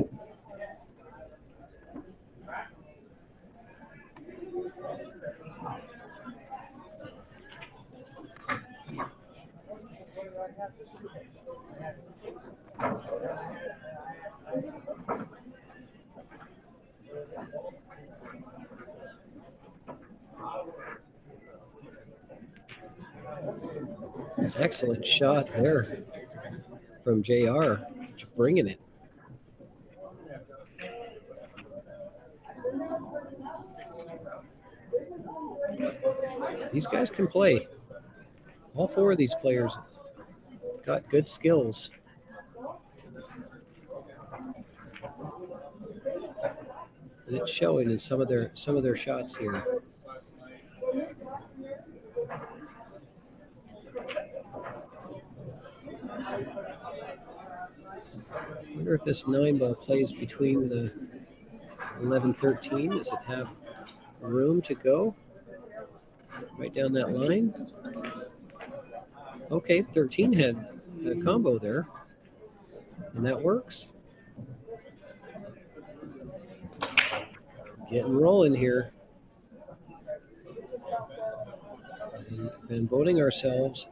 [SPEAKER 2] Excellent shot there from JR, just bringing it. These guys can play. All 4 of these players got good skills. And it's showing in some of their shots here. I wonder if this 9 ball plays between the 11-13. Does it have room to go right down that line? Okay, 13 had a combo there, and that works. Getting rolling here. And voting ourselves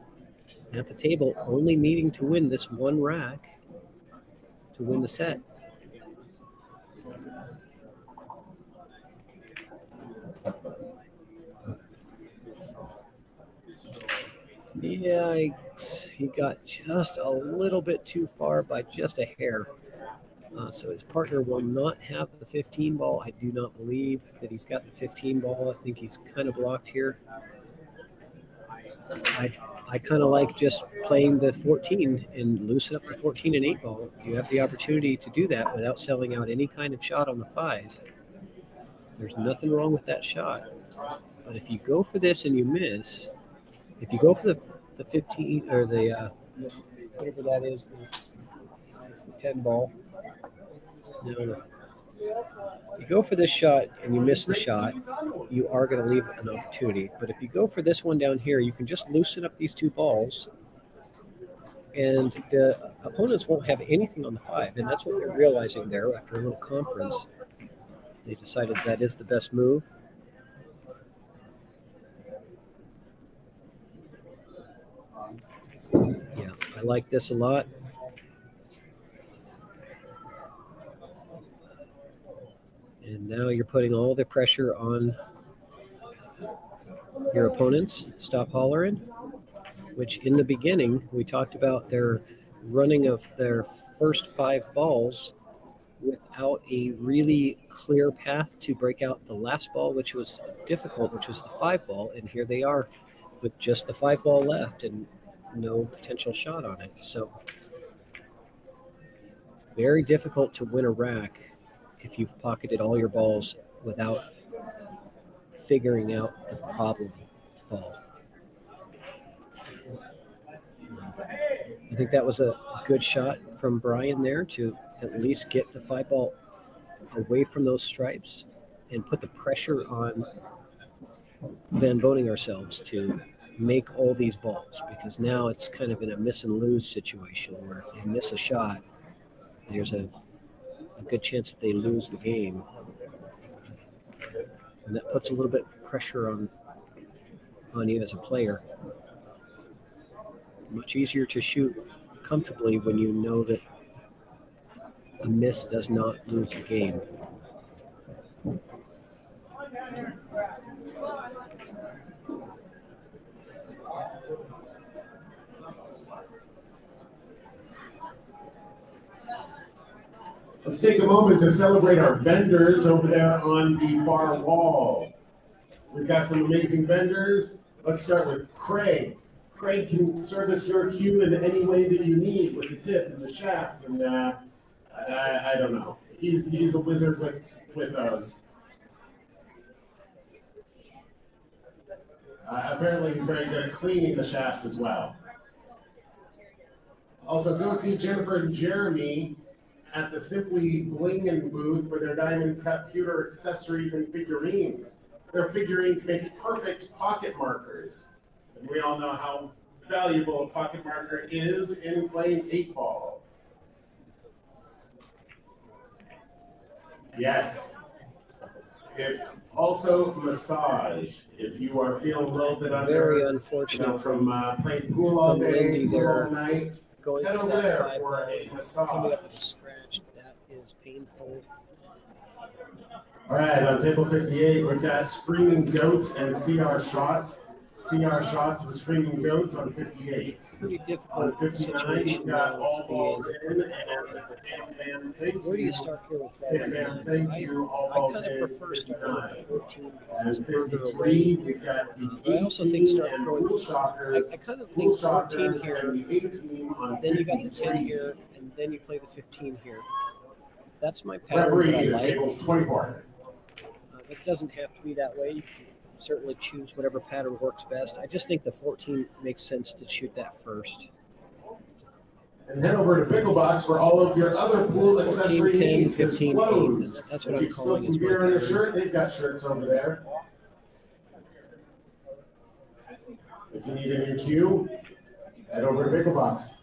[SPEAKER 2] at the table, only needing to win this one rack to win the set. Yeah, he got just a little bit too far by just a hair. So his partner will not have the 15 ball. I do not believe that he's got the 15 ball. I think he's kind of blocked here. I kind of like just playing the 14 and loosen up the 14 and 8 ball. You have the opportunity to do that without selling out any kind of shot on the 5. There's nothing wrong with that shot. But if you go for this and you miss, if you go for the 15 or the whatever that is, the 10 ball. No. If you go for this shot and you miss the shot, you are going to leave an opportunity. But if you go for this one down here, you can just loosen up these 2 balls, and the opponents won't have anything on the 5. And that's what they're realizing there after a little conference. They decided that is the best move. Yeah, I like this a lot. And now you're putting all the pressure on your opponents. Stop hollering, which in the beginning, we talked about their running of their first 5 balls without a really clear path to break out the last ball, which was difficult, which was the 5 ball. And here they are with just the 5 ball left and no potential shot on it. So it's very difficult to win a rack if you've pocketed all your balls without figuring out the problem ball. I think that was a good shot from Brian there to at least get the 5 ball away from those stripes and put the pressure on Van Boening ourselves to make all these balls, because now it's kind of in a miss and lose situation where if they miss a shot, there's a good chance that they lose the game. And that puts a little bit of pressure on you as a player. Much easier to shoot comfortably when you know that a miss does not lose the game.
[SPEAKER 5] Let's take a moment to celebrate our vendors over there on the far wall. We've got some amazing vendors. Let's start with Craig. Craig can service your cue in any way that you need with the tip and the shaft, and I don't know. He's a wizard with those. Apparently he's very good at cleaning the shafts as well. Also, go see Jennifer and Jeremy at the Simply Blingin' booth for their diamond cut pewter accessories and figurines. Their figurines make perfect pocket markers. And we all know how valuable a pocket marker is in playing 8-ball. Yes. Also massage. If you are feeling a little bit under,
[SPEAKER 2] very unfortunate
[SPEAKER 5] from playing pool all day, pool all night,
[SPEAKER 2] going
[SPEAKER 5] head
[SPEAKER 2] for
[SPEAKER 5] over
[SPEAKER 2] that
[SPEAKER 5] there
[SPEAKER 2] 5
[SPEAKER 5] for a
[SPEAKER 2] ball,
[SPEAKER 5] massage.
[SPEAKER 2] coming up with a scratch. That is painful.
[SPEAKER 5] All right, on table 58, we've got Screaming Goats and CR Shots. CR Shots with Screaming Goats on 58.
[SPEAKER 2] Pretty
[SPEAKER 5] On
[SPEAKER 2] difficult
[SPEAKER 5] 59,
[SPEAKER 2] situation
[SPEAKER 5] we've got
[SPEAKER 2] now
[SPEAKER 5] All
[SPEAKER 2] to
[SPEAKER 5] Balls
[SPEAKER 2] be
[SPEAKER 5] In and Sam Man Thank
[SPEAKER 2] Where do you
[SPEAKER 5] You.
[SPEAKER 2] start here with
[SPEAKER 5] Sam
[SPEAKER 2] ball
[SPEAKER 5] Man
[SPEAKER 2] 9?
[SPEAKER 5] Thank You, All
[SPEAKER 2] I
[SPEAKER 5] Balls
[SPEAKER 2] kind of
[SPEAKER 5] In,
[SPEAKER 2] prefer starting with
[SPEAKER 5] 59.
[SPEAKER 2] the 14 because
[SPEAKER 5] And
[SPEAKER 2] it's further
[SPEAKER 5] 53,
[SPEAKER 2] away.
[SPEAKER 5] we've got the
[SPEAKER 2] But I also think
[SPEAKER 5] 18
[SPEAKER 2] start
[SPEAKER 5] and
[SPEAKER 2] going.
[SPEAKER 5] Pool Shockers.
[SPEAKER 2] I kind of
[SPEAKER 5] Pool
[SPEAKER 2] think 14
[SPEAKER 5] Shockers
[SPEAKER 2] here,
[SPEAKER 5] and the 18 on
[SPEAKER 2] then you got the 10
[SPEAKER 5] 53.
[SPEAKER 2] here, and then you play the 15 here. That's my pattern
[SPEAKER 5] Referee
[SPEAKER 2] that I
[SPEAKER 5] is
[SPEAKER 2] like.
[SPEAKER 5] table 24.
[SPEAKER 2] It doesn't have to be that way. You can certainly choose whatever pattern works best. I just think the 14 makes sense to shoot that first.
[SPEAKER 5] And head over to Picklebox for all of your other pool
[SPEAKER 2] 14,
[SPEAKER 5] accessory
[SPEAKER 2] 10,
[SPEAKER 5] needs. There's
[SPEAKER 2] 15, 8.
[SPEAKER 5] clothes.
[SPEAKER 2] That's what
[SPEAKER 5] If
[SPEAKER 2] I'm
[SPEAKER 5] you've
[SPEAKER 2] calling
[SPEAKER 5] spilled some
[SPEAKER 2] is my
[SPEAKER 5] beer on your
[SPEAKER 2] pattern.
[SPEAKER 5] shirt, they've got shirts over there. If you need a new cue, head over to Picklebox.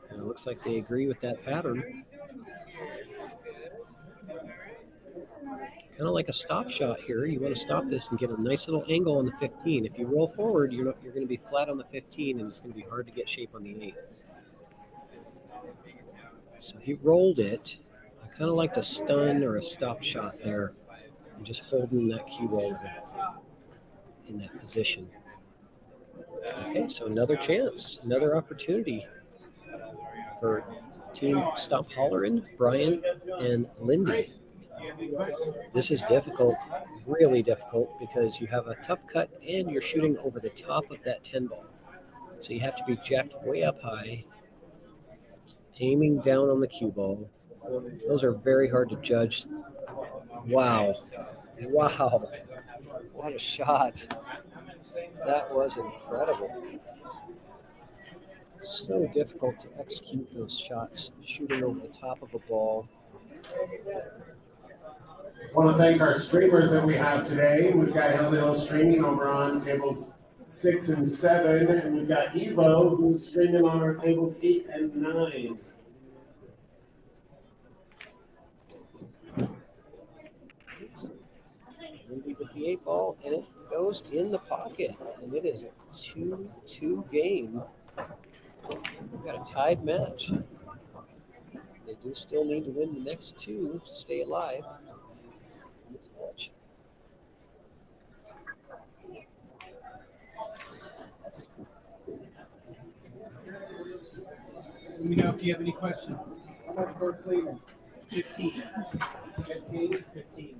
[SPEAKER 2] And it looks like they agree with that pattern. Kind of like a stop shot here. You want to stop this and get a nice little angle on the 15. If you roll forward, you're going to be flat on the 15, and it's going to be hard to get shape on the 8. So he rolled it. I kind of like a stun or a stop shot there, and just holding that cue ball in that position. Okay, so another chance, another opportunity for Team Stop Hollerin, Brian and Lindy. This is difficult, really difficult, because you have a tough cut and you're shooting over the top of that 10 ball. So you have to be jacked way up high, aiming down on the cue ball. Those are very hard to judge. Wow. Wow. What a shot. That was incredible. So difficult to execute those shots, shooting over the top of a ball.
[SPEAKER 5] I want to thank our streamers that we have today. We've got HOLLERIN streaming over on tables 6 and 7, and we've got Evo who's streaming on our tables 8 and 9.
[SPEAKER 2] Lindy with the 8 ball, and it goes in the pocket, and it is a 2-2 game. We've got a tied match. They do still need to win the next 2 to stay alive in this match.
[SPEAKER 1] Let me know if you have any questions.
[SPEAKER 8] How much for cleaning?
[SPEAKER 1] 15.
[SPEAKER 8] 15?
[SPEAKER 1] 15.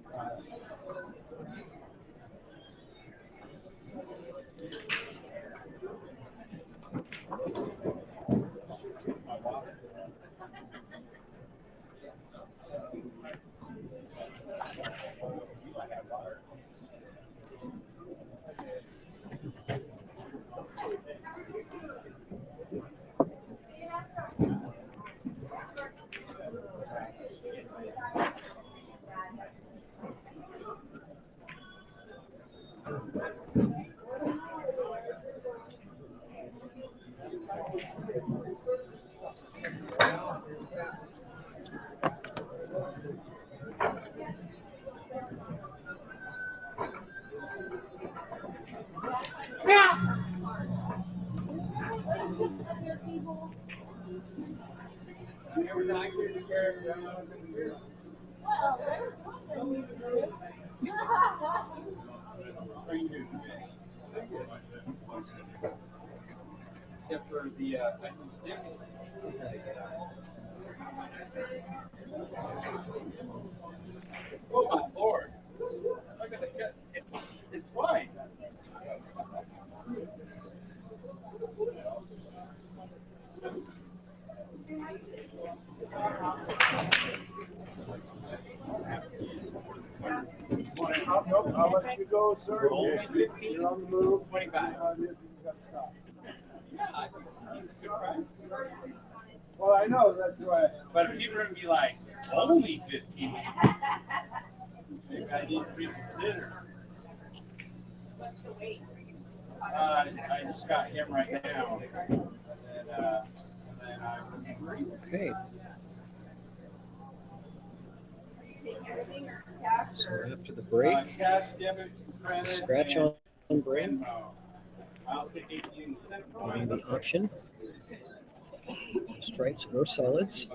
[SPEAKER 1] Except for the hiking stick. Oh my lord! Look at the cut. It's fine.
[SPEAKER 8] I'll let you go, sir.
[SPEAKER 1] Roll 15.
[SPEAKER 8] You're on the move.
[SPEAKER 1] 25.
[SPEAKER 8] You got to stop.
[SPEAKER 1] Yeah, I think it's a good price.
[SPEAKER 8] Well, I know, that's why.
[SPEAKER 1] But if people are gonna be like, only 15, maybe I need to reconsider. I just got him right now. And then I would agree.
[SPEAKER 2] Okay. So after the break,
[SPEAKER 1] Cash, debit, credit,
[SPEAKER 2] scratch
[SPEAKER 1] and
[SPEAKER 2] on break,
[SPEAKER 1] Venmo. I'll say 18 in the center.
[SPEAKER 2] giving the option, stripes or solids.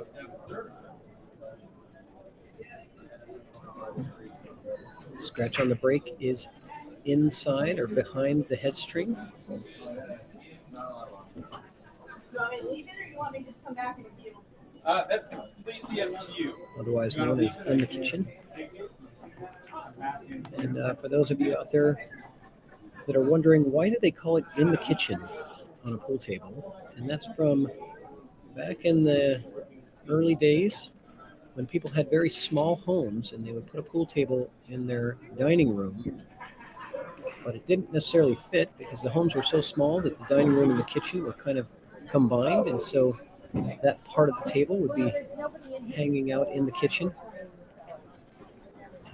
[SPEAKER 2] Scratch on the break is inside or behind the head string.
[SPEAKER 4] You want me to leave it or you want me to just come back in a few?
[SPEAKER 1] That's completely up to you.
[SPEAKER 2] Otherwise known as in the kitchen. And for those of you out there that are wondering, why do they call it in the kitchen on a pool table? And that's from back in the early days when people had very small homes and they would put a pool table in their dining room. But it didn't necessarily fit because the homes were so small that the dining room and the kitchen were kind of combined. And so that part of the table would be hanging out in the kitchen.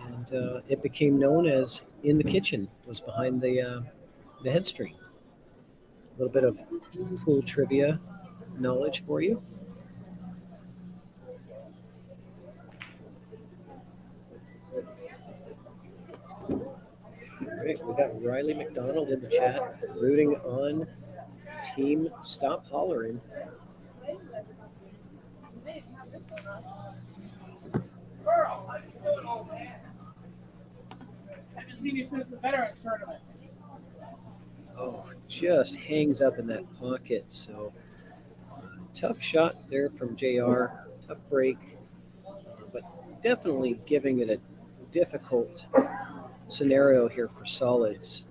[SPEAKER 2] And it became known as in the kitchen, was behind the head string. A little bit of pool trivia knowledge for you. All right, we got Riley McDonald in the chat rooting on Team Stop Hollerin.
[SPEAKER 8] Girl, how you doing, old man? Haven't seen you since the Veterans Tournament.
[SPEAKER 2] Oh, just hangs up in that pocket. So tough shot there from JR. Tough break, but definitely giving it a difficult scenario here for solids.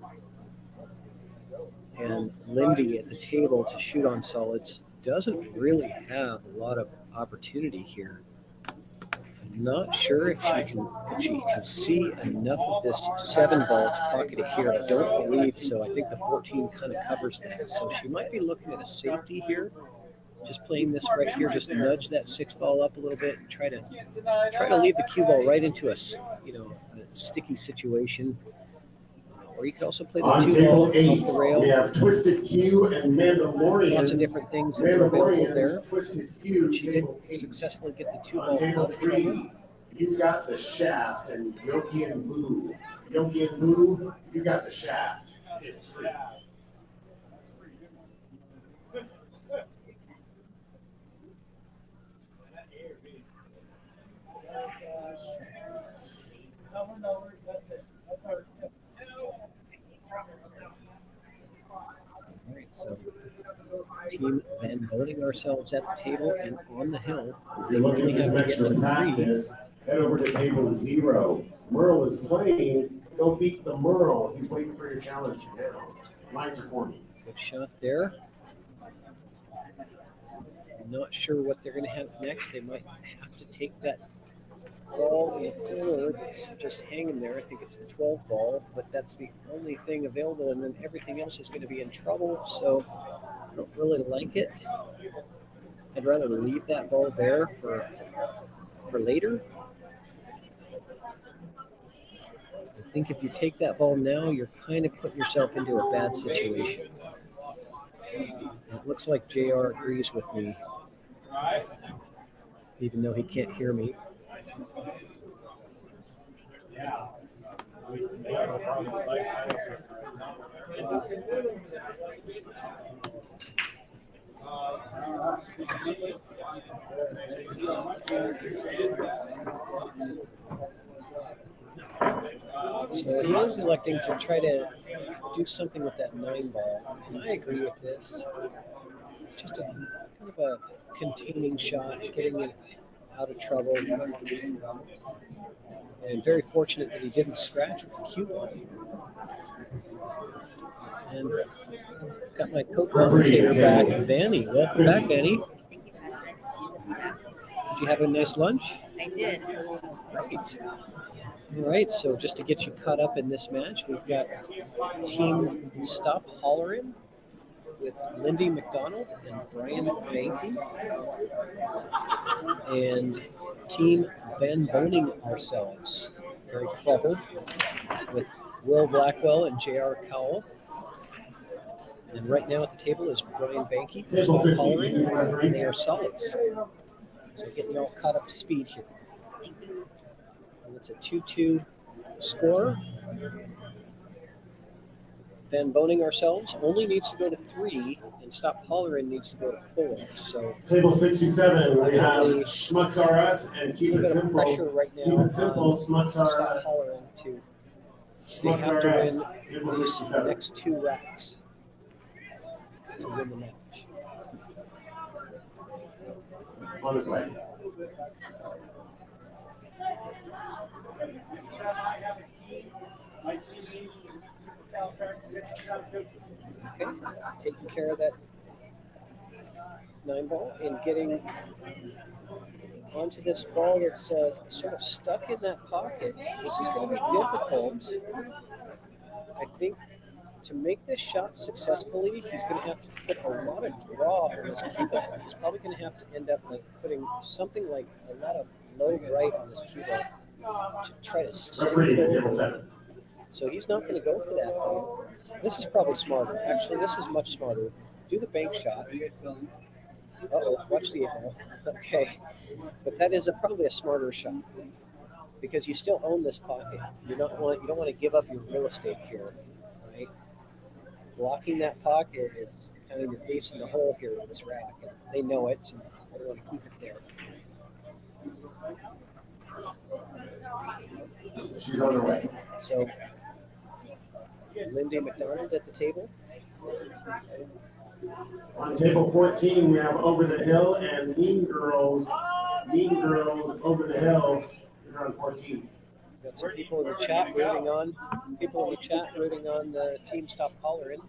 [SPEAKER 2] And Lindy at the table to shoot on solids doesn't really have a lot of opportunity here. I'm not sure if she can see enough of this 7-ball to pocket it here. I don't believe so. I think the 14 kind of covers that. So she might be looking at a safety here. Just playing this right here, just nudge that 6-ball up a little bit and try to leave the cue ball right into a sticky situation. Or you could also play the
[SPEAKER 5] On
[SPEAKER 2] 2-ball
[SPEAKER 5] table 8,
[SPEAKER 2] off the rail.
[SPEAKER 5] we have Twisted Q and Mandalorian.
[SPEAKER 2] Lots of different things that are available there.
[SPEAKER 5] Twisted Q,
[SPEAKER 2] She did
[SPEAKER 5] table 8.
[SPEAKER 2] successfully get the
[SPEAKER 5] On
[SPEAKER 2] 2-ball
[SPEAKER 5] table
[SPEAKER 2] out of trouble.
[SPEAKER 5] 3, you got the shaft and Yogi and Boo. Yogi and Boo, you got the shaft.
[SPEAKER 2] Alright, so team VANBOENING ourselves at the table and on the hill.
[SPEAKER 5] If you're looking for some extra practice, head over to table 0. Merle is playing. Don't beat the Merle. He's waiting for your challenge now. Lines are forming.
[SPEAKER 2] Good shot there. I'm not sure what they're going to have next. They might have to take that ball in the corner that's just hanging there. I think it's the 12 ball, but that's the only thing available, and then everything else is going to be in trouble. So I don't really like it. I'd rather leave that ball there for later. I think if you take that ball now, you're kind of putting yourself into a bad situation. It looks like JR agrees with me, even though he can't hear me. So he is electing to try to do something with that 9-ball, and I agree with this. Just a kind of a containing shot, getting it out of trouble. And very fortunate that he didn't scratch with the cue ball. And got my co-commentator back, Vanny. Welcome back, Vanny. Did you have a nice lunch?
[SPEAKER 9] I did.
[SPEAKER 2] Great. All right, so just to get you caught up in this match, we've got Team Stop HOLLERIN with Lindy McDonald and Brian Banky, and Team VANBOENING ourselves, very clever, with Will Blackwell and JR Cowell. And right now at the table is Brian Banky,
[SPEAKER 5] Table 15,
[SPEAKER 2] HOLLERIN, and they are solids. So getting you all caught up to speed here. And it's a 2-2 score. VANBOENING ourselves only needs to go to 3, and Stop HOLLERIN needs to go to 4. So
[SPEAKER 5] Table 67, we have Schmucks RS and Keep
[SPEAKER 2] a
[SPEAKER 5] It
[SPEAKER 2] bit of
[SPEAKER 5] Simple.
[SPEAKER 2] pressure right now
[SPEAKER 5] Keep It Simple,
[SPEAKER 2] on
[SPEAKER 5] Schmucks
[SPEAKER 2] Stop
[SPEAKER 5] RS.
[SPEAKER 2] HOLLERIN to they
[SPEAKER 5] Schmucks
[SPEAKER 2] have to
[SPEAKER 5] RS,
[SPEAKER 2] win
[SPEAKER 5] Table
[SPEAKER 2] these
[SPEAKER 5] 67.
[SPEAKER 2] next 2 racks to win the match.
[SPEAKER 5] On his way.
[SPEAKER 2] Okay, taking care of that 9-ball and getting onto this ball that's sort of stuck in that pocket. This is going to be difficult. I think to make this shot successfully, he's going to have to put a lot of draw on this cue ball. He's probably going to have to end up like putting something like a lot of low right on this cue ball to try to send
[SPEAKER 5] Referee
[SPEAKER 2] it
[SPEAKER 5] at table
[SPEAKER 2] over.
[SPEAKER 5] 7.
[SPEAKER 2] So he's not going to go for that though. This is probably smarter. Actually, this is much smarter. Do the bank shot. Uh-oh, watch the 8-ball. Okay. But that is probably a smarter shot because you still own this pocket. You don't want to give up your real estate here, right? Blocking that pocket is kind of your ace in the hole here in this rack. And they know it, and I don't want to keep it there.
[SPEAKER 5] She's on her way.
[SPEAKER 2] So, Lindy McDonald at the table.
[SPEAKER 5] On table 14, we have Over the Hill and Mean Girls. Mean Girls Over the Hill. They're on 14.
[SPEAKER 2] Got some people in the chat rooting on. People in the chat rooting on the team. Stop Hollering.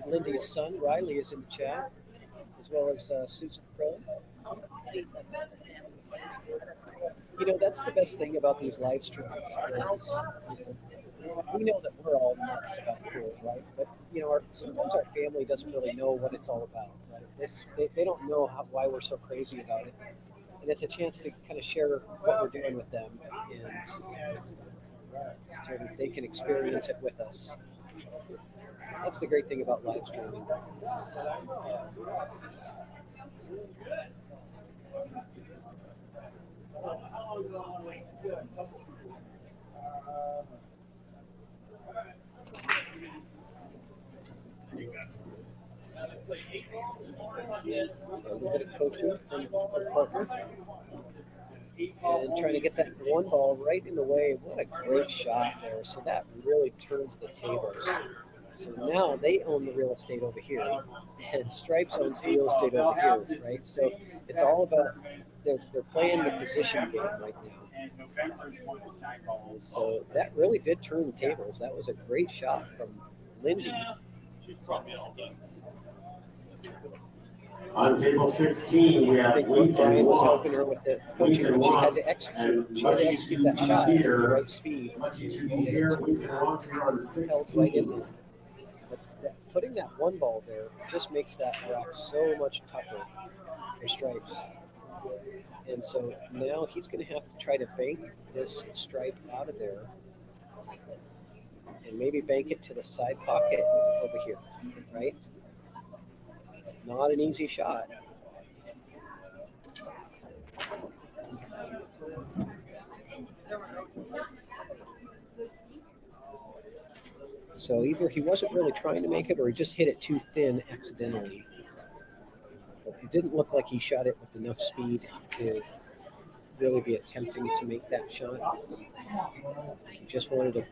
[SPEAKER 2] Lindy's son Riley is in the chat, as well as Susan Crow. You know, that's the best thing about these live streams is, we know that we're all nuts about pool, right? But sometimes our family doesn't really know what it's all about. Right? They don't know why we're so crazy about it, and it's a chance to kind of share what we're doing with them, and so that they can experience it with us. That's the great thing about live streaming. So a little bit of coaching from our partner. And trying to get that one ball right in the way. What a great shot there. So that really turns the tables. So now they own the real estate over here, and Stripes owns the real estate over here, right? So it's all about, they're playing the position game right now. So that really did turn the tables. That was a great shot from Lindy.
[SPEAKER 5] On table 16, we
[SPEAKER 2] I
[SPEAKER 5] have
[SPEAKER 2] think
[SPEAKER 5] Lincoln
[SPEAKER 2] Brian was
[SPEAKER 5] Walk.
[SPEAKER 2] helping her with the coaching, and she had to execute. She had to execute that shot at the right speed.
[SPEAKER 5] Lucky to be here. Lincoln Walk here on
[SPEAKER 2] Held right in
[SPEAKER 5] 16.
[SPEAKER 2] there. But putting that one ball there just makes that rock so much tougher for Stripes. And so now he's going to have to try to bank this stripe out of there and maybe bank it to the side pocket over here, right? Not an easy shot. So either he wasn't really trying to make it or he just hit it too thin accidentally. But it didn't look like he shot it with enough speed to really be attempting to make that shot. He just wanted to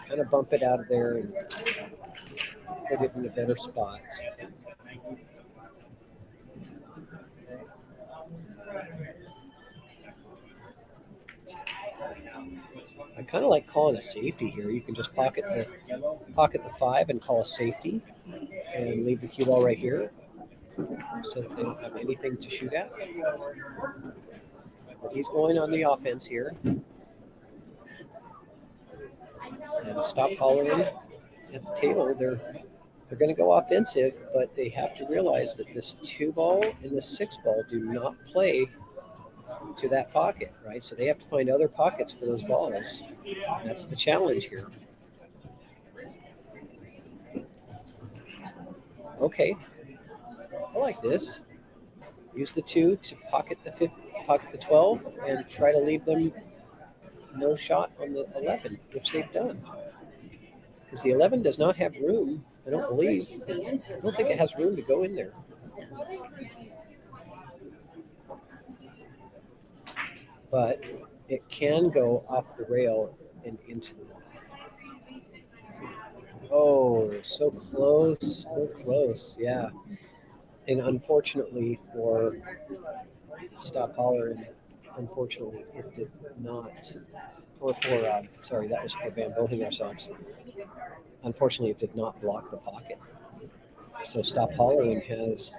[SPEAKER 2] kind of bump it out of there and put it in a better spot. I kind of like calling a safety here. You can just pocket the 5 and call a safety and leave the cue ball right here so that they don't have anything to shoot at. But he's going on the offense here. And Stop Hollering at the table. They're going to go offensive, but they have to realize that this 2 ball and the 6 ball do not play to that pocket, right? So they have to find other pockets for those balls. That's the challenge here. Okay, I like this. Use the 2 to pocket the 12, and try to leave them no shot on the 11, which they've done. Because the 11 does not have room, I don't believe. I don't think it has room to go in there. But it can go off the rail and into the water. Oh, so close, yeah. And unfortunately for Stop Hollering, unfortunately it did not, or for, sorry, that was for VANBOENING ourselves. Unfortunately, it did not block the pocket. So Stop Hollering has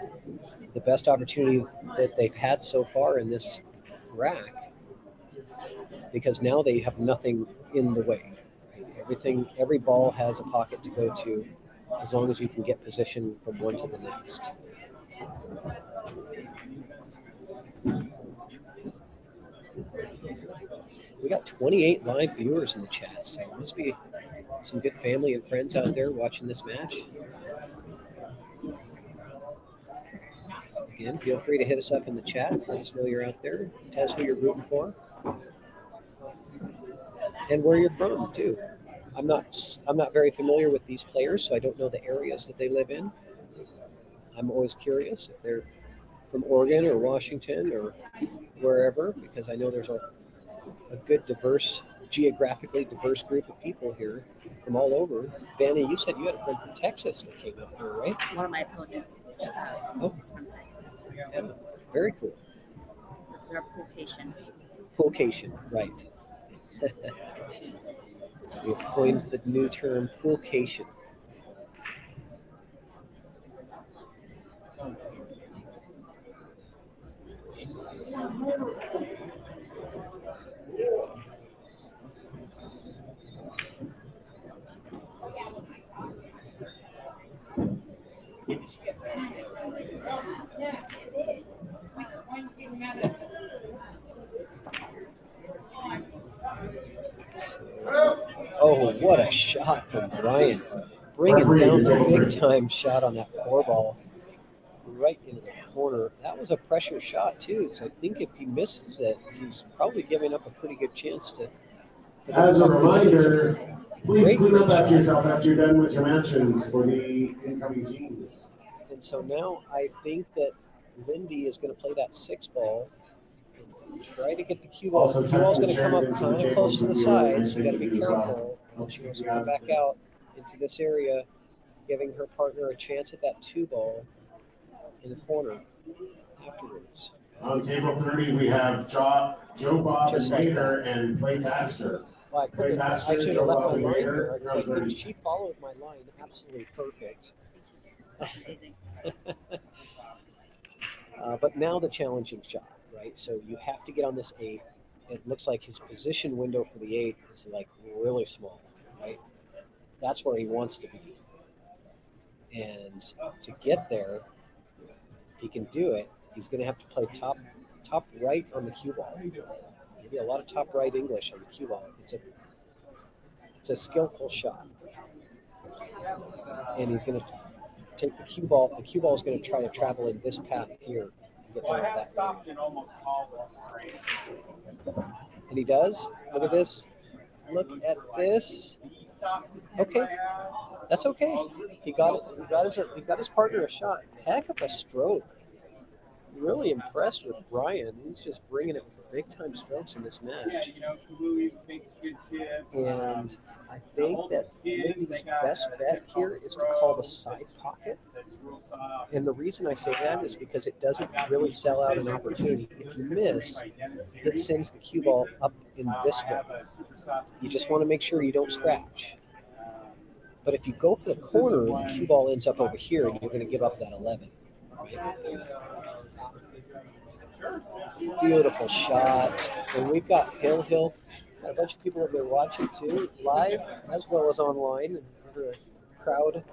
[SPEAKER 2] the best opportunity that they've had so far in this rack, because now they have nothing in the way. Every ball has a pocket to go to, as long as you can get position from one to the next. We got 28 live viewers in the chat, so there must be some good family and friends out there watching this match. Again, feel free to hit us up in the chat. Let us know you're out there. Tell us who you're rooting for and where you're from too. I'm not very familiar with these players, so I don't know the areas that they live in. I'm always curious if they're from Oregon or Washington or wherever, because I know there's a good geographically diverse group of people here from all over. Vanny, you said you had a friend from Texas that came out here, right?
[SPEAKER 9] One of my opponents
[SPEAKER 2] Oh.
[SPEAKER 9] is from Texas.
[SPEAKER 2] Yeah, very cool.
[SPEAKER 9] They're Pulcation.
[SPEAKER 2] Poolcation, right. We've coined the new term poolcation. Oh, what a shot from Brian. Bringing down the big time shot on that 4-ball right into the corner. That was a pressure shot, too, because I think if he misses it, he's probably giving up a pretty good chance to.
[SPEAKER 5] As a reminder, please clean up after yourself after you're done with your matches for the incoming teams.
[SPEAKER 2] And so now I think that Lindy is going to play that 6-ball and try to get the cue ball. The cue ball's going to come up kind of close to the side, so you got to be careful. She wants to come back out into this area, giving her partner a chance at that 2-ball in the corner afterwards.
[SPEAKER 5] On table 30, we have Joe, Bob, and Mater, and Play Faster.
[SPEAKER 2] Well, I should have left my line there. I think she followed my line absolutely perfect. But now the challenging shot, right? So you have to get on this 8. It looks like his position window for the 8 is like really small, right? That's where he wants to be. And to get there, he can do it. He's going to have to play top right on the cue ball. Maybe a lot of top right English on the cue ball. It's a skillful shot. And he's going to take the cue ball. The cue ball is going to try to travel in this path here. And get out of that area. And he does. Look at this. Look at this. Okay. That's okay. He got it. He got his partner a shot. Heck of a stroke. Really impressed with Brian. He's just bringing it with big time strokes in this match. And I think that Lindy's best bet here is to call the side pocket. And the reason I say that is because it doesn't really sell out an opportunity. If you miss, it sends the cue ball up in this way. You just want to make sure you don't scratch. But if you go for the corner, the cue ball ends up over here, and you're going to give up that 11. Right? Beautiful shot. And we've got Hill. Got a bunch of people over there watching too, live as well as online. And we're a crowd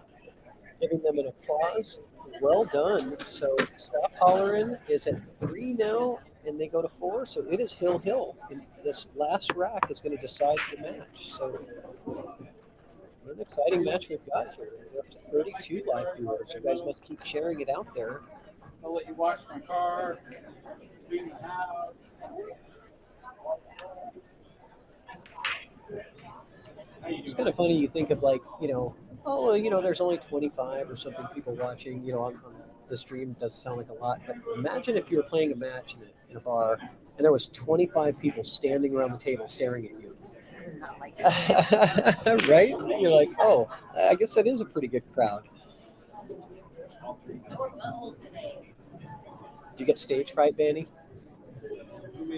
[SPEAKER 2] giving them an applause. Well done. So Stop Hollerin is at 3 now, and they go to 4. So it is Hill. And this last rack is going to decide the match. So what an exciting match we've got here. We're up to 32 live viewers. You guys must keep sharing it out there.
[SPEAKER 1] I'll let you wash my car, clean the house.
[SPEAKER 2] It's kind of funny. You think of like, there's only 25 or something people watching, on the stream. Does sound like a lot, but imagine if you were playing a match in a bar and there was 25 people standing around the table staring at you.
[SPEAKER 9] Not like that.
[SPEAKER 2] Right? You're like, oh, I guess that is a pretty good crowd. Do you get stage fright, Vanny?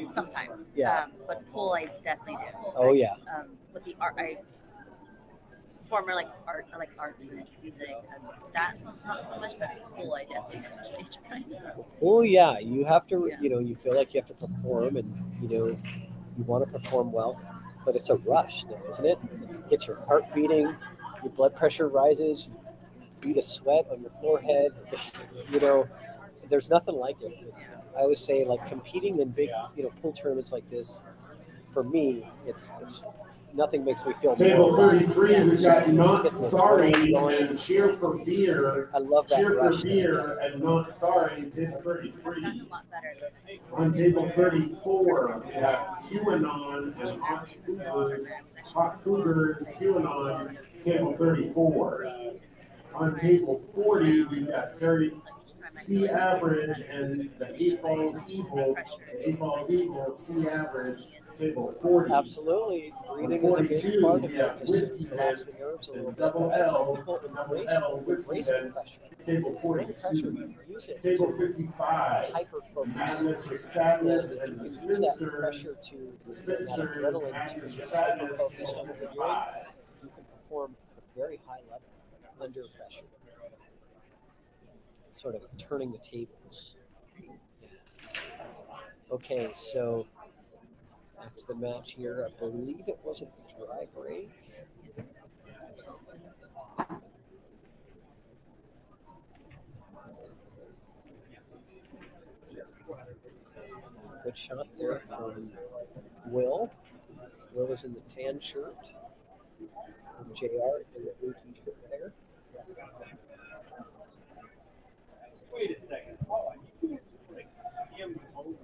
[SPEAKER 9] Sometimes.
[SPEAKER 2] Yeah.
[SPEAKER 9] But pool, I definitely do.
[SPEAKER 2] Oh, yeah.
[SPEAKER 9] With the art, I perform like arts and music. That's not so much, but pool, I definitely get stage fright.
[SPEAKER 2] Oh, yeah. You have to, you feel like you have to perform and, you want to perform well. But it's a rush, though, isn't it? It gets your heart beating, your blood pressure rises, you beat a sweat on your forehead. There's nothing like it. I always say, like, competing in big, pool tournaments like this, for me, it's nothing makes me feel
[SPEAKER 5] Table
[SPEAKER 2] more.
[SPEAKER 5] 33, we've got Not Sorry and Cheer for Beer.
[SPEAKER 2] I love that
[SPEAKER 5] Cheer
[SPEAKER 2] rush.
[SPEAKER 5] for Beer and Not Sorry, table 33.
[SPEAKER 9] That's a lot better.
[SPEAKER 5] On table 34, we have QAnon and Hot Cougars, QAnon, table 34. On table 40, we've got Terry C average, and the 8 balls equal. 8 balls equal, C average, table 40.
[SPEAKER 2] Absolutely. Breathing is a big
[SPEAKER 5] 42,
[SPEAKER 2] part of
[SPEAKER 5] yeah,
[SPEAKER 2] it. Just
[SPEAKER 5] whiskey
[SPEAKER 2] relax
[SPEAKER 5] vent,
[SPEAKER 2] the nerves a little
[SPEAKER 5] and
[SPEAKER 2] bit.
[SPEAKER 5] double
[SPEAKER 2] I tell
[SPEAKER 5] L,
[SPEAKER 2] people
[SPEAKER 5] double
[SPEAKER 2] embrace,
[SPEAKER 5] L, whiskey
[SPEAKER 2] embrace the
[SPEAKER 5] vent,
[SPEAKER 2] pressure.
[SPEAKER 5] table
[SPEAKER 2] Bring the pressure,
[SPEAKER 5] 42.
[SPEAKER 2] use it
[SPEAKER 5] Table
[SPEAKER 2] to
[SPEAKER 5] 55,
[SPEAKER 2] hyper focus.
[SPEAKER 5] madness or
[SPEAKER 2] And
[SPEAKER 5] sadness,
[SPEAKER 2] if
[SPEAKER 5] and
[SPEAKER 2] you
[SPEAKER 5] the
[SPEAKER 2] can use that
[SPEAKER 5] spinsters,
[SPEAKER 2] pressure to,
[SPEAKER 5] the
[SPEAKER 2] that
[SPEAKER 5] spinsters,
[SPEAKER 2] adrenaline
[SPEAKER 5] madness
[SPEAKER 2] to
[SPEAKER 5] or
[SPEAKER 2] hyper
[SPEAKER 5] sadness,
[SPEAKER 2] focus
[SPEAKER 5] table
[SPEAKER 2] on what you're doing,
[SPEAKER 5] 55.
[SPEAKER 2] you can perform at a very high level under pressure. Sort of turning the tables. Okay, so after the match here, I believe it was a dry break. Good shot there from Will. Will is in the tan shirt. And JR in the blue t-shirt there.
[SPEAKER 1] Wait a second. Oh, you can't just like skim over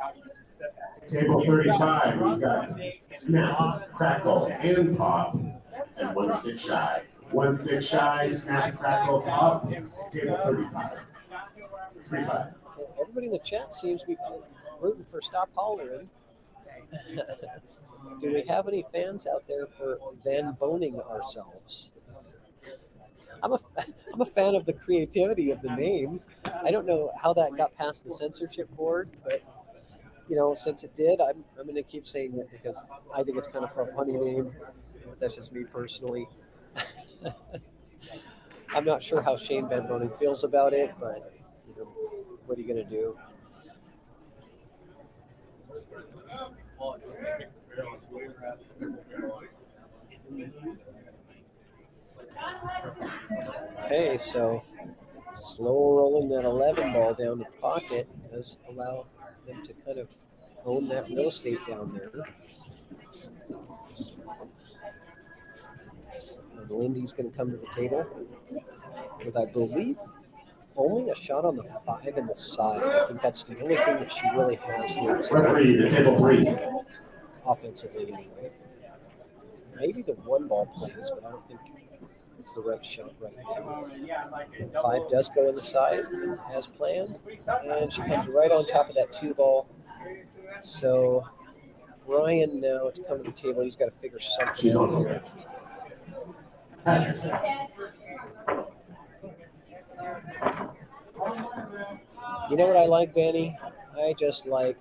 [SPEAKER 1] how you set that.
[SPEAKER 5] Table 35, we've got snap, crackle, and pop, and 1 stick shy. 1 stick shy, snap, crackle, pop, table 35. 35.
[SPEAKER 2] Okay, everybody in the chat seems to be rooting for Stop Hollering. Do we have any fans out there for VANBOENING ourselves? I'm a fan of the creativity of the name. I don't know how that got past the censorship board, but you know, since it did, I'm going to keep saying it because I think it's kind of a funny name. But that's just me personally. I'm not sure how Shane VANBOENING feels about it, but you know, what are you going to do? Okay, so slow rolling that 11 ball down the pocket does allow them to kind of own that real estate down there. And Lindy's going to come to the table with, I believe, only a shot on the 5 and the side. I think that's the only thing that she really has here.
[SPEAKER 5] Referee, the table 3.
[SPEAKER 2] Offensively, anyway. Maybe the 1 ball plays, but I don't think it's the right shot right now. 5 does go in the side as planned, and she comes right on top of that 2 ball. So Brian now to come to the table, he's got to figure something out here. You know what I like, Vanny? I just like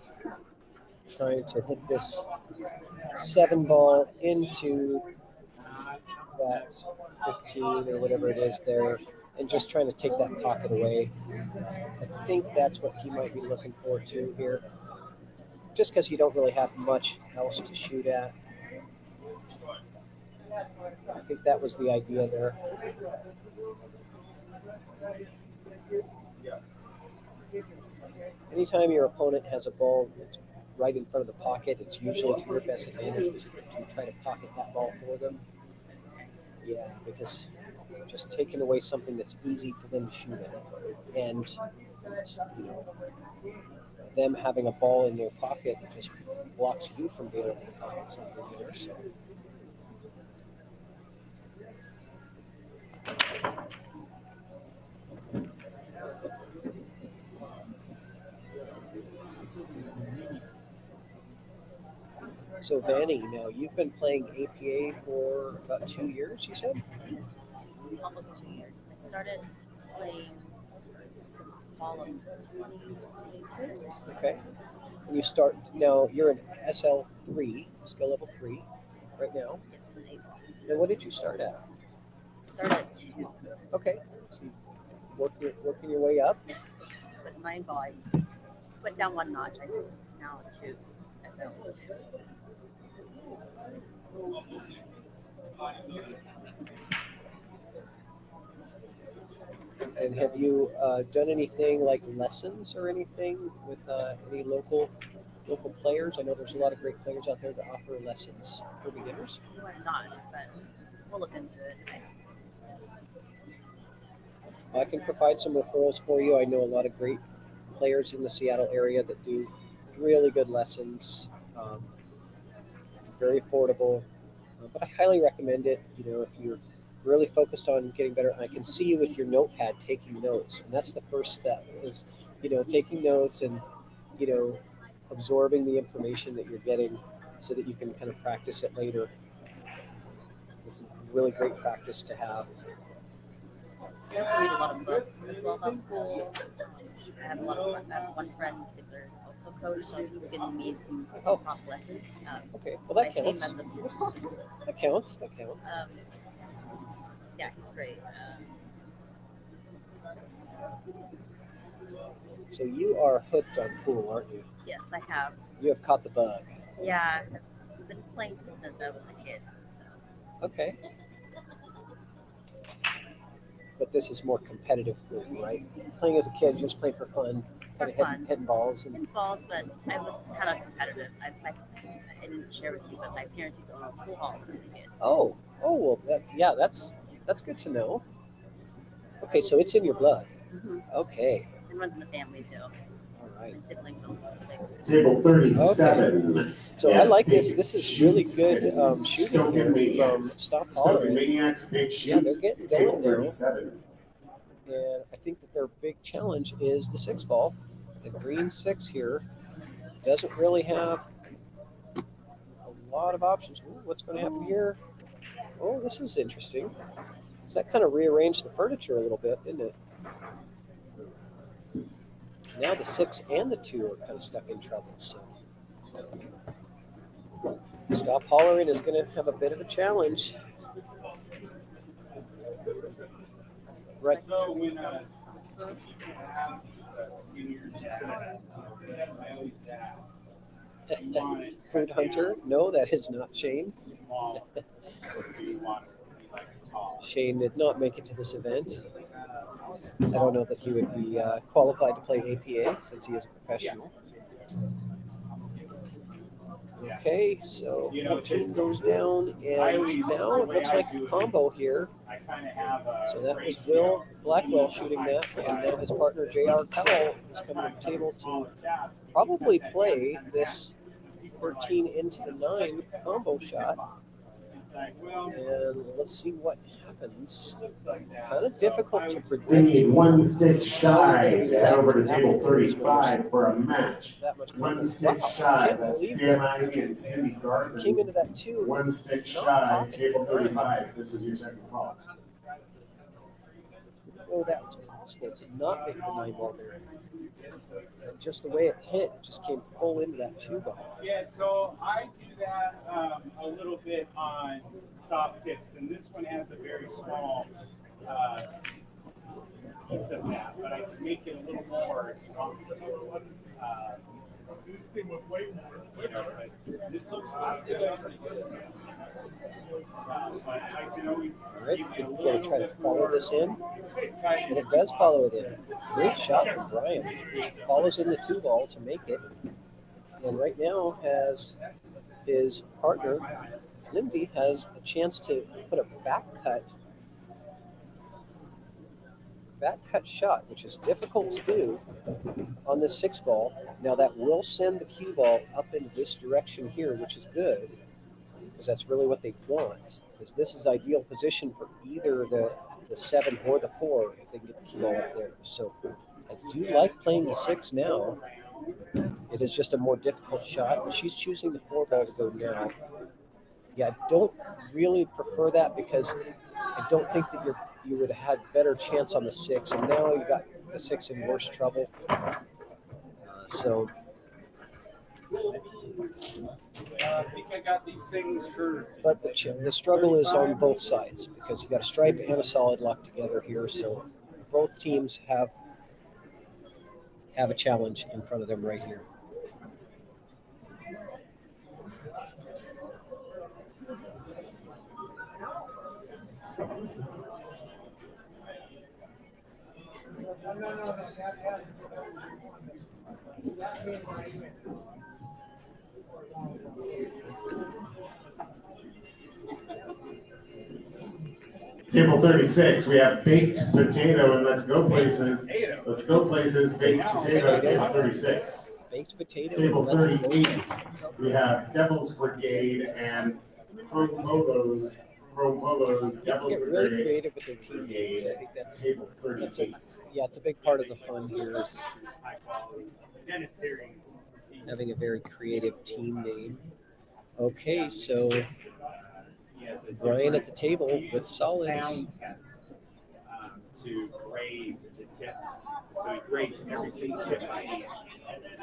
[SPEAKER 2] trying to hit this 7 ball into that 15 or whatever it is there, and just trying to take that pocket away. I think that's what he might be looking for too here. Just because you don't really have much else to shoot at. I think that was the idea there. Anytime your opponent has a ball that's right in front of the pocket, it's usually to your best advantage to try to pocket that ball for them. Yeah, because just taking away something that's easy for them to shoot at, and you know, them having a ball in their pocket just blocks you from being able to pocket something there. So. So Vanny, now you've been playing APA for about 2 years, you said?
[SPEAKER 9] Almost 2 years. I started playing fall of 2022.
[SPEAKER 2] Okay. And you start now. You're in SL3, skill level 3, right now.
[SPEAKER 9] Yes, in April.
[SPEAKER 2] And what did you start at?
[SPEAKER 9] Started at 2
[SPEAKER 2] Okay. So you working your way up.
[SPEAKER 9] with 9 ball. I went down 1 notch. I think now 2. SL2.
[SPEAKER 2] And have you done anything like lessons or anything with any local players? I know there's a lot of great players out there that offer lessons for beginners.
[SPEAKER 9] We're not, but we'll look into it.
[SPEAKER 2] I can provide some referrals for you. I know a lot of great players in the Seattle area that do really good lessons, very affordable. But I highly recommend it. You know, if you're really focused on getting better. I can see you with your notepad taking notes, and that's the first step. Is taking notes and absorbing the information that you're getting, so that you can kind of practice it later. It's a really great practice to have.
[SPEAKER 9] I also read a lot of books as well about pool. I have one friend in particular also coach, so he's giving me some prop lessons.
[SPEAKER 2] Okay, well that
[SPEAKER 9] I see him
[SPEAKER 2] counts.
[SPEAKER 9] at the pool.
[SPEAKER 2] That counts.
[SPEAKER 9] Yeah, he's great.
[SPEAKER 2] So you are hooked on pool, aren't you?
[SPEAKER 9] Yes, I have.
[SPEAKER 2] You have caught the bug.
[SPEAKER 9] Yeah, I've been playing since I was a kid. So.
[SPEAKER 2] Okay. But this is more competitive pool, right? Playing as a kid, just playing for fun, kind of hitting balls.
[SPEAKER 9] Hitting balls, but I was kind of competitive. I didn't share with you, but my parents used to own a pool hall when I was a kid.
[SPEAKER 2] Oh, well, that's good to know. Okay, so it's in your blood.
[SPEAKER 9] Mm-hmm.
[SPEAKER 2] Okay.
[SPEAKER 9] It runs in the family too.
[SPEAKER 2] All right.
[SPEAKER 9] My siblings also play.
[SPEAKER 5] Table 37.
[SPEAKER 2] Okay. So I like this. This is really good shooting here from Stop Hollering.
[SPEAKER 5] Maniacs, big shoots.
[SPEAKER 2] Yeah, they're getting
[SPEAKER 5] Table
[SPEAKER 2] going
[SPEAKER 5] 37.
[SPEAKER 2] And I think that their big challenge is the 6 ball. The green 6 here doesn't really have a lot of options. Ooh, what's going to happen here? Oh, this is interesting. So that kind of rearranged the furniture a little bit, didn't it? Now the 6 and the 2 are kind of stuck in trouble. So Stop Hollering is going to have a bit of a challenge. Right.
[SPEAKER 1] So when people have skinnier chest, I always ask, do you want it
[SPEAKER 2] Food Hunter? No, that is not Shane.
[SPEAKER 1] small, or do you want it to be like tall?
[SPEAKER 2] Shane did not make it to this event. I don't know that he would be qualified to play APA since he is a professional. Okay, so 14 goes down, and now it looks like a combo here. So that was Will Blackwell shooting that, and now his partner J.R. Powell is coming to the table to probably play this 13 into the 9 combo shot. And let's see what happens. Kind of difficult to predict.
[SPEAKER 5] We need 1 stick shy to head over to table 35 for a match. 1 stick shy. That's Dan Ivey and Cindy Gardner.
[SPEAKER 2] Came into that too.
[SPEAKER 5] 1 stick shy, table 35. This is your second call.
[SPEAKER 2] Oh, that was possible to not make the 9 ball there. Just the way it hit, just came full into that 2 ball.
[SPEAKER 1] Yeah, so I do that a little bit on soft kicks, and this one has a very small piece of that, but I can make it a little more strong. But this looks pretty good. But I can always
[SPEAKER 2] All right, we're going to try to follow this in, and it does follow it in. Great shot from Brian. Follows in the 2 ball to make it, and right now has his partner Lindy has a chance to put a back cut shot, which is difficult to do on this 6 ball. Now that will send the cue ball up in this direction here, which is good, because that's really what they want, because this is ideal position for either the 7 or the 4 if they can get the cue ball up there. So I do like playing the 6 now. It is just a more difficult shot, but she's choosing the 4 ball to go now. Yeah, I don't really prefer that because I don't think that you would have had better chance on the 6, and now you got the 6 in worse trouble. So
[SPEAKER 1] I think I got these things for.
[SPEAKER 2] but the struggle is on both sides because you got a stripe and a solid locked together here. So both teams have a challenge in front of them right here.
[SPEAKER 5] Table 36, we have baked potato and let's go places. Let's go places, baked potato, table 36.
[SPEAKER 2] Baked potato.
[SPEAKER 5] Table 38, we have Devil's Brigade and Hung Polos chrome polos,
[SPEAKER 2] People
[SPEAKER 5] Devils
[SPEAKER 2] get really
[SPEAKER 5] Brigade,
[SPEAKER 2] creative with their team names. I think
[SPEAKER 5] table
[SPEAKER 2] that's
[SPEAKER 5] 38.
[SPEAKER 2] it's a big part of the fun here is
[SPEAKER 1] High quality. Then a series.
[SPEAKER 2] having a very creative team name. Okay, so Brian at the table with solids.
[SPEAKER 1] Sound test to grade the tips. So he grades every single tip by hand.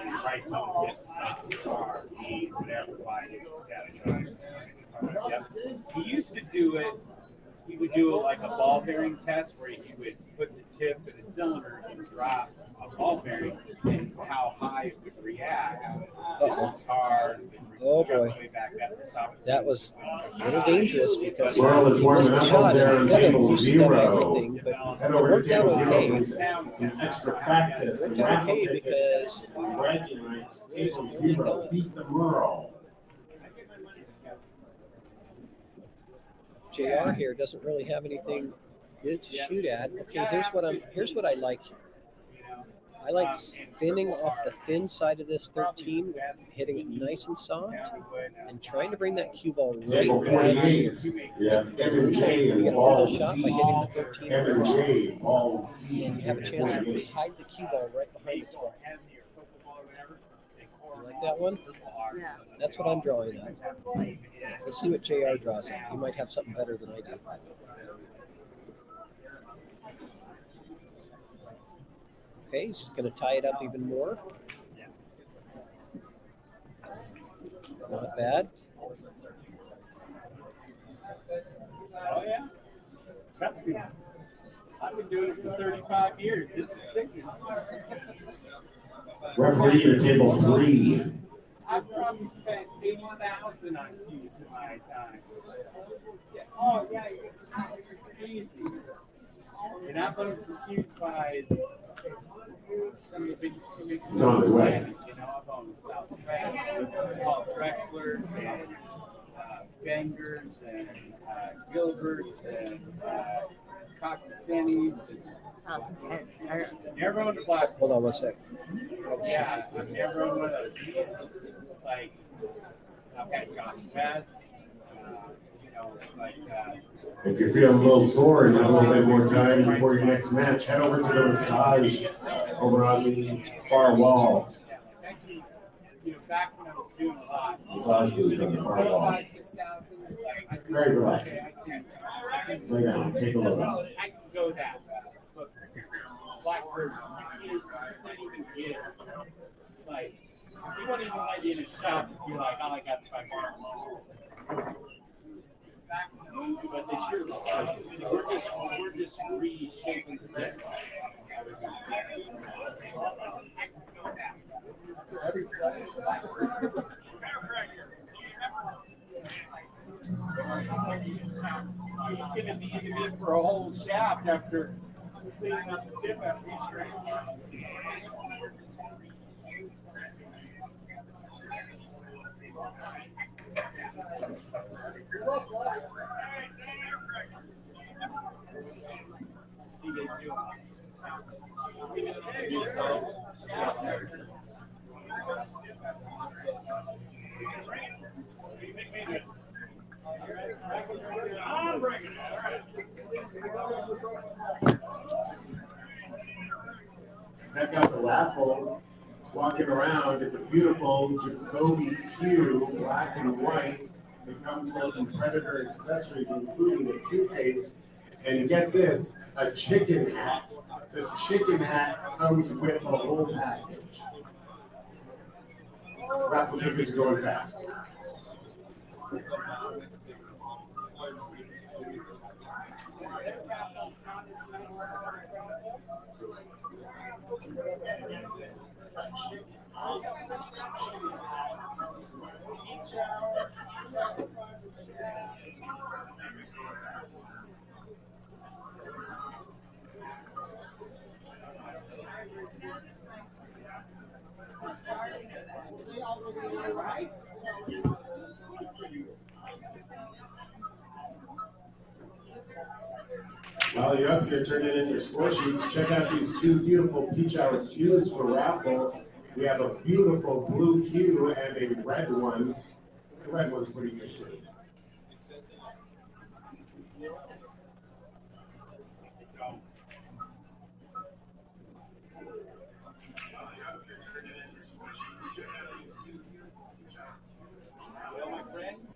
[SPEAKER 1] And he writes all the tips on the car, whatever by his test. Yep. He used to do it. He would do like a ball bearing test where he would put the tip in a cylinder and drop a ball bearing and how high it would react. It's hard.
[SPEAKER 2] Oh boy,
[SPEAKER 1] Way back up the soft
[SPEAKER 2] that was a little dangerous because
[SPEAKER 5] Well, it's
[SPEAKER 2] he
[SPEAKER 5] warming
[SPEAKER 2] missed the
[SPEAKER 5] up
[SPEAKER 2] shot.
[SPEAKER 5] there on
[SPEAKER 2] He could have
[SPEAKER 5] table
[SPEAKER 2] loosened up
[SPEAKER 5] 0.
[SPEAKER 2] everything, but
[SPEAKER 5] Head
[SPEAKER 2] it
[SPEAKER 5] over to
[SPEAKER 2] worked out
[SPEAKER 5] table 0
[SPEAKER 2] okay.
[SPEAKER 5] for some extra practice.
[SPEAKER 2] It
[SPEAKER 5] Some
[SPEAKER 2] worked out
[SPEAKER 5] raffle
[SPEAKER 2] okay
[SPEAKER 5] tickets.
[SPEAKER 2] because
[SPEAKER 5] Bragging rights. Table 0. Beat the Merle.
[SPEAKER 2] JR here doesn't really have anything good to shoot at. Okay, here's what I like here. I like thinning off the thin side of this 13, hitting it nice and soft, and trying to bring that cue ball right
[SPEAKER 5] Table
[SPEAKER 2] back here.
[SPEAKER 5] 48. Yeah, M&J
[SPEAKER 2] You
[SPEAKER 5] and
[SPEAKER 2] get a
[SPEAKER 5] balls
[SPEAKER 2] little shot by
[SPEAKER 5] deep.
[SPEAKER 2] hitting the 13 first,
[SPEAKER 5] M&J, balls deep.
[SPEAKER 2] and you have a chance to
[SPEAKER 5] 48.
[SPEAKER 2] hide the cue ball right behind the 12. You like that one?
[SPEAKER 9] Yeah.
[SPEAKER 2] That's what I'm drawing at. Let's see what JR draws at. He might have something better than I do. Okay, he's going to tie it up even more. Not bad.
[SPEAKER 1] Oh yeah. Trust me. I've been doing it for 35 years. It's a sickness.
[SPEAKER 5] Referee to table 3.
[SPEAKER 1] I've probably spent 80,000 on cues in my time. Oh yeah, easy. And I've learned some cues by some of the biggest cues.
[SPEAKER 5] He's on his way.
[SPEAKER 1] You know, I've owned Southwest, Paul Drexler's, and Bangers, and Gilbert's, and Cockasini's.
[SPEAKER 9] That was intense.
[SPEAKER 1] Never owned a black.
[SPEAKER 2] Hold on one sec.
[SPEAKER 1] Yeah, I've never owned one of those. He's like, I've had Josh Bess, you know, like.
[SPEAKER 5] If you're feeling a little sore and have a little bit more time before your next match, head over to the massage over on the far wall.
[SPEAKER 1] You know, back when I was doing a lot.
[SPEAKER 5] Massage booth on the far wall. Very relaxing. Lay down, take a look.
[SPEAKER 1] I can go that. But Blackbird, you can't even get it. Like, you won't even let you in a shop if you're like, oh, I got $5. But they sure we're just reshaping the deck. He's gonna need me for a whole shaft after cleaning up the tip after each race.
[SPEAKER 5] Check out the raffle. It's walking around. It's a beautiful Jacoby Q, black and white. It comes with some Predator accessories, including a Q case. And get this, a chicken hat. The chicken hat comes with a whole package. Raffle tickets are going fast. While you're up here turning in your score sheets, check out these two beautiful peach hour cues for raffle. We have a beautiful blue cue and a red one. The red one's pretty good too.
[SPEAKER 1] Well, my friend.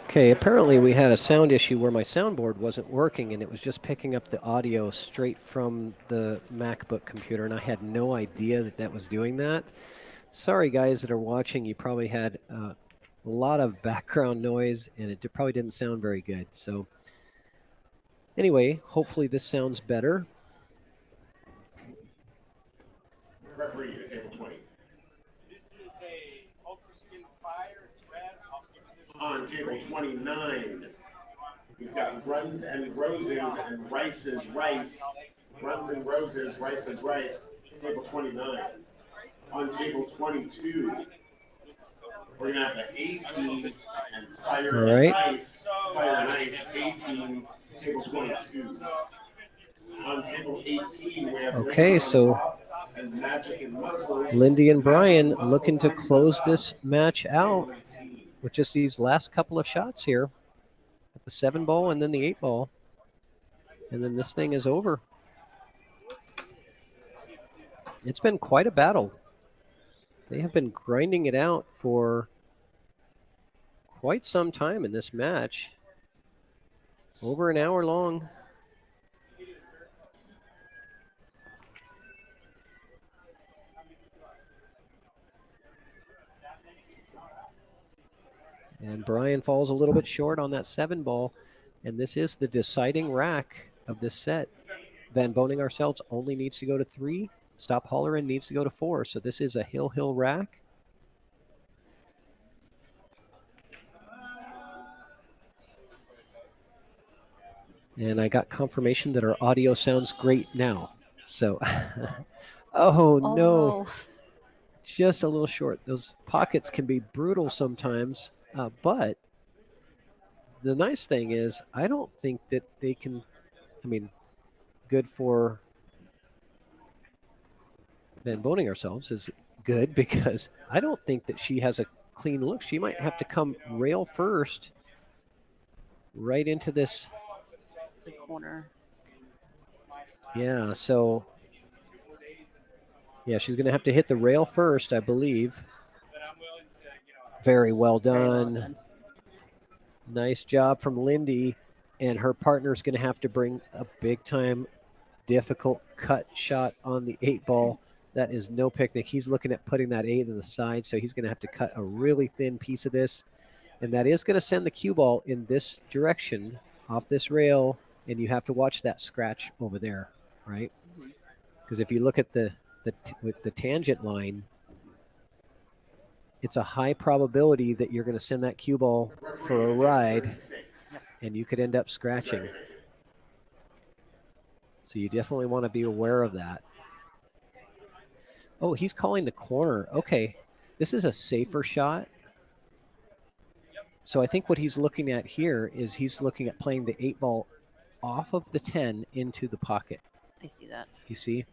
[SPEAKER 2] Okay, apparently we had a sound issue where my soundboard wasn't working and it was just picking up the audio straight from the MacBook computer, and I had no idea that that was doing that. Sorry, guys that are watching, you probably had a lot of background noise and it probably didn't sound very good. So anyway, hopefully this sounds better.
[SPEAKER 5] Referee to table 20.
[SPEAKER 1] This is a Ultra Skin Fire. It's red. I'll give you this
[SPEAKER 5] On table 29, we've got Runs and Roses and Rice is Rice. Runs and Roses, Rice is Rice. Table 29. On table 22, we're going to have the 18 and Fire
[SPEAKER 2] All right.
[SPEAKER 5] and Ice. Fire and Ice, 18, table 22. On table 18, we have
[SPEAKER 2] Okay,
[SPEAKER 5] Ladies on
[SPEAKER 2] so
[SPEAKER 5] Top and Magic and Muscles.
[SPEAKER 2] Lindy and Brian
[SPEAKER 5] Magic and
[SPEAKER 2] looking to
[SPEAKER 5] Muscles
[SPEAKER 2] close
[SPEAKER 5] on
[SPEAKER 2] this match out
[SPEAKER 5] table 18.
[SPEAKER 2] with just these last couple of shots here at the 7-ball and then the 8-ball. And then this thing is over. It's been quite a battle. They have been grinding it out for quite some time in this match. Over an hour long. And Brian falls a little bit short on that 7-ball. And this is the deciding rack of this set. Van Boening ourselves only needs to go to 3. Stop HOLLERIN needs to go to 4. So this is a hill rack. And I got confirmation that our audio sounds great now. So, oh no. Just a little short. Those pockets can be brutal sometimes. But the nice thing is, I don't think that they can, good for Van Boening ourselves is good because I don't think that she has a clean look. She might have to come rail first right into this.
[SPEAKER 9] The corner.
[SPEAKER 2] Yeah, so yeah, she's going to have to hit the rail first, I believe. Very well done. Nice job from Lindy. And her partner's going to have to bring a big-time, difficult cut shot on the 8-ball. That is no picnic. He's looking at putting that 8 to the side, so he's going to have to cut a really thin piece of this. And that is going to send the cue ball in this direction off this rail, and you have to watch that scratch over there, right? Because if you look at the tangent line, it's a high probability that you're going to send that cue ball for a ride, and you could end up scratching. So you definitely want to be aware of that. Oh, he's calling the corner. Okay, this is a safer shot. So I think what he's looking at here is he's looking at playing the 8-ball off of the 10 into the pocket.
[SPEAKER 9] I see that.
[SPEAKER 2] You see?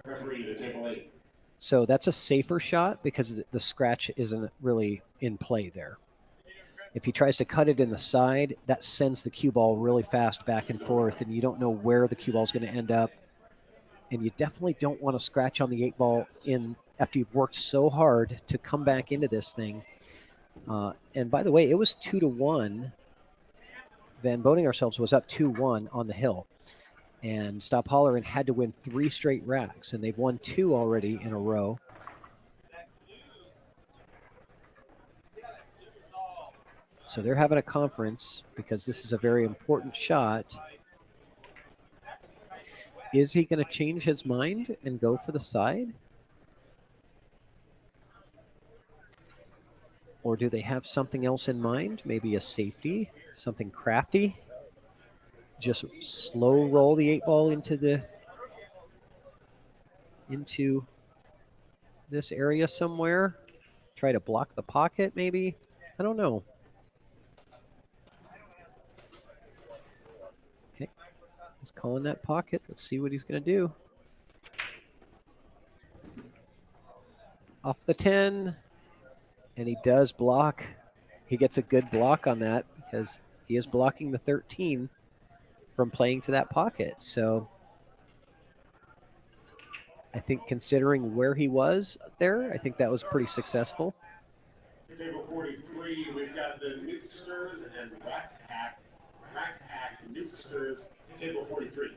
[SPEAKER 5] Referee to table 8.
[SPEAKER 2] So that's a safer shot because the scratch isn't really in play there. If he tries to cut it in the side, that sends the cue ball really fast back and forth, and you don't know where the cue ball is going to end up. And you definitely don't want to scratch on the 8-ball in after you've worked so hard to come back into this thing. And by the way, it was 2-1. Van Boening ourselves was up 2-1 on the hill. And Stop Hollerin had to win 3 straight racks, and they've won 2 already in a row. So they're having a conference because this is a very important shot. Is he going to change his mind and go for the side? Or do they have something else in mind? Maybe a safety, something crafty? Just slow roll the 8-ball into this area somewhere. Try to block the pocket, maybe. I don't know. Okay, he's calling that pocket. Let's see what he's going to do. Off the 10, and he does block. He gets a good block on that because he is blocking the 13 from playing to that pocket. So I think considering where he was there, I think that was pretty successful.
[SPEAKER 5] Table 43, we've got the Nukesters and Rack Hack Nukesters, table 43.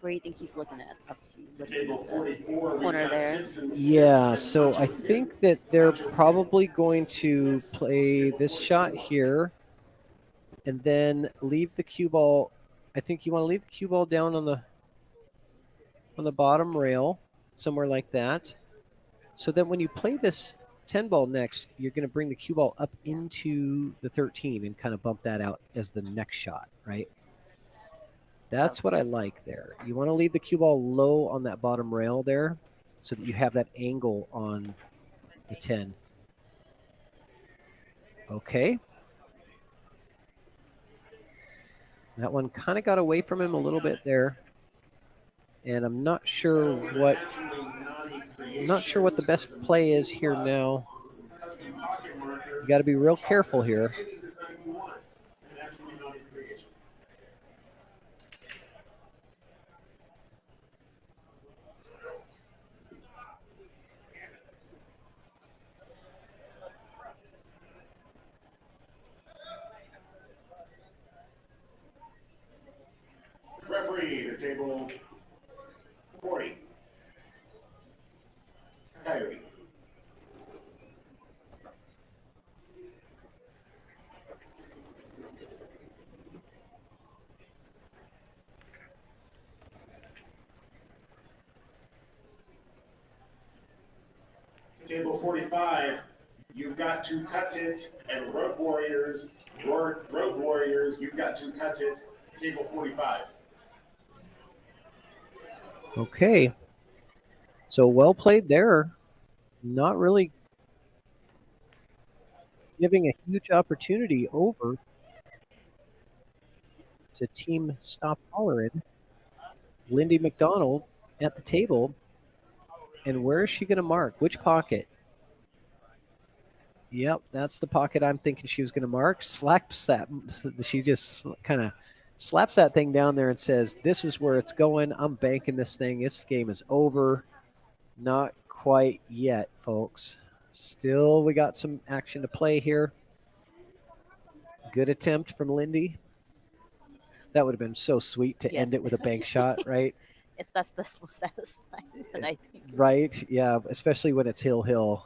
[SPEAKER 9] Where do you think he's looking at? He's looking
[SPEAKER 5] Table
[SPEAKER 9] at the
[SPEAKER 5] 44,
[SPEAKER 9] corner there.
[SPEAKER 2] Yeah, so I think that they're probably going to play this shot here and then leave the cue ball. I think you want to leave the cue ball down on the bottom rail, somewhere like that. So then when you play this 10 ball next, you're going to bring the cue ball up into the 13 and kind of bump that out as the next shot, right? That's what I like there. You want to leave the cue ball low on that bottom rail there so that you have that angle on the 10. Okay. That one kind of got away from him a little bit there. And I'm not sure what the best play is here now. You got to be real careful here.
[SPEAKER 5] Referee to table 40. Coyote. Table 45, you've got to cut it, and Road Warriors, you've got to cut it. Table 45.
[SPEAKER 2] Okay. So well played there. Not really giving a huge opportunity over to Team Stop Hollerin. Lindy McDonald at the table. And where is she going to mark? Which pocket? Yep, that's the pocket I'm thinking she was going to mark. Slaps that. She just kind of slaps that thing down there and says, this is where it's going. I'm banking this thing. This game is over. Not quite yet, folks. Still, we got some action to play here. Good attempt from Lindy. That would have been so sweet to end it with a bank shot, right?
[SPEAKER 9] That's the most satisfying tonight.
[SPEAKER 2] Right, yeah, especially when it's hill.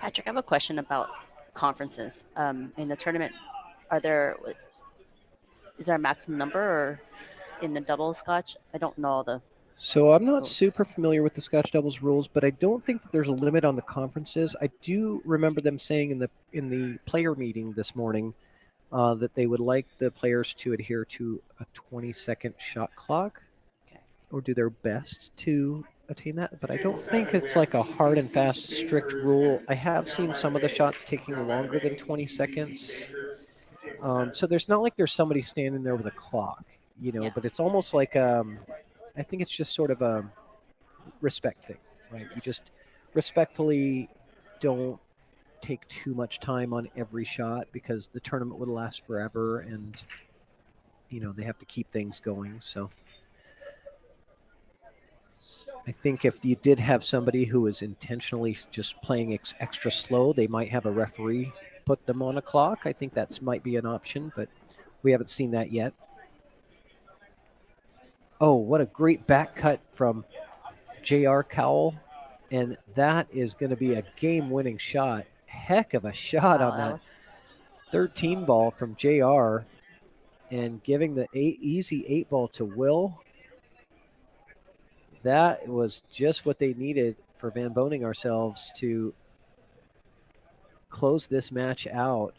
[SPEAKER 9] Patrick, I have a question about conferences. In the tournament, is there a maximum number or in the double Scotch? I don't know all the.
[SPEAKER 2] So I'm not super familiar with the Scotch doubles rules, but I don't think that there's a limit on the conferences. I do remember them saying in the player meeting this morning that they would like the players to adhere to a 20-second shot clock, or do their best to attain that. But I don't think it's like a hard and fast, strict rule. I have seen some of the shots taking longer than 20 seconds. So there's not like there's somebody standing there with a clock, but it's almost like I think it's just sort of a respect thing, right? You just respectfully don't take too much time on every shot because the tournament would last forever and, they have to keep things going. So I think if you did have somebody who was intentionally just playing extra slow, they might have a referee put them on a clock. I think that might be an option, but we haven't seen that yet. Oh, what a great back cut from J.R. Cowell. And that is going to be a game-winning shot. Heck of a shot on that 13 ball from J.R. and giving the easy 8 ball to Will. That was just what they needed for Van Boening ourselves to close this match out.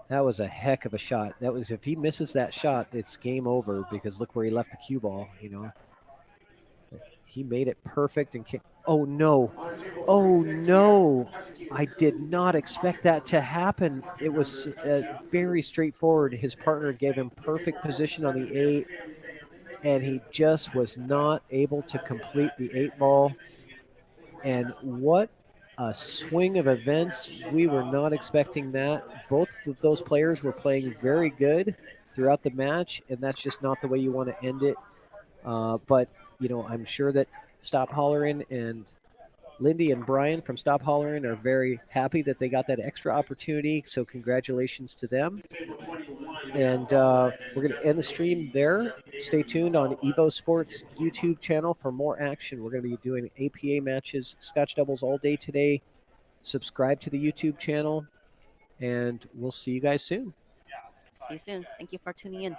[SPEAKER 2] That was a heck of a shot. That was, if he misses that shot, it's game over because look where he left the cue ball, He made it perfect and oh no. Oh no. I did not expect that to happen. It was very straightforward. His partner gave him perfect position on the 8 and he just was not able to complete the 8 ball. And what a swing of events. We were not expecting that. Both of those players were playing very good throughout the match, and that's just not the way you want to end it. But, I'm sure that Stop Hollerin and Lindy and Brian from Stop Hollerin are very happy that they got that extra opportunity. So congratulations to them. And we're going to end the stream there. Stay tuned on EvoSports YouTube channel for more action. We're going to be doing APA matches, Scotch doubles all day today. Subscribe to the YouTube channel, and we'll see you guys soon.
[SPEAKER 9] See you soon. Thank you for tuning in.